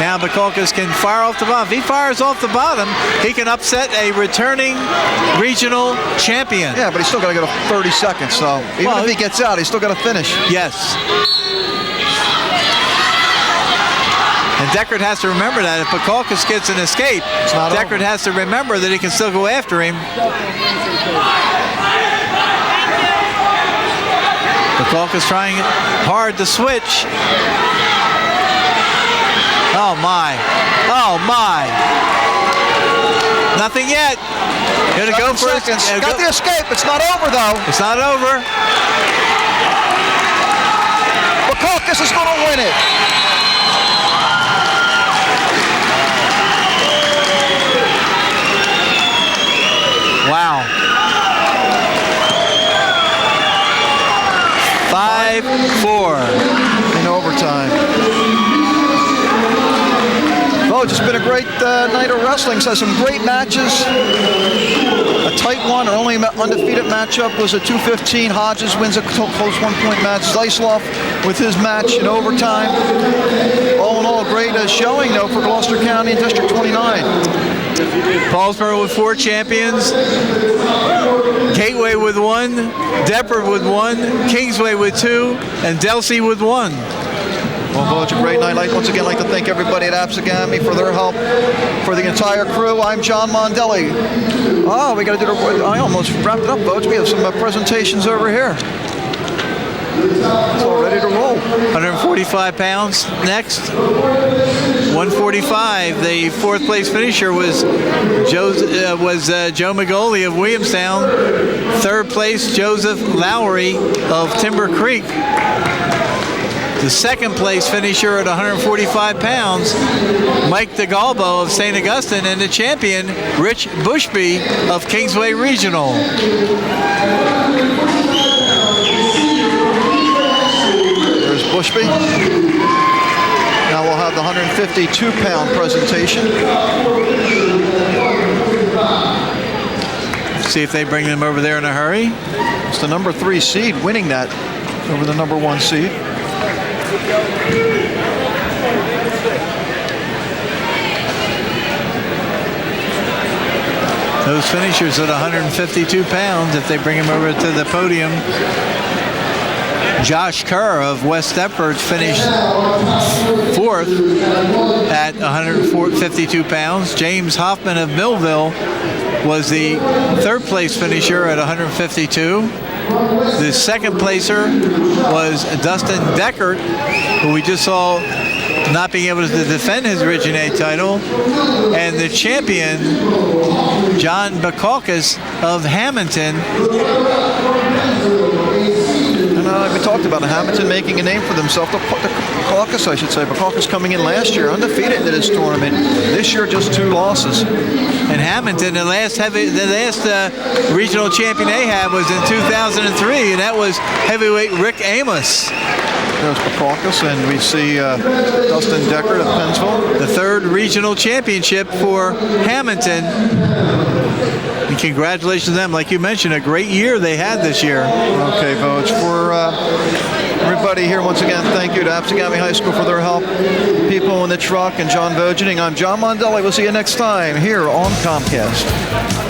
Now Bukalkas can fire off the bottom. If he fires off the bottom, he can upset a returning regional champion. Yeah, but he's still got to go to 30 seconds. So even if he gets out, he's still got to finish. Yes. And Deckard has to remember that if Bukalkas gets an escape, Deckard has to remember that he can still go after him. Bukalkas trying hard to switch. Oh my. Oh my. Nothing yet. Gonna go for it. Got the escape. It's not over though. It's not over. Bukalkas is gonna win it. Wow. 5-4. In overtime. Oh, it's been a great night of wrestling. So some great matches. A tight one. Our only undefeated matchup was a 2:15. Hodges wins a close 1-point match. Zeislov with his match in overtime. All in all, great showing, though, for Gloucester County and District 29. Paulsboro with 4 champions. Gateway with 1. Deptford with 1. Kingsway with 2. And Delsey with 1. Well, it's a great night. Once again, I'd like to thank everybody at Absegami for their help. For the entire crew, I'm John Mondelli. Oh, we got to do I almost wrapped it up, folks. We have some presentations over here. It's all ready to roll. 145 pounds next. 145. The 4th place finisher was Joe Magoli of Williamstown. 3rd place, Joseph Lowry of Timber Creek. The 2nd place finisher at 145 pounds, Mike DeGalbo of St. Augustine, and the champion, Rich Bushby of Kingsway Regional. There's Bushby. Now we'll have the 152-pound presentation. See if they bring them over there in a hurry. It's the number 3 seed winning that over the number 1 seed. Those finishers at 152 pounds, if they bring him over to the podium. Josh Kerr of West Deptford finished 4th at 152 pounds. James Hoffman of Millville was the 3rd place finisher at 152. The 2nd placer was Dustin Deckert, who we just saw not being able to defend his Region A title. And the champion, John Bukakis of Hamilton. We talked about Hamilton making a name for themselves. The Bukakis, I should say. Bukakis coming in last year undefeated into this tournament. This year, just 2 losses. And Hamilton, the last regional champion they had was in 2003, and that was heavyweight Rick Amos. There's Bukakis, and we see Dustin Deckert of Pennsville. The 3rd regional championship for Hamilton. And congratulations to them. Like you mentioned, a great year they had this year. Okay, Vogue. For everybody here, once again, thank you to Absegami High School for their help. People in the truck and John Vogeding. I'm John Mondelli. We'll see you next time here on Comcast.